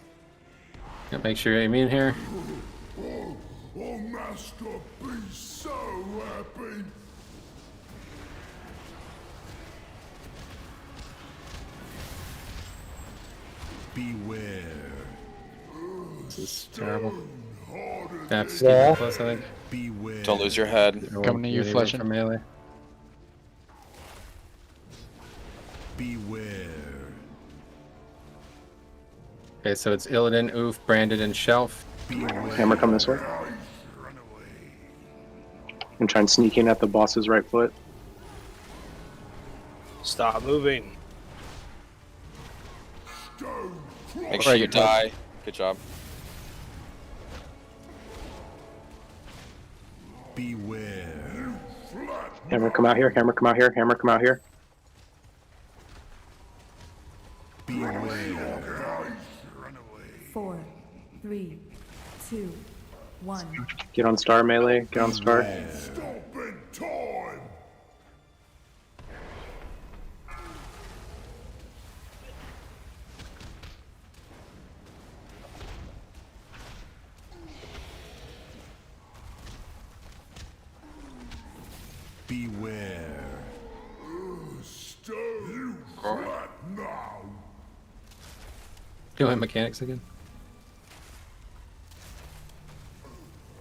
Yeah, make sure you're immune here. Oh, Master, be so happy. Beware. This is terrible. That's Yeah. close, I think. Beware. Don't lose your head. Coming to you, Really work Fletchen. for melee. Beware. Okay, so it's Illidan, Oof, Brandon, and Shelf. Hammer, come this way. And try and sneak in at the boss's right foot. Stop moving. Make sure you die. Good job. Beware. Hammer, come out here. Hammer, come out here. Hammer, come out here. Beware. 4, 3, 2, 1. Get on star melee. Get on star. Stopping time. Beware. Stone flat now. Go ahead, mechanics again.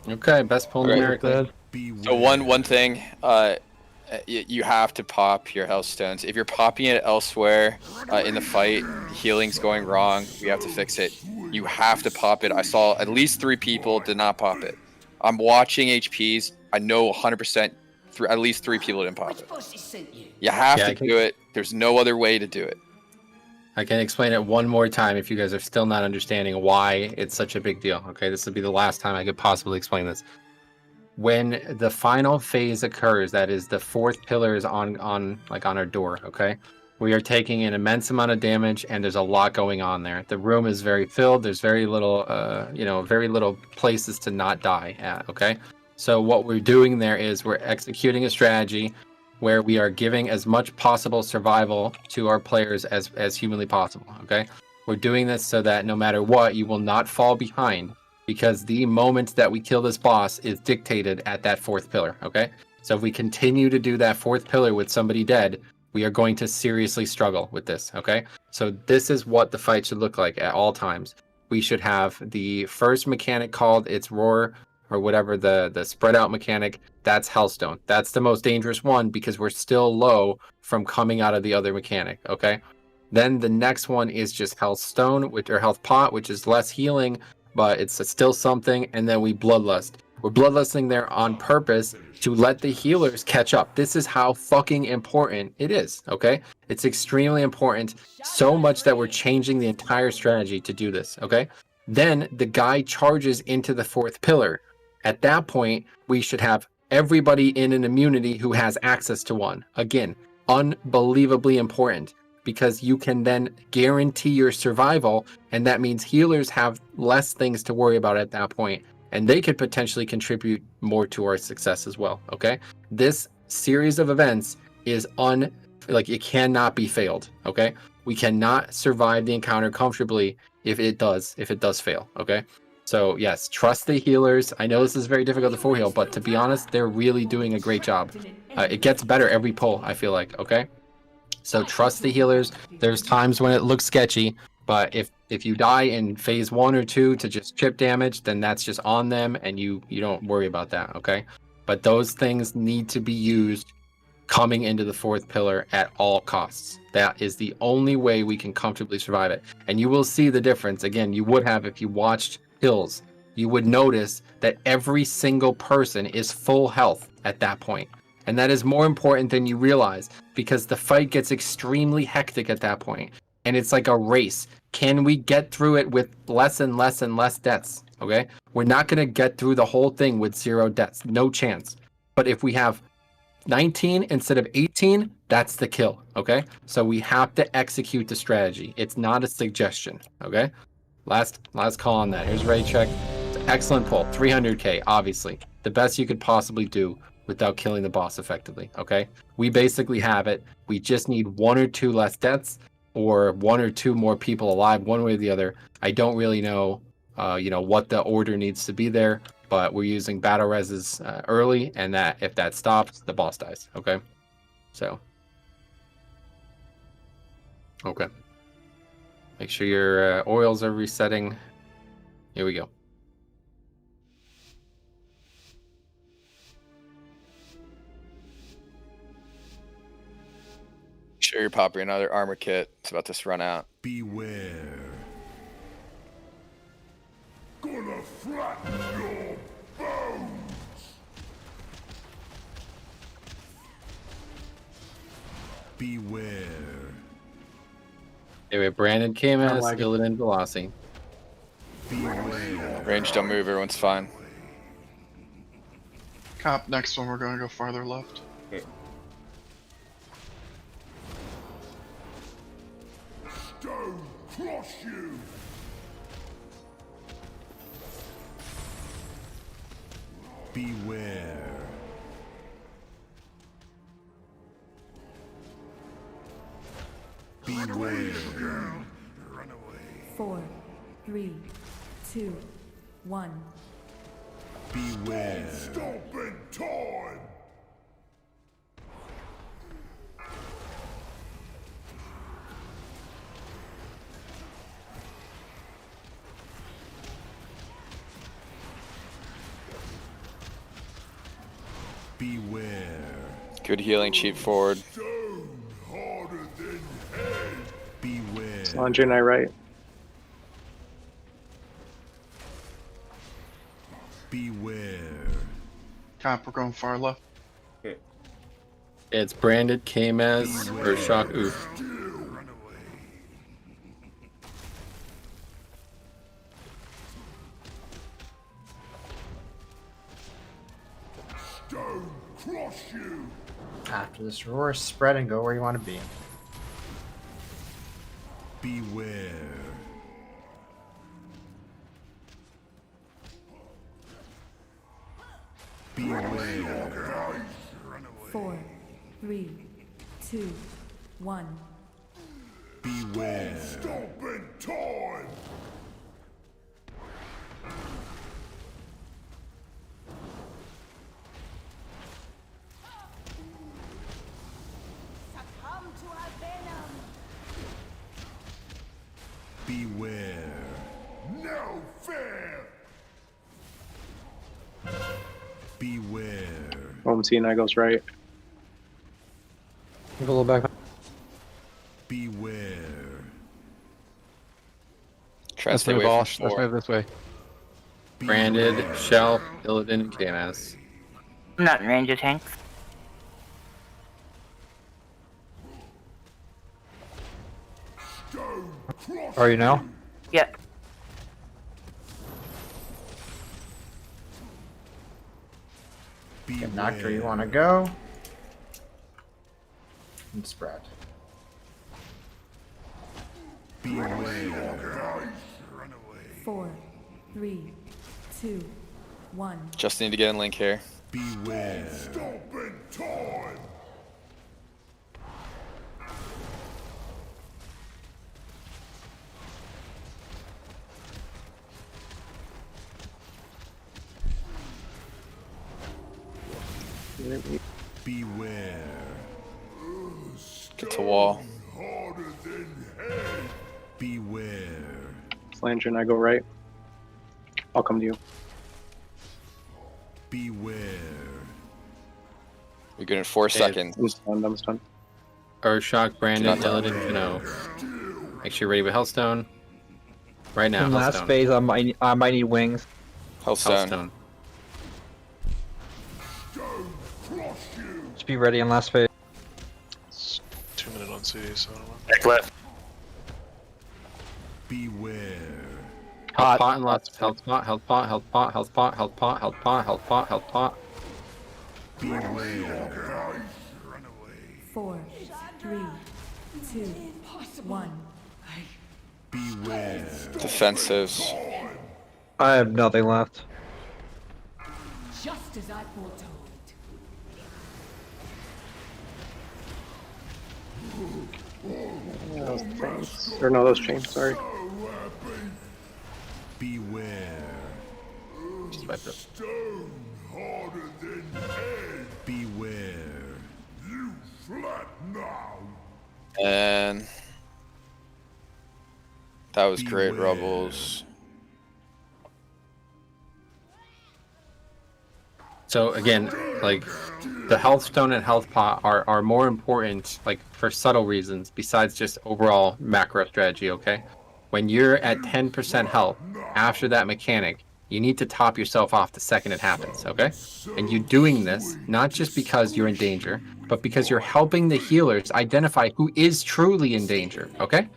Okay, best pull numerically. So one thing, you have to pop your health stones. If you're popping it elsewhere in the fight, healing's going wrong. We have to fix it. You have to pop it. I saw at least 3 people did not pop it. I'm watching HPs. I know 100% at least 3 people didn't pop it. You have to do it. There's no other way to do it. I can explain it one more time if you guys are still not understanding why it's such a big deal. Okay, this would be the last time I could possibly explain this. when the final phase occurs, that is the fourth pillar is on our door, okay? We are taking an immense amount of damage, and there's a lot going on there. The room is very filled. There's very little, very little places to not die at, okay? So what we're doing there is we're executing a strategy where we are giving as much possible survival to our players as humanly possible, okay? We're doing this so that no matter what, you will not fall behind, because the moment that we kill this boss is dictated at that fourth pillar, okay? So if we continue to do that fourth pillar with somebody dead, we are going to seriously struggle with this, okay? So this is what the fight should look like at all times. We should have the first mechanic called its roar, or whatever, the spread out mechanic. That's Hellstone. That's the most dangerous one because we're still low from coming out of the other mechanic, okay? Then the next one is just Hellstone, or Health Pot, which is less healing, but it's still something. And then we Bloodlust. We're Bloodlusting there on purpose to let the healers catch up. This is how fucking important it is, okay? It's extremely important, so much that we're changing the entire strategy to do this, okay? Then the guy charges into the fourth pillar. At that point, we should have everybody in an immunity who has access to one. Again, unbelievably important, because you can then guarantee your survival, and that means healers have less things to worry about at that point, and they could potentially contribute more to our success as well, okay? This series of events is it cannot be failed, okay? We cannot survive the encounter comfortably if it does fail, okay? So yes, trust the healers. I know this is very difficult to 4-heal, but to be honest, they're really doing a great job. It gets better every pull, I feel like, okay? So trust the healers. There's times when it looks sketchy, but if you die in phase 1 or 2 to just chip damage, then that's just on them, and you don't worry about that, okay? But those things need to be used coming into the fourth pillar at all costs. That is the only way we can comfortably survive it. And you will see the difference. Again, you would have if you watched Hills. You would notice that every single person is full health at that point. And that is more important than you realize, because the fight gets extremely hectic at that point. And it's like a race. Can we get through it with less and less and less deaths? Okay? We're not going to get through the whole thing with 0 deaths. No chance. But if we have 19 instead of 18, that's the kill. Okay? So we have to execute the strategy. It's not a suggestion. Okay? Last call on that. Here's Ready Check. It's an excellent pull. 300k, obviously. The best you could possibly do without killing the boss effectively, okay? We basically have it. We just need 1 or 2 less deaths, or 1 or 2 more people alive, one way or the other. I don't really know, what the order needs to be there, but we're using battle reses early, and that if that stops, the boss dies, okay? So. Okay. Make sure your oils are resetting. Here we go. Make sure you're popping another armor kit. It's about to run out. Beware. Gonna flatten your bones. Beware. Anyway, Brandon KMS, Illidan Velocity. Range don't move, everyone's fine. Cop, next one we're gonna go farther left. Okay. Stone crush you. Beware. Beware. 4, 3, 2, 1. Beware. Stop in time. Beware. Good healing, cheap forward. Stone harder than head. Beware. Sandra and I right. Beware. Cop, we're going far left. Okay. It's branded KMS or Shock Oof. Stone crush you. After this roar, spread and go where you want to be. Beware. Beware. 4, 3, 2, 1. Beware. Stop in time. Succumb to our venom. Beware. No fear. Beware. OMC and I goes right. Move a little back. Beware. Try to Let's stay move away all. from Let's four. move this way. Branded, Shell, Illidan, and KMS. I'm not in range of tanks. Are you now? Yep. Get knocked where you want to go. And spread. Beware. 4, 3, 2, 1. Just need to get in link here. Beware. Stop in time. Beware. Get to wall. Harder than hell. Beware. Flanger and I go right. I'll come to you. Beware. You're good in 4 seconds. I'm stunned. I'm stunned. Urshock, Brandon, Do not Illidan, Kano. Make sure you're ready with Hellstone. Right now, In last Hellstone. phase, I might need wings. Hellstone. Just be ready in last phase. It's 2 minutes on CD, so I don't know. Back left. Beware. Health pot and lots. Health pot, health pot, health pot, health pot, health pot, health pot, health pot, health pot. Beware. 4, 3, 2, 1. Beware. Defensives. I have nothing left. Just as I foretold. Those chains. Or no, those chains, sorry. Beware. Stone harder than head. Beware. You flat now. And that was great, Rebels. So again, like the health stone and health pot are more important, like for subtle reasons besides just overall macro strategy. Okay, when you're at 10% health after that mechanic, you need to top yourself off the second it happens. Okay, and you're doing this not just because you're in danger, but because you're helping the healers identify who is truly in danger. Okay,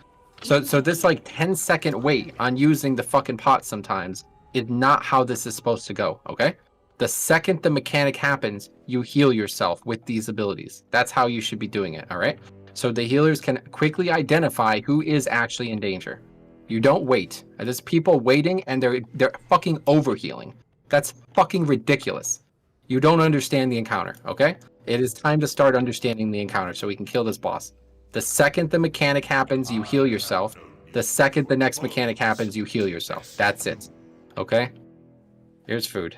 so this like 10-second wait on using the fucking pot sometimes is not how this is supposed to go. Okay. The second the mechanic happens, you heal yourself with these abilities. That's how you should be doing it, all right? So the healers can quickly identify who is actually in danger. You don't wait. There's people waiting and they're fucking overhealing. That's fucking ridiculous. You don't understand the encounter, okay? It is time to start understanding the encounter so we can kill this boss. The second the mechanic happens, you heal yourself. The second the next mechanic happens, you heal yourself. That's it, okay? Here's food.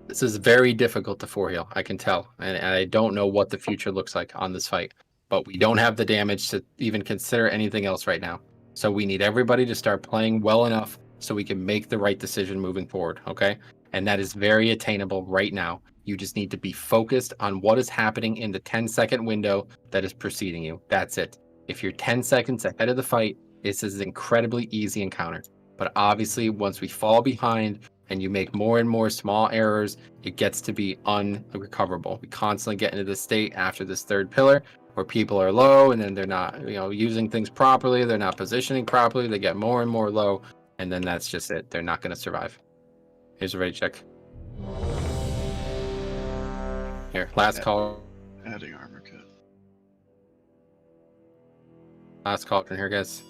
This is very difficult to foreheal, I can tell. And I don't know what the future looks like on this fight. But we don't have the damage to even consider anything else right now. So we need everybody to start playing well enough so we can make the right decision moving forward, okay? And that is very attainable right now. You just need to be focused on what is happening in the 10-second window that is preceding you. That's it. If you're 10 seconds ahead of the fight, this is an incredibly easy encounter. But obviously, once we fall behind and you make more and more small errors, it gets to be unrecoverable. We constantly get into this state after this third pillar where people are low and then they're not, using things properly. They're not positioning properly. They get more and more low, and then that's just it. They're not going to survive. Here's a ready check. Here, last call. Adding armor kit. Last call from here, guys.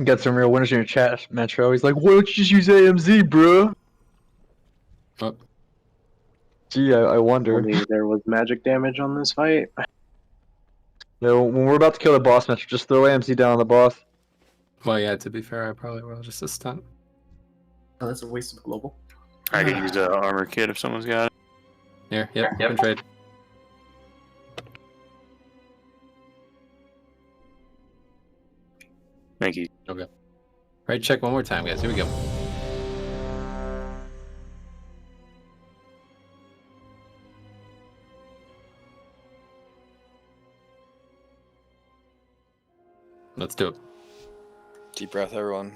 Got some real winners in your chat, Metro. He's like, why don't you just use AMZ, bro? Oh. Gee, I wonder. Only there was magic damage on this fight. No, when we're about to kill the boss, Metro, just throw AMZ down on the boss. Well, yeah, to be fair, I probably will just a stunt. Oh, that's a waste of global. I could use an armor kit if someone's got it. Here, yep, open trade. Thank you. Okay. Right, check one more time, guys. Here we go. Let's do it. Deep breath, everyone.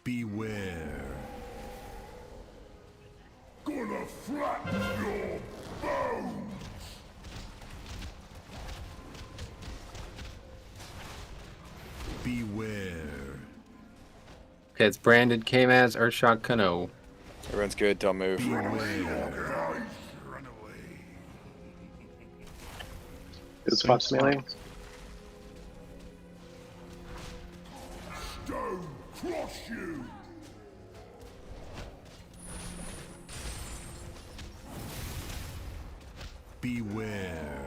Beware. Gonna flatten your bones. Beware. Okay, it's branded K-Maz, Earthshock, Kano. Everyone's good, don't move. Good spots melee. Stone cross you. Beware.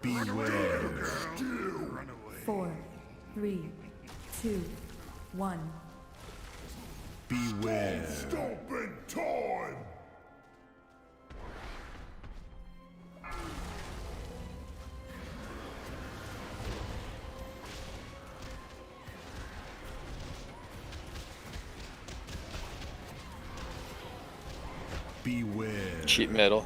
Beware. 4, 3, 2, 1. Beware. Stomping time. Beware. Cheap middle.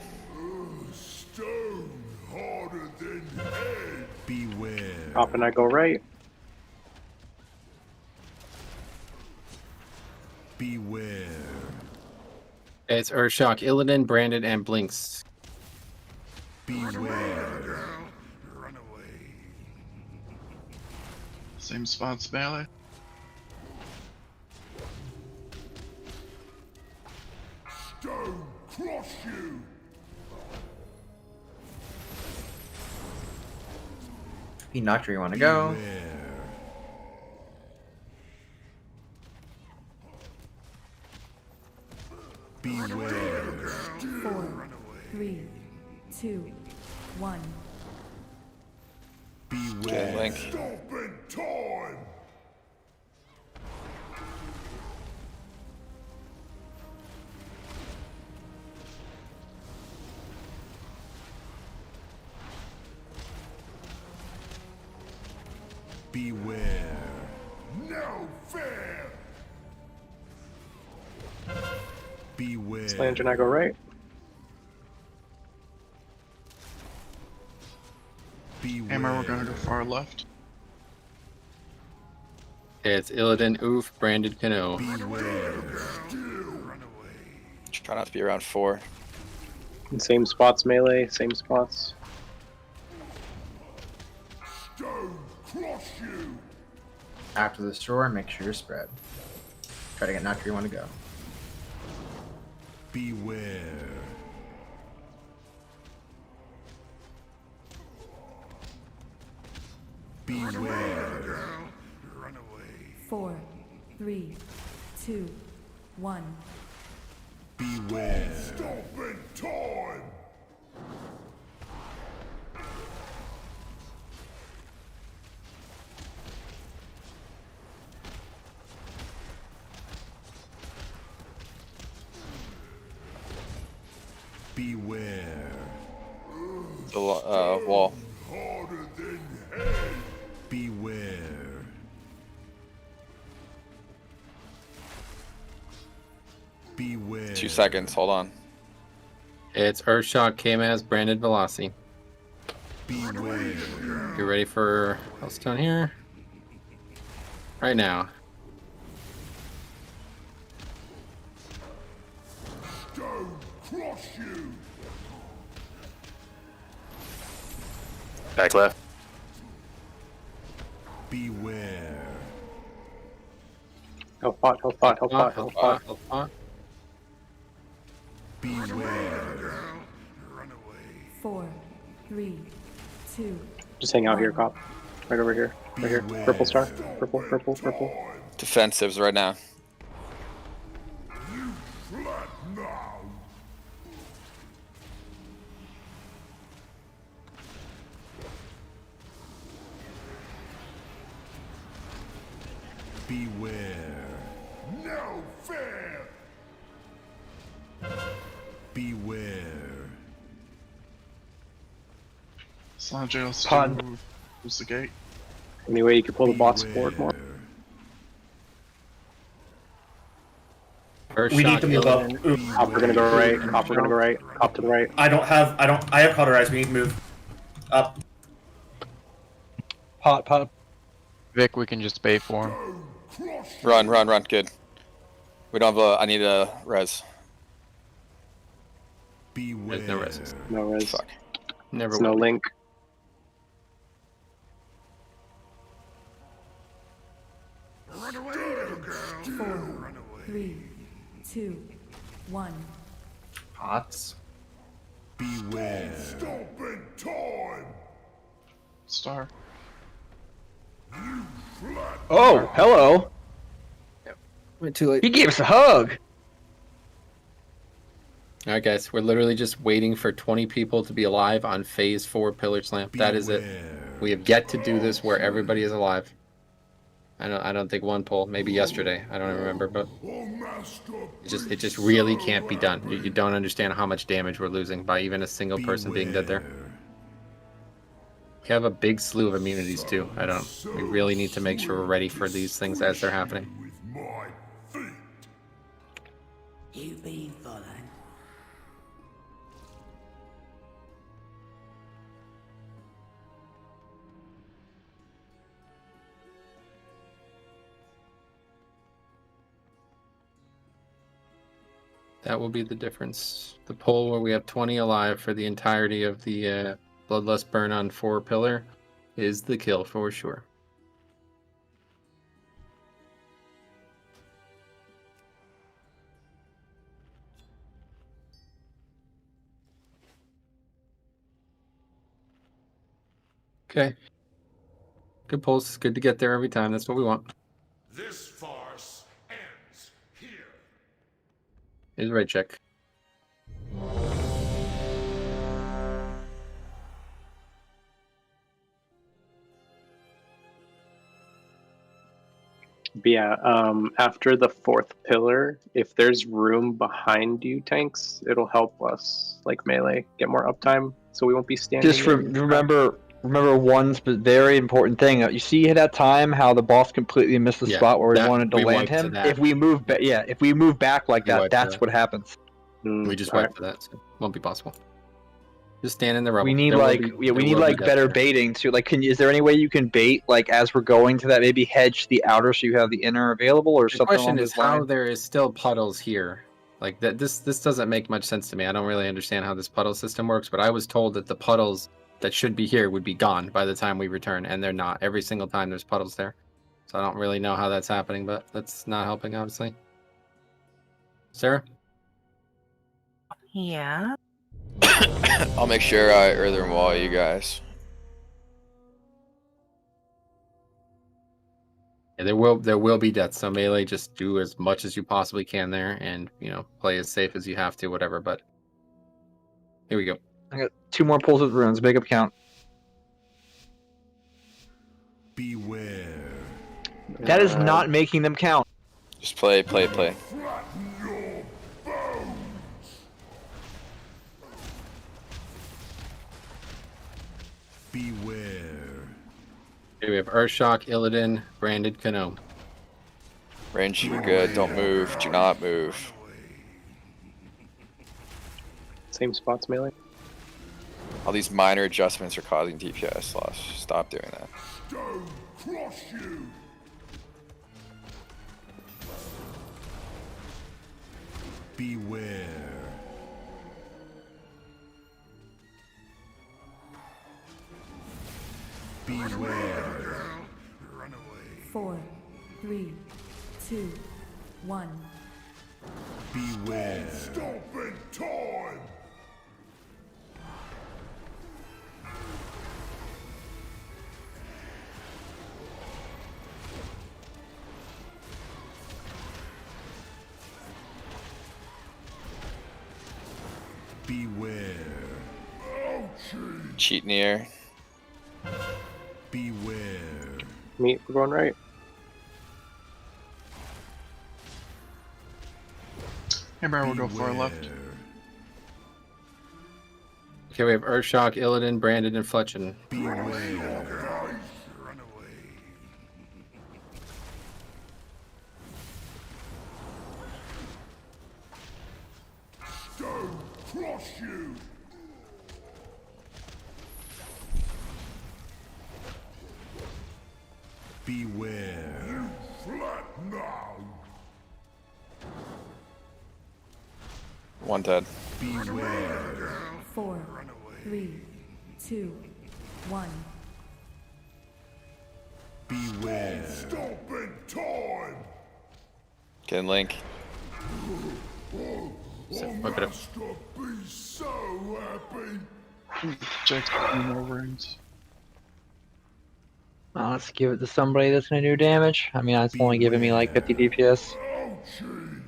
Stone harder than head. Beware. Up and I go right. Beware. It's Earthshock, Illidan, branded, and Blinks. Beware. Same spots, melee. Stone cross you. P Nocturne, you want to go? Beware. 4, 3, 2, 1. Beware. Link. Stomping time. Beware. No fair. Beware. Slange and I go right. Hammer, we're gonna go far left. It's Illidan, Oof, branded, Kano. Try not to be around 4. Same spots melee, same spots. Stone cross you. After the store, make sure you're spread. Try to get knocked where you want to go. Beware. Beware. 4, 3, 2, 1. Beware. Stomping time. Beware. The wall. Harder than head. Beware. Beware. 2 seconds, hold on. It's Earthshock, K-Maz, branded, Velocity. Beware. You ready for Hellstone here? Right now. Stone crush you. Back left. Beware. Health pot, health pot, health pot, health pot. Health pot. Beware. 4, 3, 2. Just hang out here, cop. Right over here. Right here. Purple star. Purple, purple, purple. Defensives right now. Flat now. Beware. No fair. Beware. Sludgefist, Pond. who's the gate? Any way you can pull the boss forward more? We need to move up. Cop, we're gonna go right. Cop, we're gonna go right. Cop to the right. I have cauterize. We need to move up. Pot. Vic, we can just bait for him. Run. Good. We don't have I need a res. There's no res. No res. Fuck. Never There's no will. link. Run away, little girl. 4, 3, 2, 1. Pots. Beware. Stop in time. Star. You flat. Oh, hello. Went too late. He gave us a hug. Alright guys, we're literally just waiting for 20 people to be alive on phase 4 Pillar Slam. That is it. We have yet to do this where everybody is alive. I don't think one poll, maybe yesterday. I don't even remember, but it just really can't be done. You don't understand how much damage we're losing by even a single person being dead there. We have a big slew of immunities too. We really need to make sure we're ready for these things as they're happening. You've been followed. That will be the difference. The poll where we have 20 alive for the entirety of the Bloodlust burn on 4 Pillar is the kill for sure. Okay. Good pulls. Good to get there every time. That's what we want. This farce ends here. Here's a right check. But yeah, after the 4th pillar, if there's room behind you, tanks, it'll help us, like melee, get more uptime, so we won't be standing. Just remember one very important thing. You see that time how the boss completely missed the spot where we wanted to land him? If we move back, if we move back like that, that's what happens. We just went for that, so it won't be possible. Just stand in the rubble. We need better baiting too. Like, is there any way you can bait like as we're going to that? Maybe hedge the outer so you have the inner available, or something. The question is how there is still puddles here. Like that. This doesn't make much sense to me. I don't really understand how this puddle system works. But I was told that the puddles that should be here would be gone by the time we return, and they're not. Every single time there's puddles there. So I don't really know how that's happening, but that's not helping, obviously. Sarah? Yeah. I'll make sure I earthen wall you guys. Yeah, there will be deaths. So melee, just do as much as you possibly can there, and play as safe as you have to, whatever. But here we go. I got 2 more pulls with runes. Make up count. Beware. That is not making them count. Just play. Beware. Here we have Urshock, Illidan, Branded Gnome. Range, you're good. Don't move. Do not move. Same spots, melee. All these minor adjustments are causing DPS loss. Stop doing that. Stone crush you. Beware. Beware. Run away. 4, 3, 2, 1. Beware. Stop in time. Beware. Ouchie. Cheat near. Beware. Meat, we're going right. Hey, Brian, we'll go far left. Okay, we have Earthshock, Illidan, Brandon, and Fletchin. Beware. Run away. Stone crush you. Beware. You flat now. One dead. Beware. 4, 3, 2, 1. Beware. Stop in time. Get Link. Whip it up. Be so happy. Jack's putting more rings. Let's give it to somebody that's gonna do damage. I mean, it's only giving me like 50 DPS. Ouchie.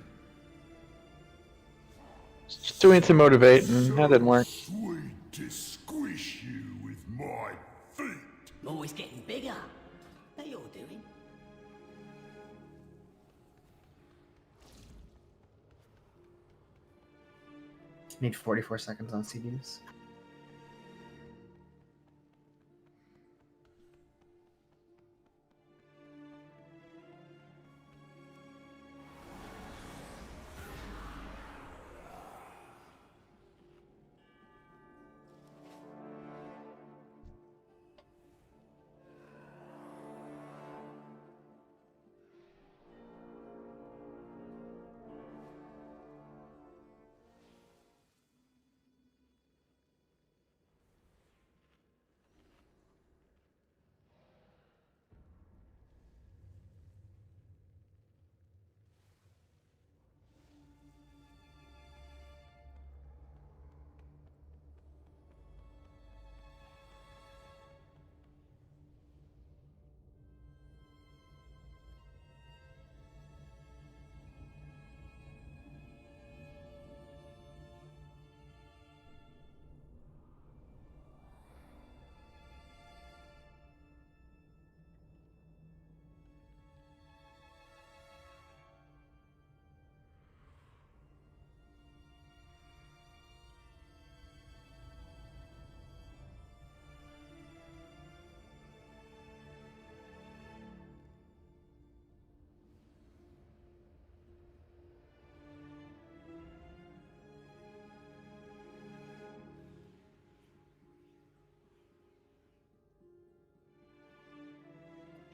Just doing it to motivate, and that didn't work. Sweet to squish you with my feet. Always getting bigger. How you all doing? Need 44 seconds on CDs.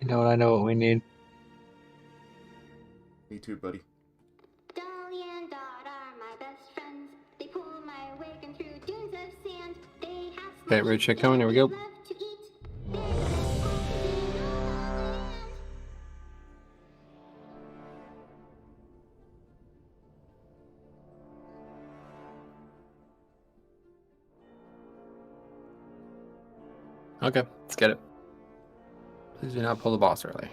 You know what? I know what we need. Me too, buddy. Dolly and Dot are my best friends. They pull my wagon through dunes of sand. They have Okay, road check coming. Here we go. love to eat. They're the best in all the land. Okay, let's get it. Please do not pull the boss early.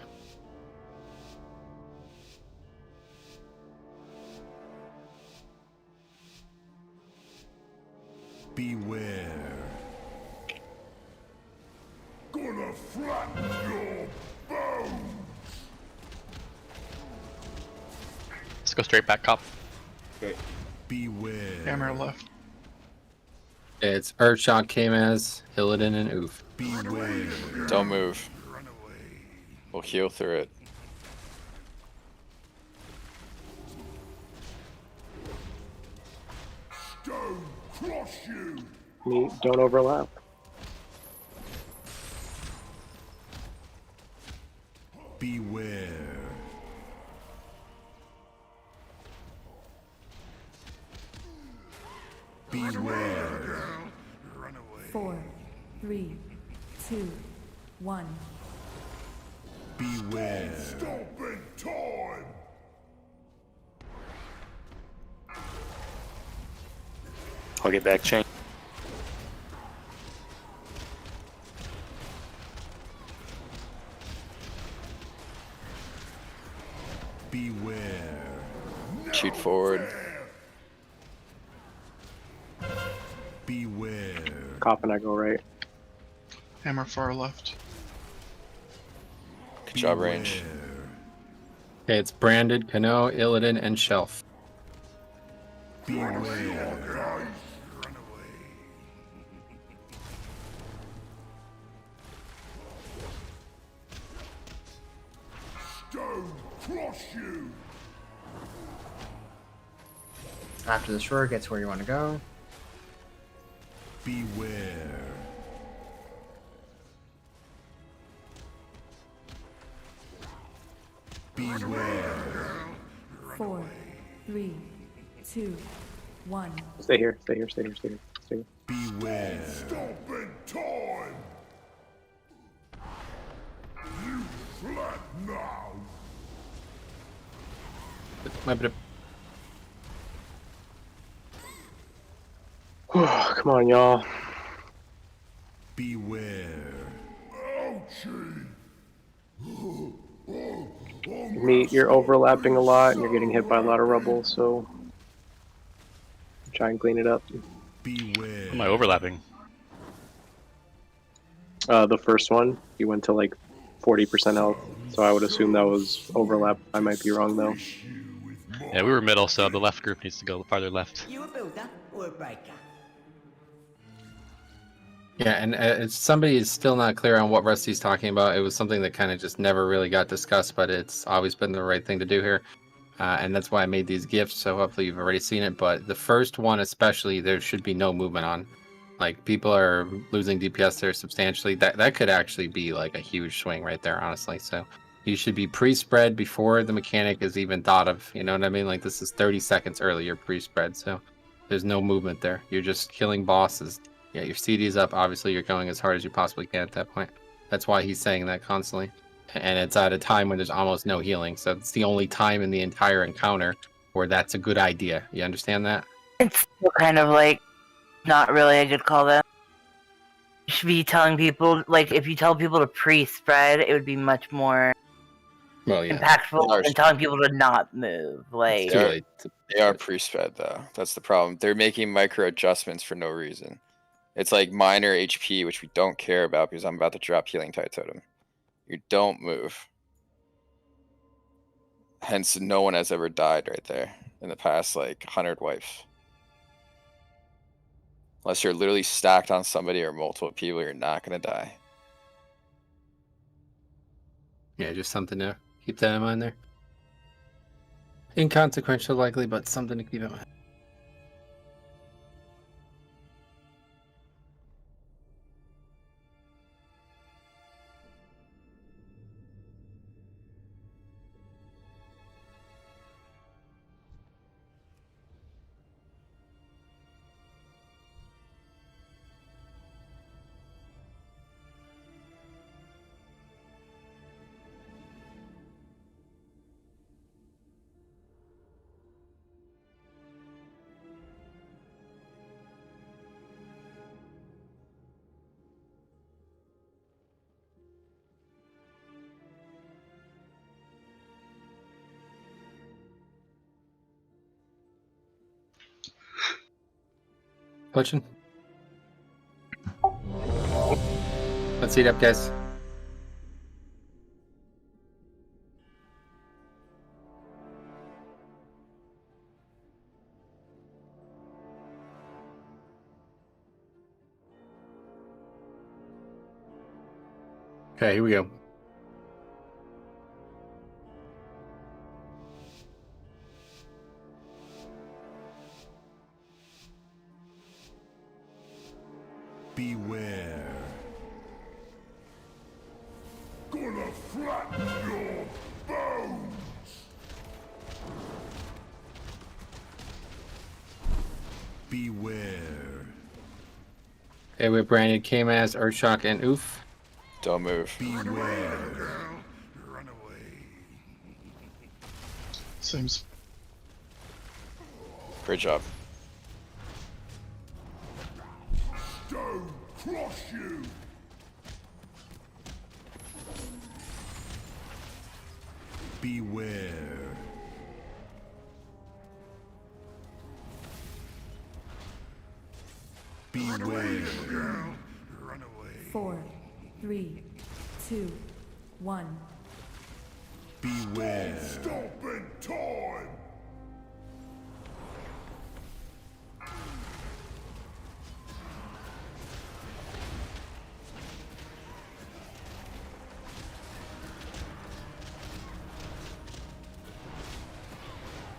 Beware. Gonna flatten your bones. Let's go straight back up. Okay. Beware. Hammer left. It's Earthshock, Kamaz, Illidan, and Oof. Beware. Don't move. We'll heal through it. Stone crush you. Meat, don't overlap. Beware. Beware. 4, 3, 2, 1. Beware. Stop in time. I'll get back chain. Beware. Shoot forward. Beware. Cop and I go right. Hammer far left. Good job, range. Okay, it's branded, Kano, Illidan, and Shelf. Beware. Stone crush you. After the shore gets where you want to go. Beware. Beware. 4, 3, 2, 1. Stay here, stay here, stay here, stay here, stay here. Beware. Stop in time. You flat now. Come on, y'all. Beware. Ouchie. Meat, you're overlapping a lot and you're getting hit by a lot of rubble, so try and clean it up. Beware. Am I overlapping? The first one, you went to like 40% health, so I would assume that was overlap. I might be wrong though. Yeah, we were middle, so the left group needs to go farther left. You a builder or a breaker? Yeah, and somebody is still not clear on what Rusty's talking about. It was something that kind of just never really got discussed, but it's always been the right thing to do here. And that's why I made these gifts, so hopefully you've already seen it. But the first one especially, there should be no movement on. Like, people are losing DPS there substantially. That could actually be like a huge swing right there, honestly. So you should be pre-spread before the mechanic is even thought of. You know what I mean? Like, this is 30 seconds earlier pre-spread, so there's no movement there. You're just killing bosses. Yeah, your CD's up. Obviously, you're going as hard as you possibly can at that point. That's why he's saying that constantly. And it's at a time when there's almost no healing. So it's the only time in the entire encounter where that's a good idea. You understand that? It's still kind of like not really a good call then. You should be telling people, like, if you tell people to pre-spread, it would be much more impactful than telling people to not move. Like, They are pre-spread though. That's the problem. They're making micro adjustments for no reason. It's like minor HP, which we don't care about because I'm about to drop Healing Tide Totem. You don't move. Hence, no one has ever died right there in the past, like, 100 wipes. Unless you're literally stacked on somebody or multiple people, you're not going to die. Yeah, just something to keep that in mind there. Inconsequential likely, but something to keep in mind. Pushing. Let's heat up, guys. Okay, here we go. Beware. Gonna flatten your bones. Beware. Okay, we have branded K-Maz, Earthshock, and Oof. Don't move. Beware. Seems. Great job. Stone crush you. Beware. Beware. 4, 3, 2, 1. Beware. Stop in time.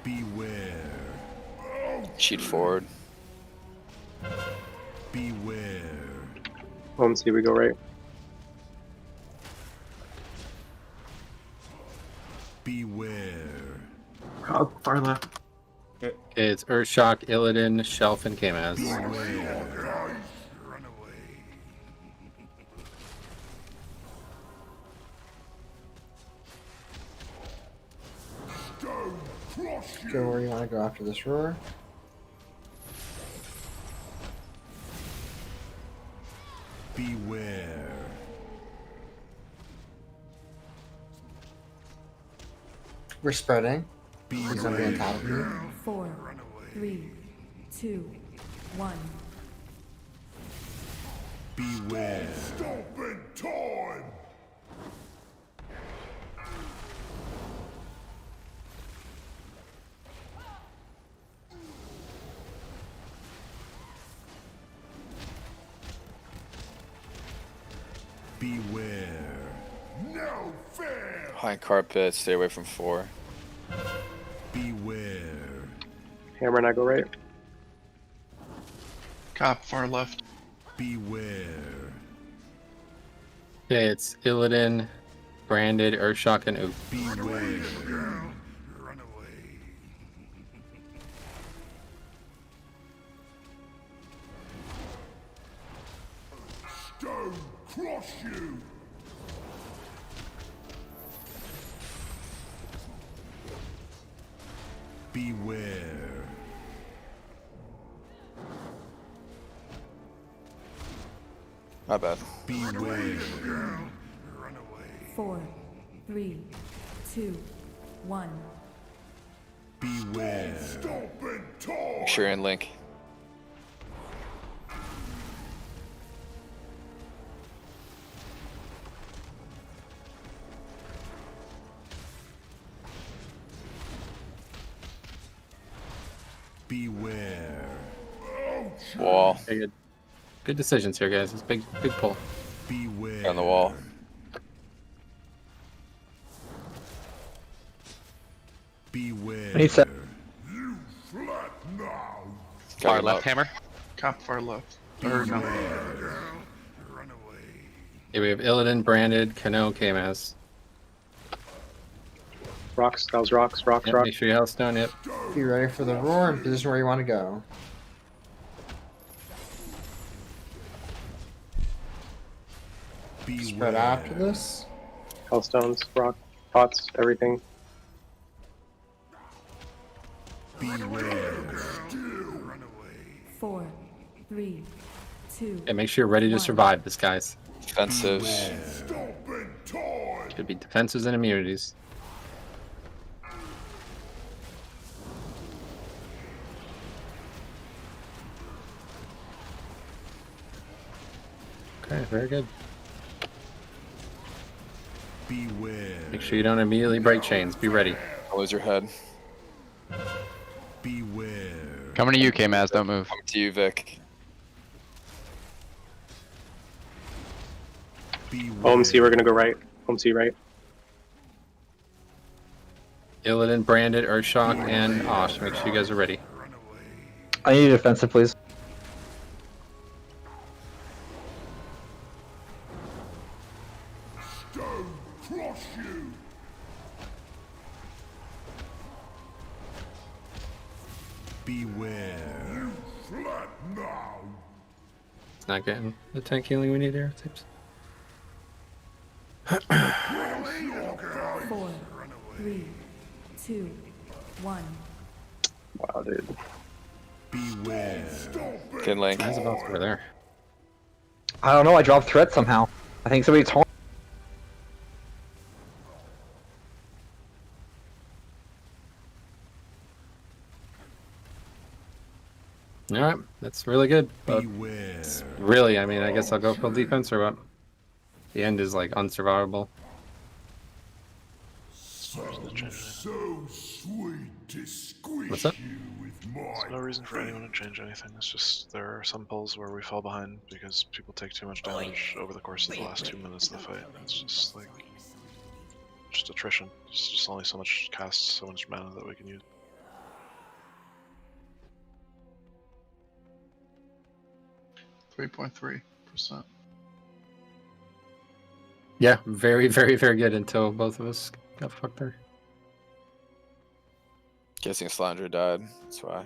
Beware. Cheat forward. Beware. OMC, we go right. Beware. Oh, far left. Okay, it's Earthshock, Illidan, Shelf, and K-Maz. Go where you want to go after this roar. Beware. We're spreading. He's gonna be on top of you. 4, 3, 2, 1. Beware. Stop in time. Beware. No fear. High carpet, stay away from 4. Beware. Hammer and I go right. Cop, far left. Beware. Okay, it's Illidan, branded, Earthshock, and Oof. Beware. Stone crush you. Beware. Not bad. Beware. 4, 3, 2, 1. Beware. Stop in time. Make sure you're in Link. Beware. Wall. Okay, good. Good decisions here, guys. It's big pull. Beware. On the wall. Beware. He said. You flat now. Far left hammer. Cop, far left. Or no. Okay, we have Illidan, branded, Kano, K-Maz. Rocks, that was rocks, rocks, Yep, rocks. make sure you Hellstone, yep. Be ready for the roar and position where you want to go. Spread after this. Hellstones, rock, pots, everything. Beware. 4, 3, 2. Okay, make sure you're ready to survive this, guys. Defensives. Stop in time. Should be defenses and immunities. Okay, very good. Beware. Make sure you don't immediately break chains. Be ready. Close your head. Beware. Coming to you, K-Maz, don't move. Come to you, Vic. OMC, we're gonna go right. OMC, right. Illidan, branded, Earthshock, and Osh. Make sure you guys are ready. I need a defensive, please. Stone crush you. Beware. You flat now. It's not getting the tank healing we need here, it seems. 4, 3, 2, 1. Wow, dude. Beware. Good link. How's about over there? I don't know. I dropped threat somehow. I think somebody told. All right, that's really good. But Beware. really, I mean, I guess I'll go full defense or what? The end is like unsurvivable. Something so sweet to squish What's up? you with There's my no reason for anyone to change anything. It's just there are some pulls where we fall behind because people take too much damage over the course of the last 2 minutes of the fight. It's just like just attrition. It's just only so much cast, so much mana that we can use. .3%. Yeah, very, very, very good until both of us got fucked there. Guessing Slandra died. That's why.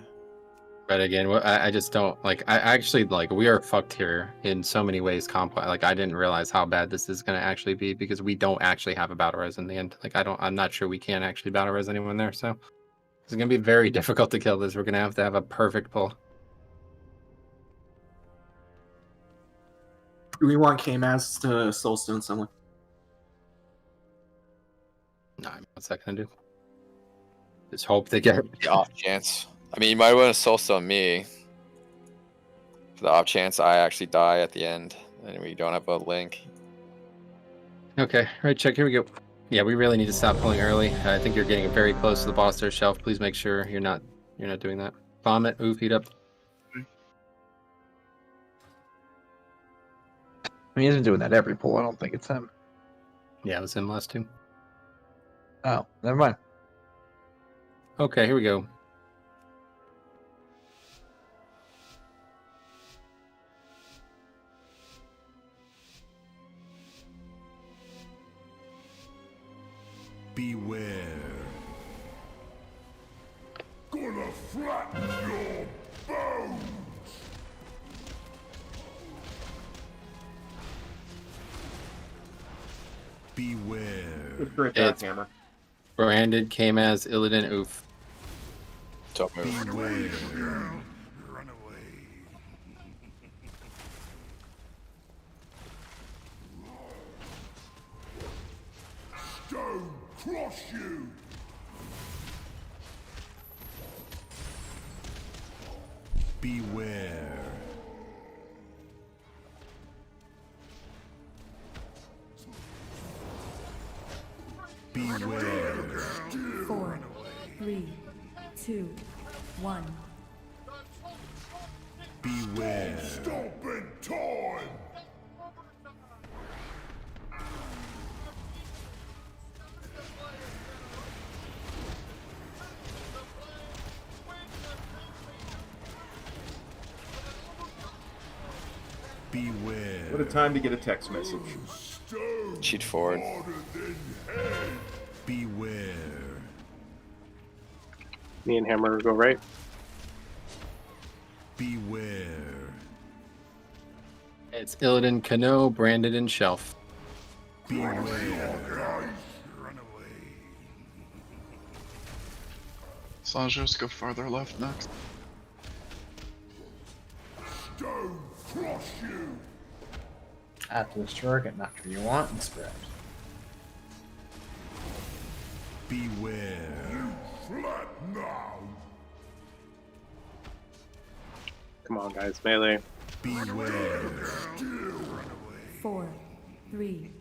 But again, I just don't like. I actually like. We are fucked here in so many ways. Like I didn't realize how bad this is going to actually be because we don't actually have a battle res in the end. Like I'm not sure we can actually battle res anyone there. So it's going to be very difficult to kill this. We're going to have a perfect pull. Do we want K-Maz to Soulstone someone? No, what's that going to do? Just hope they get The off chance. I mean, you might want to soulstone me. For the off chance I actually die at the end and we don't have a link. Okay, right, check. Here we go. Yeah, we really need to stop pulling early. I think you're getting very close to the boss there, Shelf. Please make sure you're not doing that. Vomit, oof, heat up. I mean, he's been doing that every pull. I don't think it's him. Yeah, it was him last two. Oh, never mind. Okay, here we go. beware. Gonna flatten your bones. Beware. Great back hammer. Branded came as Illidan Oof. Top move. Beware. Run away. Stone cross you. Beware. Beware. 4, 3, 2, 1. Beware. Stomping time. Beware. What a time to get a text message. Cheat forward. Beware. Me and Hammer go right. Beware. It's Illidan Kano, Branded, and Shelf. Beware. Run away. Sludgefist, go farther left next. Stone cross you. At this target, not where you want and spread. Beware. You flat now. Come on, guys, melee. Beware. 4, 3,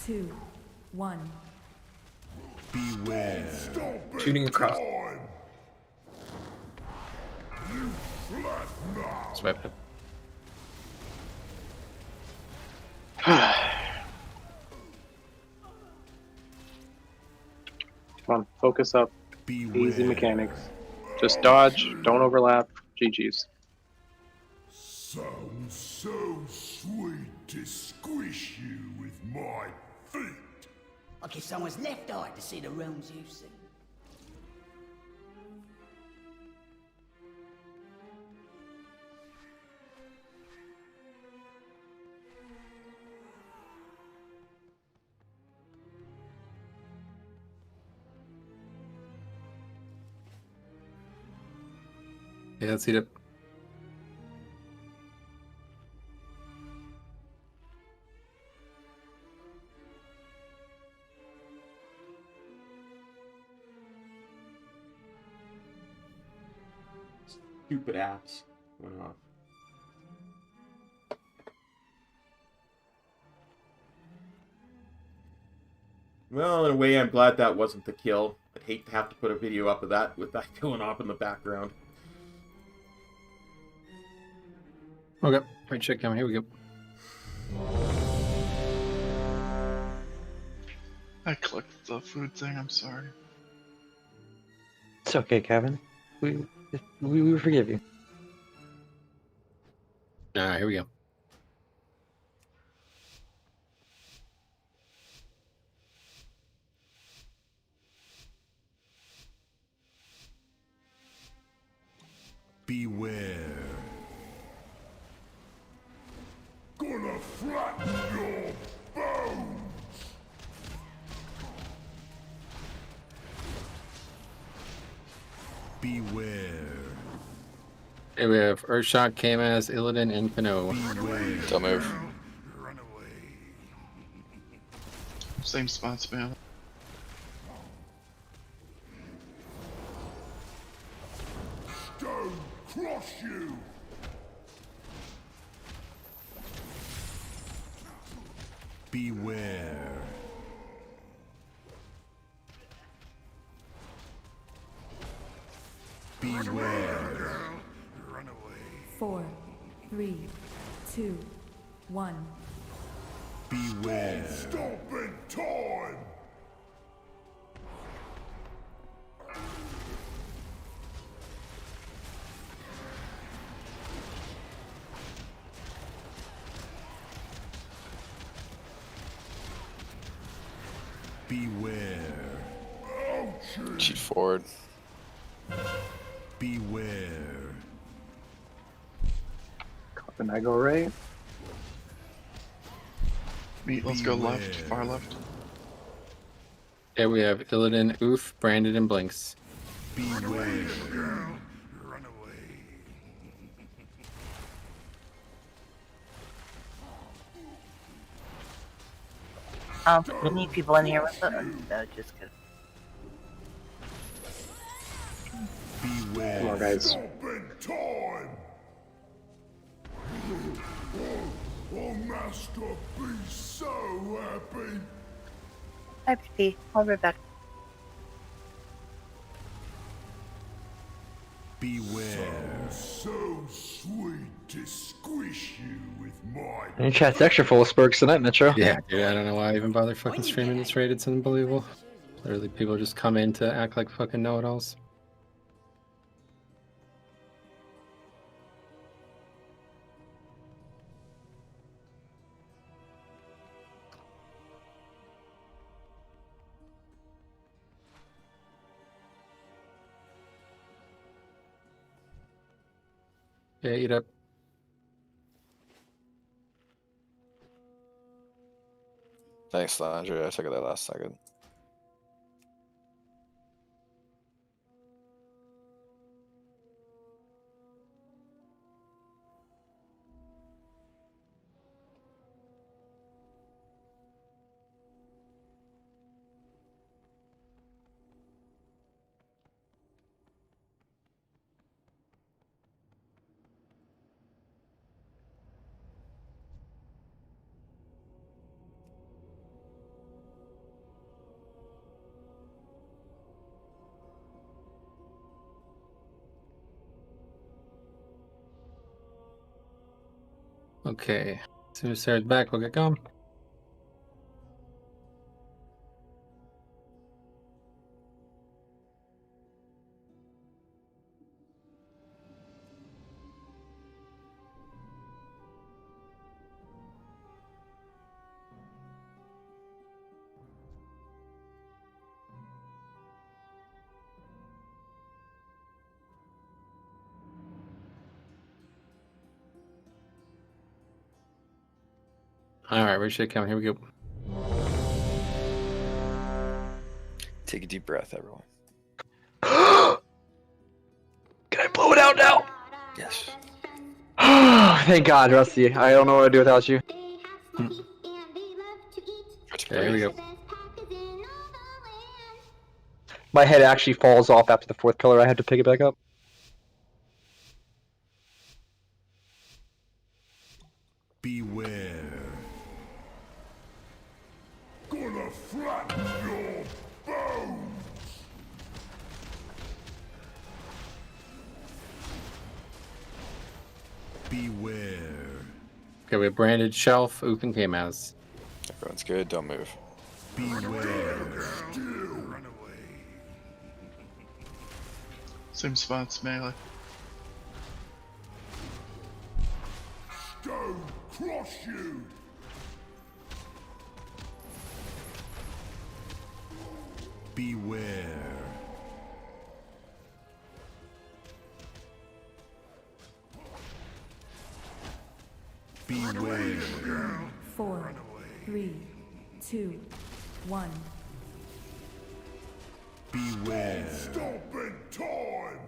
2, 1. Beware. Shooting across. You flat now. Swipe it. Come on, focus up. Beware. Easy mechanics. Just dodge, don't overlap. GG's. Sounds so sweet to squish you with my feet. Like if someone's left eye to see the realms you see. Yeah, let's eat it. Stupid apps went off. Well, in a way, I'm glad that wasn't the kill. I'd hate to have to put a video up of that with that going off in the background. Okay, right check coming. Here we go. I clicked the food thing, I'm sorry. It's okay, Kevin. We forgive you. Alright, here we go. Beware. Gonna flatten your bones. Beware. Here we have Urshot, Kamaz, Illidan, and Pino. Don't move. Same spots, man. Stone crush you. Beware. Beware. 4, 3, 2, 1. Beware. Stop in time. Beware. Cheat forward. Beware. And I go right. Meat, let's go left, far left. Here we have Illidan, Oof, Branded, and Blinks. Beware. We need people in here with us. No, just kidding. Beware. Come on, guys. Stop in time. Oh, Master, be so happy. Hi, PP. I'll be back. Beware. So sweet to squish you with my. Your chat's extra full of spurks tonight, Metro. Yeah, dude, I don't know why I even bother fucking streaming this raid. It's unbelievable. Literally, people just come in to act like fucking know-it-alls. Yeah, eat up. Thanks, Landry. I took it that last second. Okay. As soon as Sarah's back, we'll get going. Alright, where's shit coming? Here we go. Take a deep breath, everyone. Can I blow it out now? Yes. Thank God, Rusty. I don't know what to do without you. There we go. My head actually falls off after the fourth pillar. I have to pick it back up. Beware. Gonna flatten your bones. Beware. Okay, we have branded Shelf, Ook, and K-Mouse. Everyone's good. Don't move. Beware. Still. Same spots, melee. Stone crush you. Beware. Beware. 4, 3, 2, 1. Beware. Stop in time.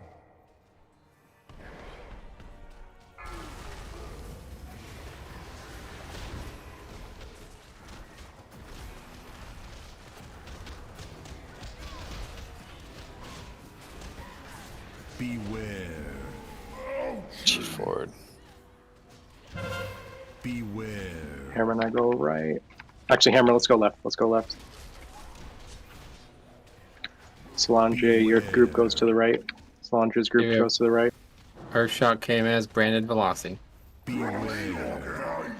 Beware. Shoot forward. Beware. Hammer and I go right. Actually, Hammer, let's go left. Let's go left. Solange, your group goes to the right. Solange's group goes to the right. Earthshock K-Mouse, branded Velocity. Beware.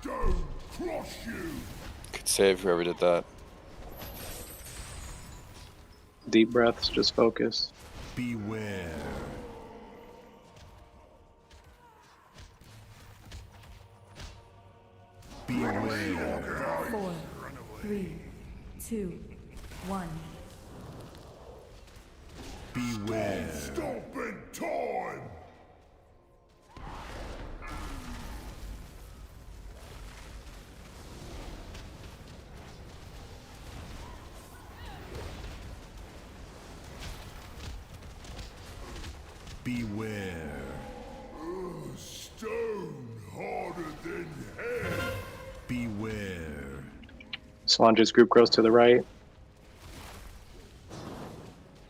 Stone crush you. Good save, whoever did that. Deep breaths, just focus. Beware. Beware. 4, 3, 2, 1. Beware. Stop in time. Beware. Stone harder than head. Beware. Solange's group goes to the right.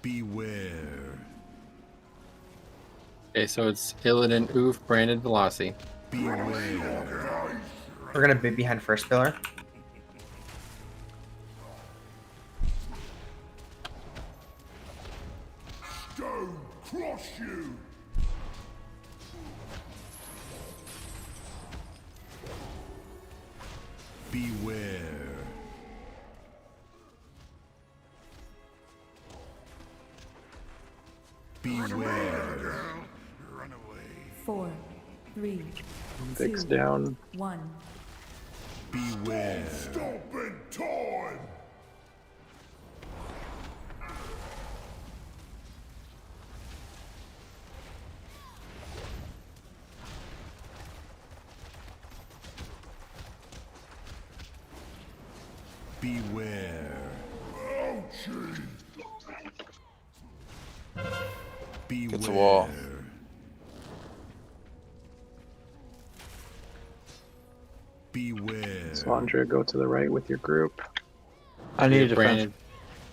Beware. Okay, so it's Illidan, Oof, branded Velocity. Beware. We're gonna be behind first pillar. Stone crush you. Beware. Beware. 4, 3, Vix 2, down. 1. Beware. Stop in time. Beware. Ouchie. Beware. Get the wall. Beware. Solange, go to the right with your group. I need a branded,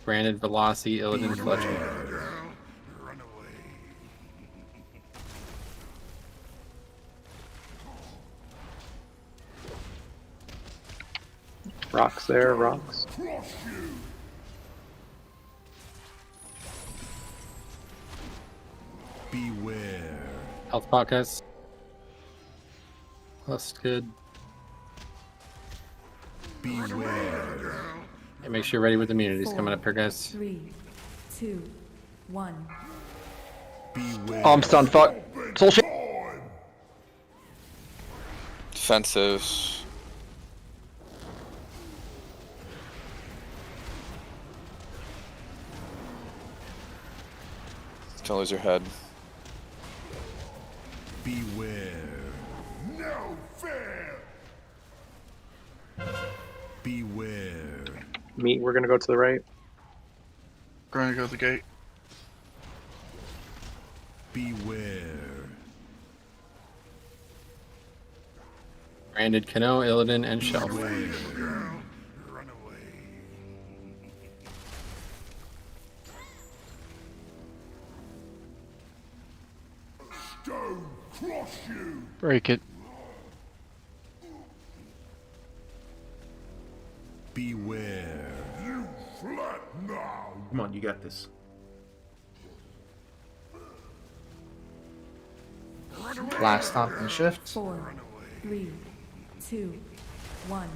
branded Velocity, Illidan, Fletcher. Rocks there, rocks. Crush you. Beware. Health pockets. That's good. Beware. Hey, make sure you're ready with immunities 4, coming up here, guys. 3, 2, 1. Beware. Oh, I'm stunned. Fuck. Soul shit. Defensive. Don't lose your head. Beware. No fair. Beware. We're gonna go to the right. Going to go to the gate. Beware. Branded Kano, Illidan, and Shelf. Stone cross you. Break it. Beware. You flat now. Come on, you got this. Last stop and shift. 4, 3, 2, 1.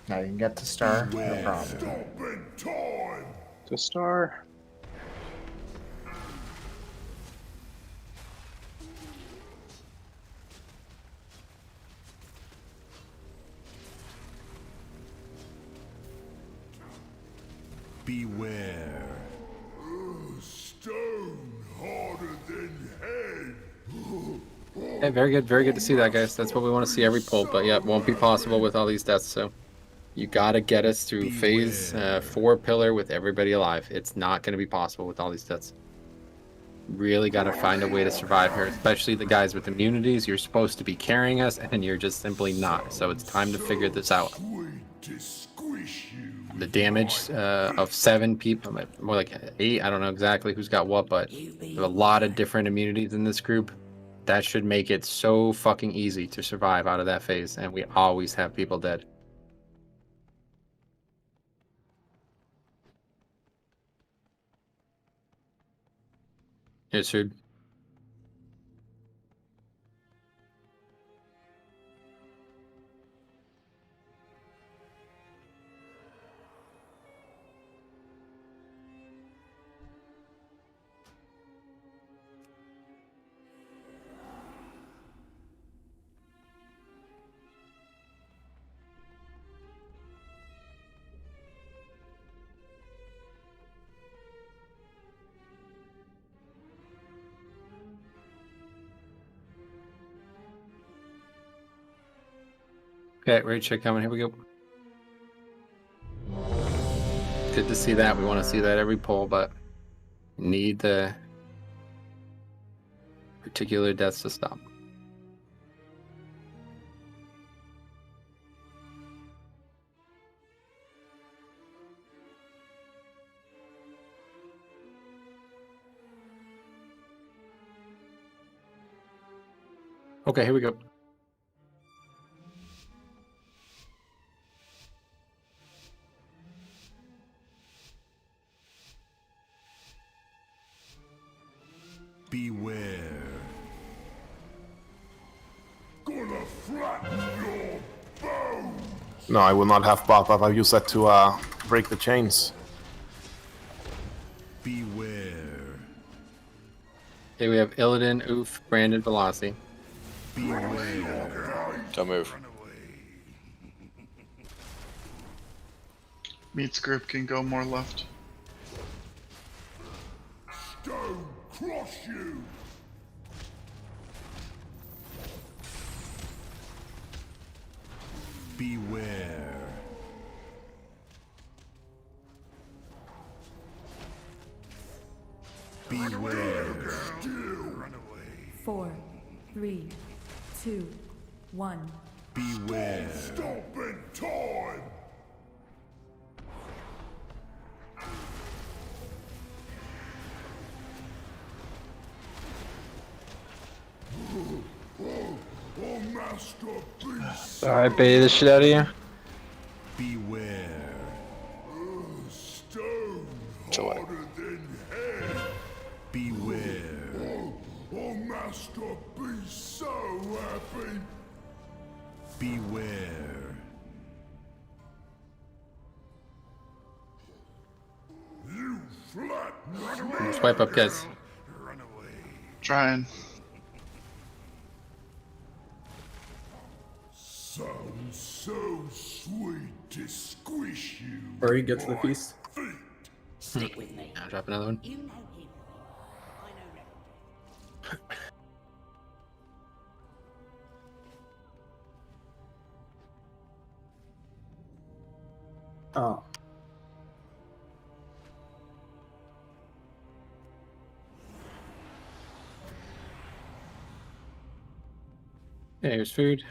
Now you can get to star. No problem. Stop in time. To star. Beware. Stone harder than head. Okay, very good to see that, guys. That's what we want to see every pull, but yeah, it won't be possible with all these deaths, so you gotta get us through phase 4 pillar with everybody alive. It's not gonna be possible with all these deaths. Really gotta find a way to survive here, especially the guys with immunities. You're supposed to be carrying us, and you're just simply not, so it's time to figure this out. The damage of 7 people, more like 8, I don't know exactly who's got what, but there's a lot of different immunities in this group. That should make it so fucking easy to survive out of that phase, and we always have people dead. Yes, sir. Okay, raid check coming. Here we go. Good to see that. We want to see that every poll, but need the particular deaths to stop. Okay, here we go. Beware. Gonna flatten your bones. No, I will not have pop up. I'll use that to break the chains. Beware. Okay, we have Illidan, Oof, Brandon, Velocity. Beware. Don't move. Meats group can go more left. Stone cross you. Beware. Beware. Still. 4, 3, 2, 1. Beware. Stop in time. Oh, masterpiece. Alright, baited the shit out of you. Beware. Stone harder than head. Beware. Oh, masterpiece, so happy. Beware. You flat. Swipe up, guys. Trying. Sounds so sweet to squish you. Or you get to the feast. Stick with me. I'll drop another one. You know him. I know Rebel. Oh. There's food.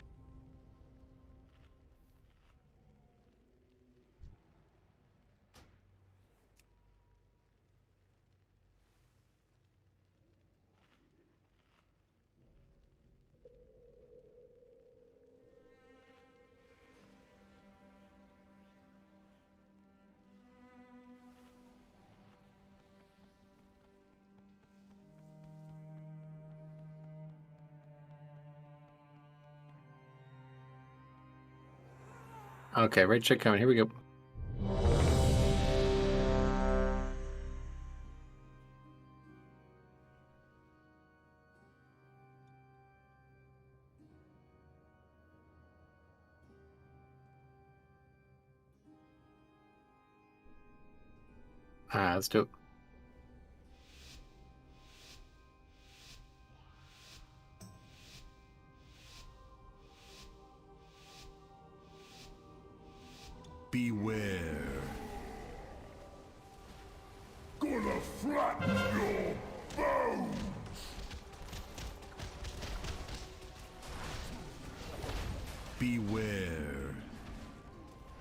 Okay, raid check coming. Here we go. Let's do it. Beware. Gonna flatten your bones. Beware.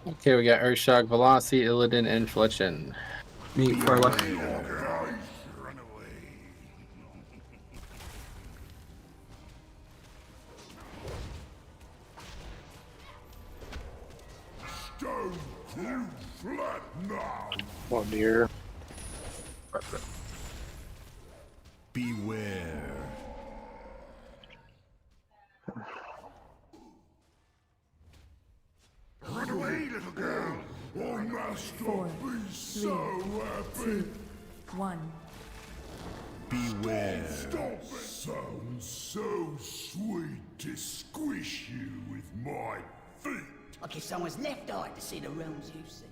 Okay, we got Urshok, Velocity, Illidan, and Fletchen. Me far left. Stone cold flat now. Oh dear. Beware. Run away, little girl. Oh, master, 4, be 3, so happy. 2, 1. Beware. Stop it. Sounds so sweet to squish you with my feet. Like if someone's left eye to see the realms you see.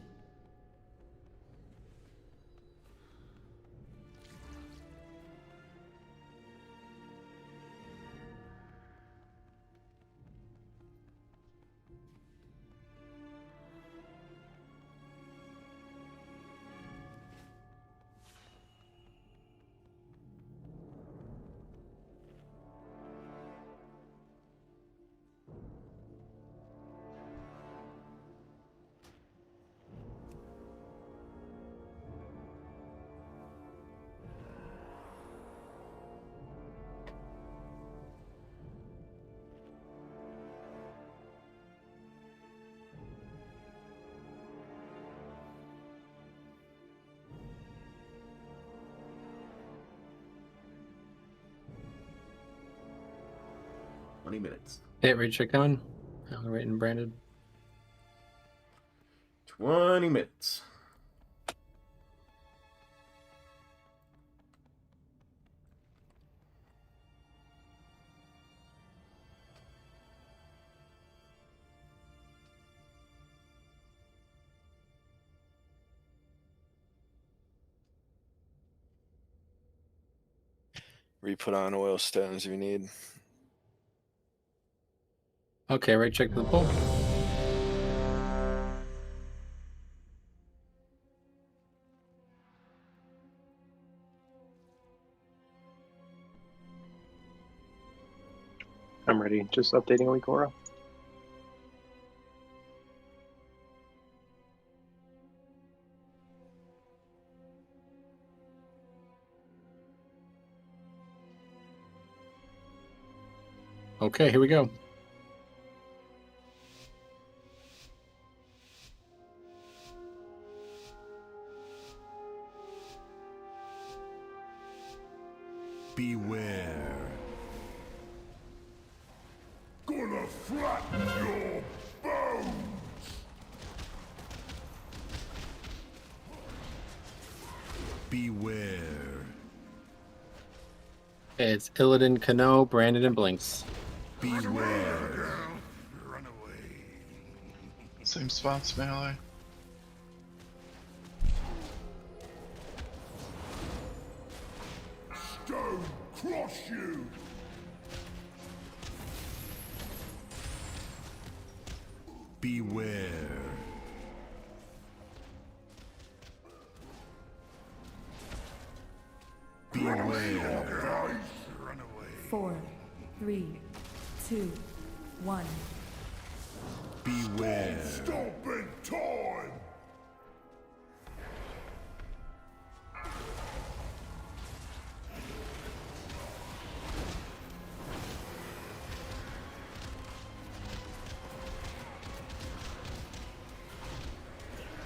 Minutes. Hit raid check coming. I'm waiting branded. 20 minutes. Re-put on oil stones if you need. Okay, raid check to the pole. I'm ready. Just updating a week aura. Okay, here we go. Beware. Gonna flatten your bones. Beware. It's Illidan, Kano, Brandon, and Blinks. Beware. Same spots, melee. Stone crush you. Beware. 4, 3, 2, 1. Beware. Stop in time.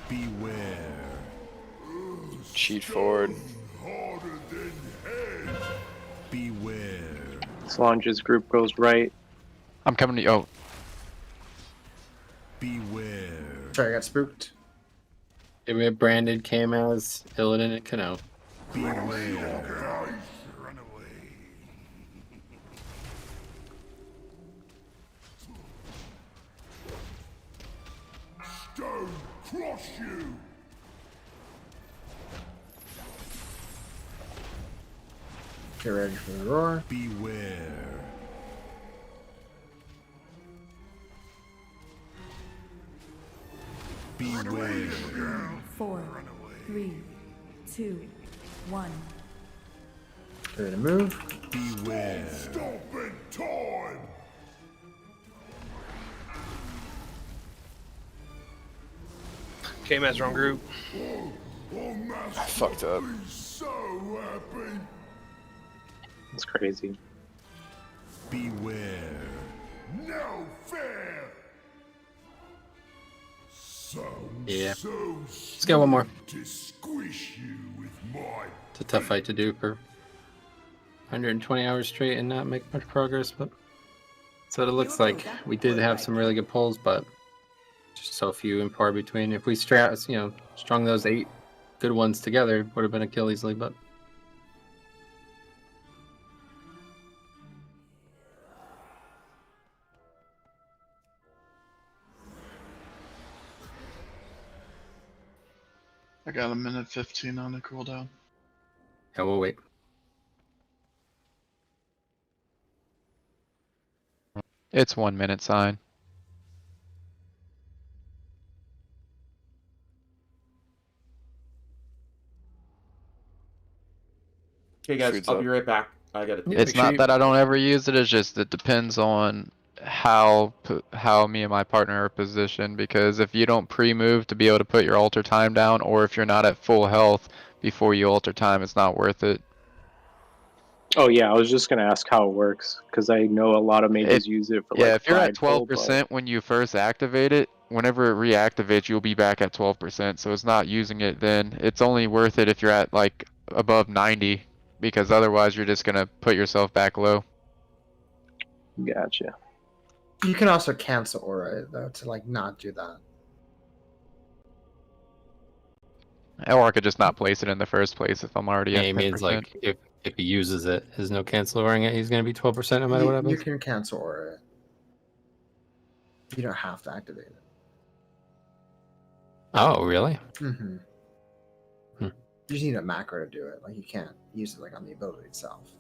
Beware. Cheat forward. Harder than hell. Beware. Solange's group goes right. I'm coming to you. Oh. Beware. Sorry, I got spooked. Give me a branded came as Illidan and Kano. Beware. Run away. Stone crush you. Get ready for the roar. Beware. 4, 3, 2, 1. Get ready to move. Beware. Stop in time. Came as wrong group. I fucked up. So happy. It's crazy. Beware. No fair. Yeah. So Let's get one more. to squish you with my It's a tough fight to do for 120 hours straight and not make much progress, but that's what it looks like. We did have some really good pulls, but just so few and far between. If we strung those 8 good ones together, it would have been a kill easily, but I got a minute 15 on the cooldown. yeah, we'll wait. It's 1 minute sign. Okay, guys, Food's I'll up. be right back. I gotta. It's not that I don't ever use it. It's just it depends on how me and my partner are positioned. Because if you don't pre-move to be able to put your altar time down, or if you're not at full health before you altar time, it's not worth it. Oh yeah, I was just gonna ask how it works because I know a lot of mages use it for like If you're at prideful, 12% when you first activate it, whenever it reactivates, you'll be back at 12%. So it's not using it then. It's only worth it if you're at like above 90, because otherwise you're just gonna put yourself back low. Gotcha. You can also cancel aura though to like not do that. Or I could just not place it in the first place if I'm already at He 10%. means like if he uses it, there's no canceling it. He's gonna be 12% no matter what happens. You can cancel aura. You don't have to activate it. Oh, really? Mm-hmm. You just need a macro to do it. Like you can't use it like on the ability itself.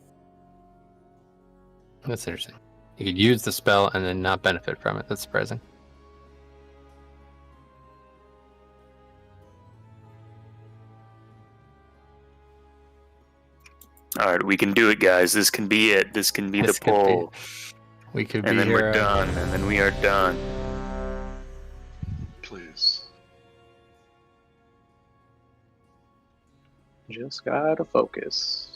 That's interesting. You could use the spell and then not benefit from it. That's surprising. Alright, we can do it, guys. This can be it. This can be the poll. We could and be then here. we're done. And then we are done. Please. Just gotta focus.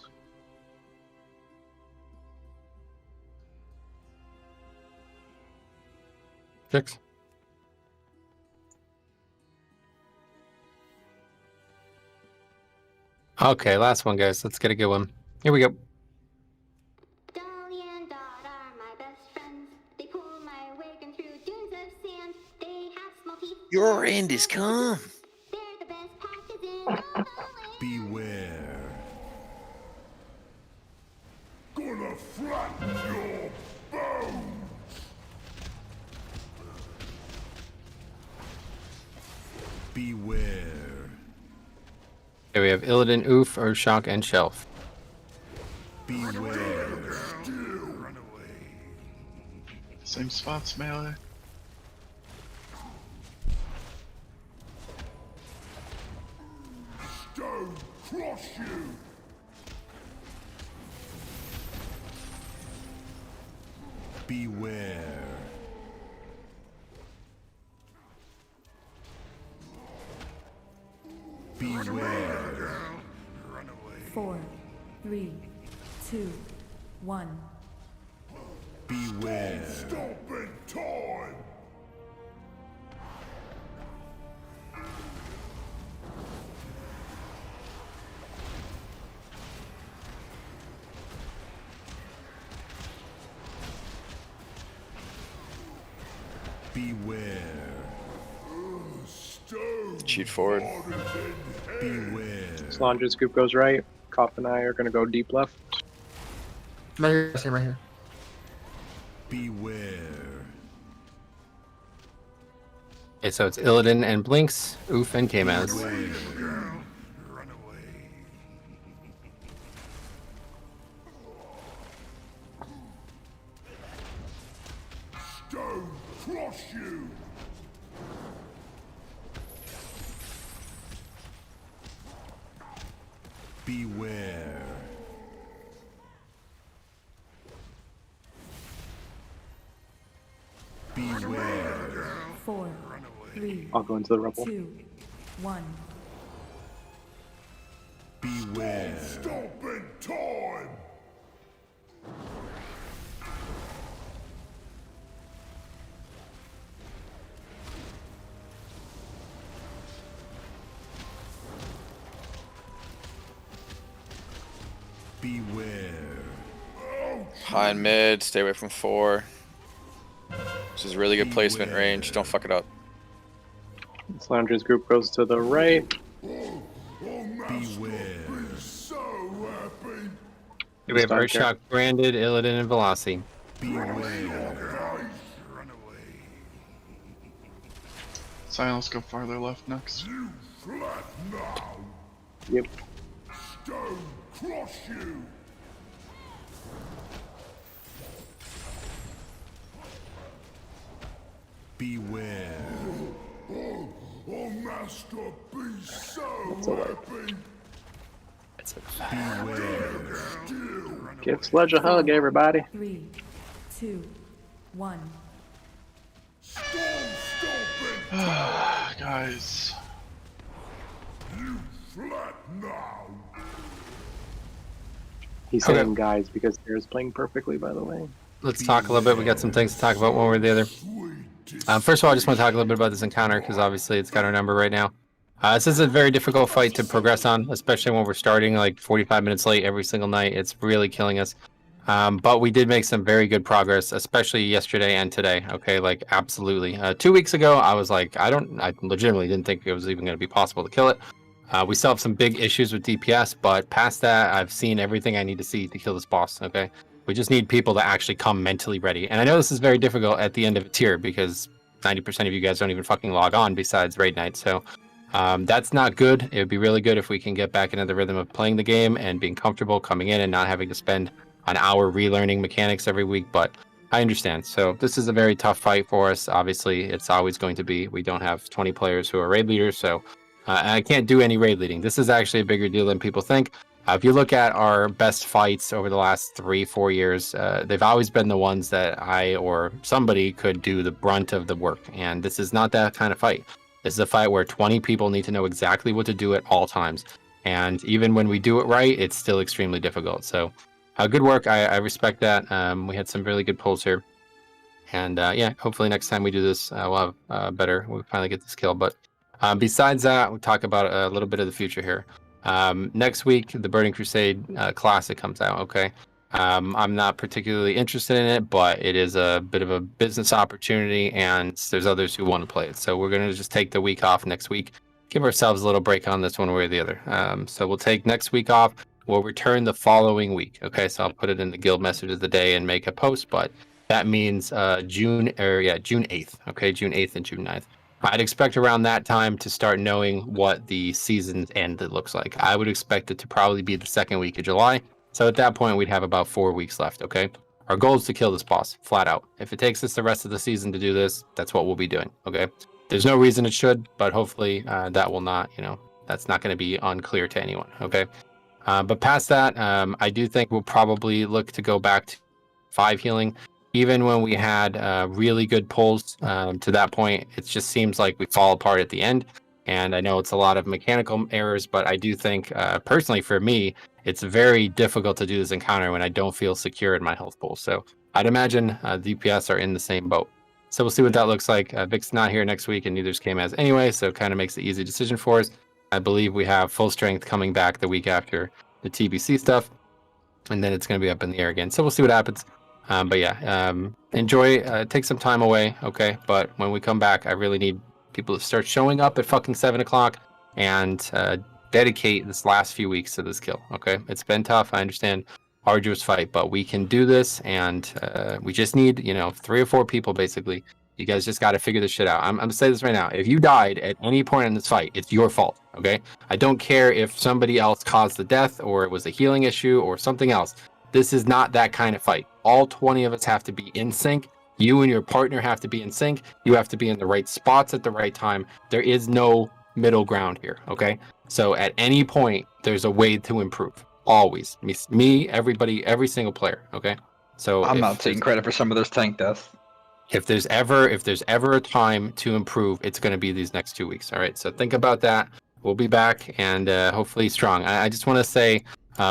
Fix. Okay, last one, guys. Let's get a good one. Here we go. Dolly and Dot are my best friends. They pull my wagon through dunes of sand. They have small teeth. Your end is come. They're the best packers in all the land. Beware. Gonna flatten your bones. Beware. Okay, we have Illidan, Oof, Urshok, and Shelf. Beware. Still run away. Same spots, melee. Stone crush you. Beware. Beware. 4, 3, 2, 1. Beware. Stop in time. Beware. Cheat forward. Beware. Solandra's group goes right. Koff and I are going to go deep left. Right here, same right here. Beware. Okay, so it's Illidan and Blinks, Oof and Kamaz. Stone crush you. Beware. Beware. 4, 3, I'll go into the rubble. 2, 1. Beware. Stop in time. Beware. Behind mid, stay away from 4. This is really good placement range. Don't fuck it up. Solandra's group goes to the right. Beware. So happy. We have Earthshock, Branded, Illidan, and Velocity. Beware. Silence, go farther left next. You flat now. Yep. Stone crush you. Beware. Oh, Master, be so happy. Beware. Still. Give Sludge a hug, everybody. 3, 2, 1. Guys. You flat now. He's saying guys because Sarah's playing perfectly, by the way. Let's talk a little bit. We got some things to talk about one way or the other. First of all, I just want to talk a little bit about this encounter because obviously it's got our number right now. This is a very difficult fight to progress on, especially when we're starting like 45 minutes late every single night. It's really killing us. But we did make some very good progress, especially yesterday and today. Okay, like absolutely. 2 weeks ago, I was like, I legitimately didn't think it was even going to be possible to kill it. We still have some big issues with DPS, but past that, I've seen everything I need to see to kill this boss. Okay, we just need people to actually come mentally ready. And I know this is very difficult at the end of a tier because 90% of you guys don't even fucking log on besides raid night. So that's not good. It would be really good if we can get back into the rhythm of playing the game and being comfortable coming in and not having to spend an hour relearning mechanics every week. But I understand. So this is a very tough fight for us. Obviously, it's always going to be. We don't have 20 players who are raid leaders, so I can't do any raid leading. This is actually a bigger deal than people think. If you look at our best fights over the last 3-4 years, they've always been the ones that I or somebody could do the brunt of the work. And this is not that kind of fight. This is a fight where 20 people need to know exactly what to do at all times. And even when we do it right, it's still extremely difficult. So good work. I respect that. We had some really good pulls here. And yeah, hopefully next time we do this, we'll have we'll finally get this kill. But besides that, we'll talk about a little bit of the future here. Next week, the Burning Crusade Classic comes out, okay? I'm not particularly interested in it, but it is a bit of a business opportunity, and there's others who want to play it. So we're going to just take the week off next week, give ourselves a little break on this one way or the other. So we'll take next week off. We'll return the following week, okay? So I'll put it in the guild message of the day and make a post, but that means June 8th, okay? June 8th and June 9th. I'd expect around that time to start knowing what the season's end looks like. I would expect it to probably be the second week of July. So at that point, we'd have about 4 weeks left, okay? Our goal is to kill this boss, flat out. If it takes us the rest of the season to do this, that's what we'll be doing, okay? There's no reason it should, but hopefully that will not, that's not going to be unclear to anyone, okay? But past that, I do think we'll probably look to go back to 5 healing. even when we had really good pulls to that point, it just seems like we fall apart at the end. And I know it's a lot of mechanical errors, but I do think, personally for me, it's very difficult to do this encounter when I don't feel secure in my health pool. So I'd imagine DPS are in the same boat. So we'll see what that looks like. Vic's not here next week, and neither's KMaz anyway, so it kind of makes the easy decision for us. I believe we have full strength coming back the week after the TBC stuff, and then it's going to be up in the air again. So we'll see what happens. But yeah, enjoy, take some time away, okay? But when we come back, I really need people to start showing up at fucking 7 o'clock and dedicate this last few weeks to this kill, okay? It's been tough, I understand, arduous fight, but we can do this, and we just need, 3 or 4 people, basically. You guys just got to figure this shit out. I'm going to say this right now. If you died at any point in this fight, it's your fault, okay? I don't care if somebody else caused the death, or it was a healing issue, or something else. This is not that kind of fight. All 20 of us have to be in sync. You and your partner have to be in sync. You have to be in the right spots at the right time. There is no middle ground here, okay? So at any point, there's a way to improve. Always. Me, everybody, every single player, okay? So I'm not taking credit for some of those tank deaths. If there's ever a time to improve, it's going to be these next 2 weeks, all right? So think about that. We'll be back, and hopefully strong. I just want to say,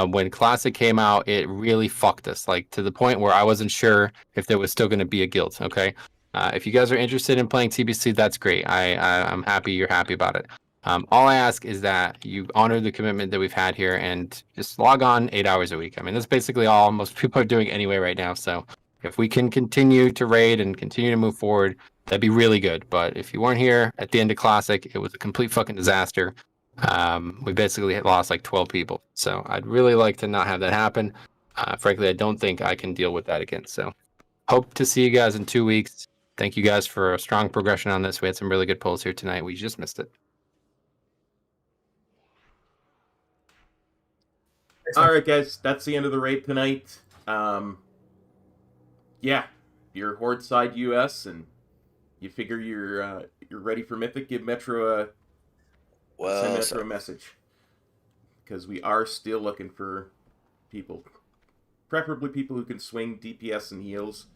when Classic came out, it really fucked us, like to the point where I wasn't sure if there was still going to be a guild, okay? If you guys are interested in playing TBC, that's great. I'm happy you're happy about it. All I ask is that you honor the commitment that we've had here and just log on 8 hours a week. I mean, that's basically all most people are doing anyway right now. So if we can continue to raid and continue to move forward, that'd be really good. But if you weren't here at the end of Classic, it was a complete fucking disaster. We basically lost like 12 people. So I'd really like to not have that happen. Frankly, I don't think I can deal with that again. So hope to see you guys in 2 weeks. Thank you guys for a strong progression on this. We had some really good polls here tonight. We just missed it. All right, guys, that's the end of the raid tonight. Yeah, you're Horde side US, and you figure you're ready for Mythic. Give Metro send Metro a message, because we are still looking for people, preferably people who can swing DPS and heals.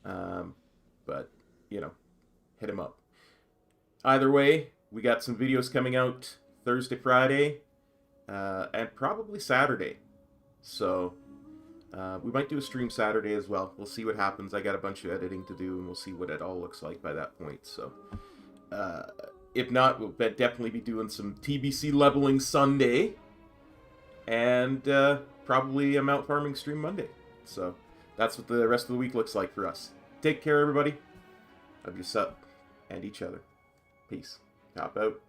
But hit him up. Either way, we got some videos coming out Thursday, Friday. And probably Saturday. So, we might do a stream Saturday as well. We'll see what happens. I got a bunch of editing to do, and we'll see what it all looks like by that point. So, if not, we'll definitely be doing some TBC leveling Sunday. And, probably a Mount Farming stream Monday. So, that's what the rest of the week looks like for us. Take care, everybody. Of yourself and each other. Peace. Hop out.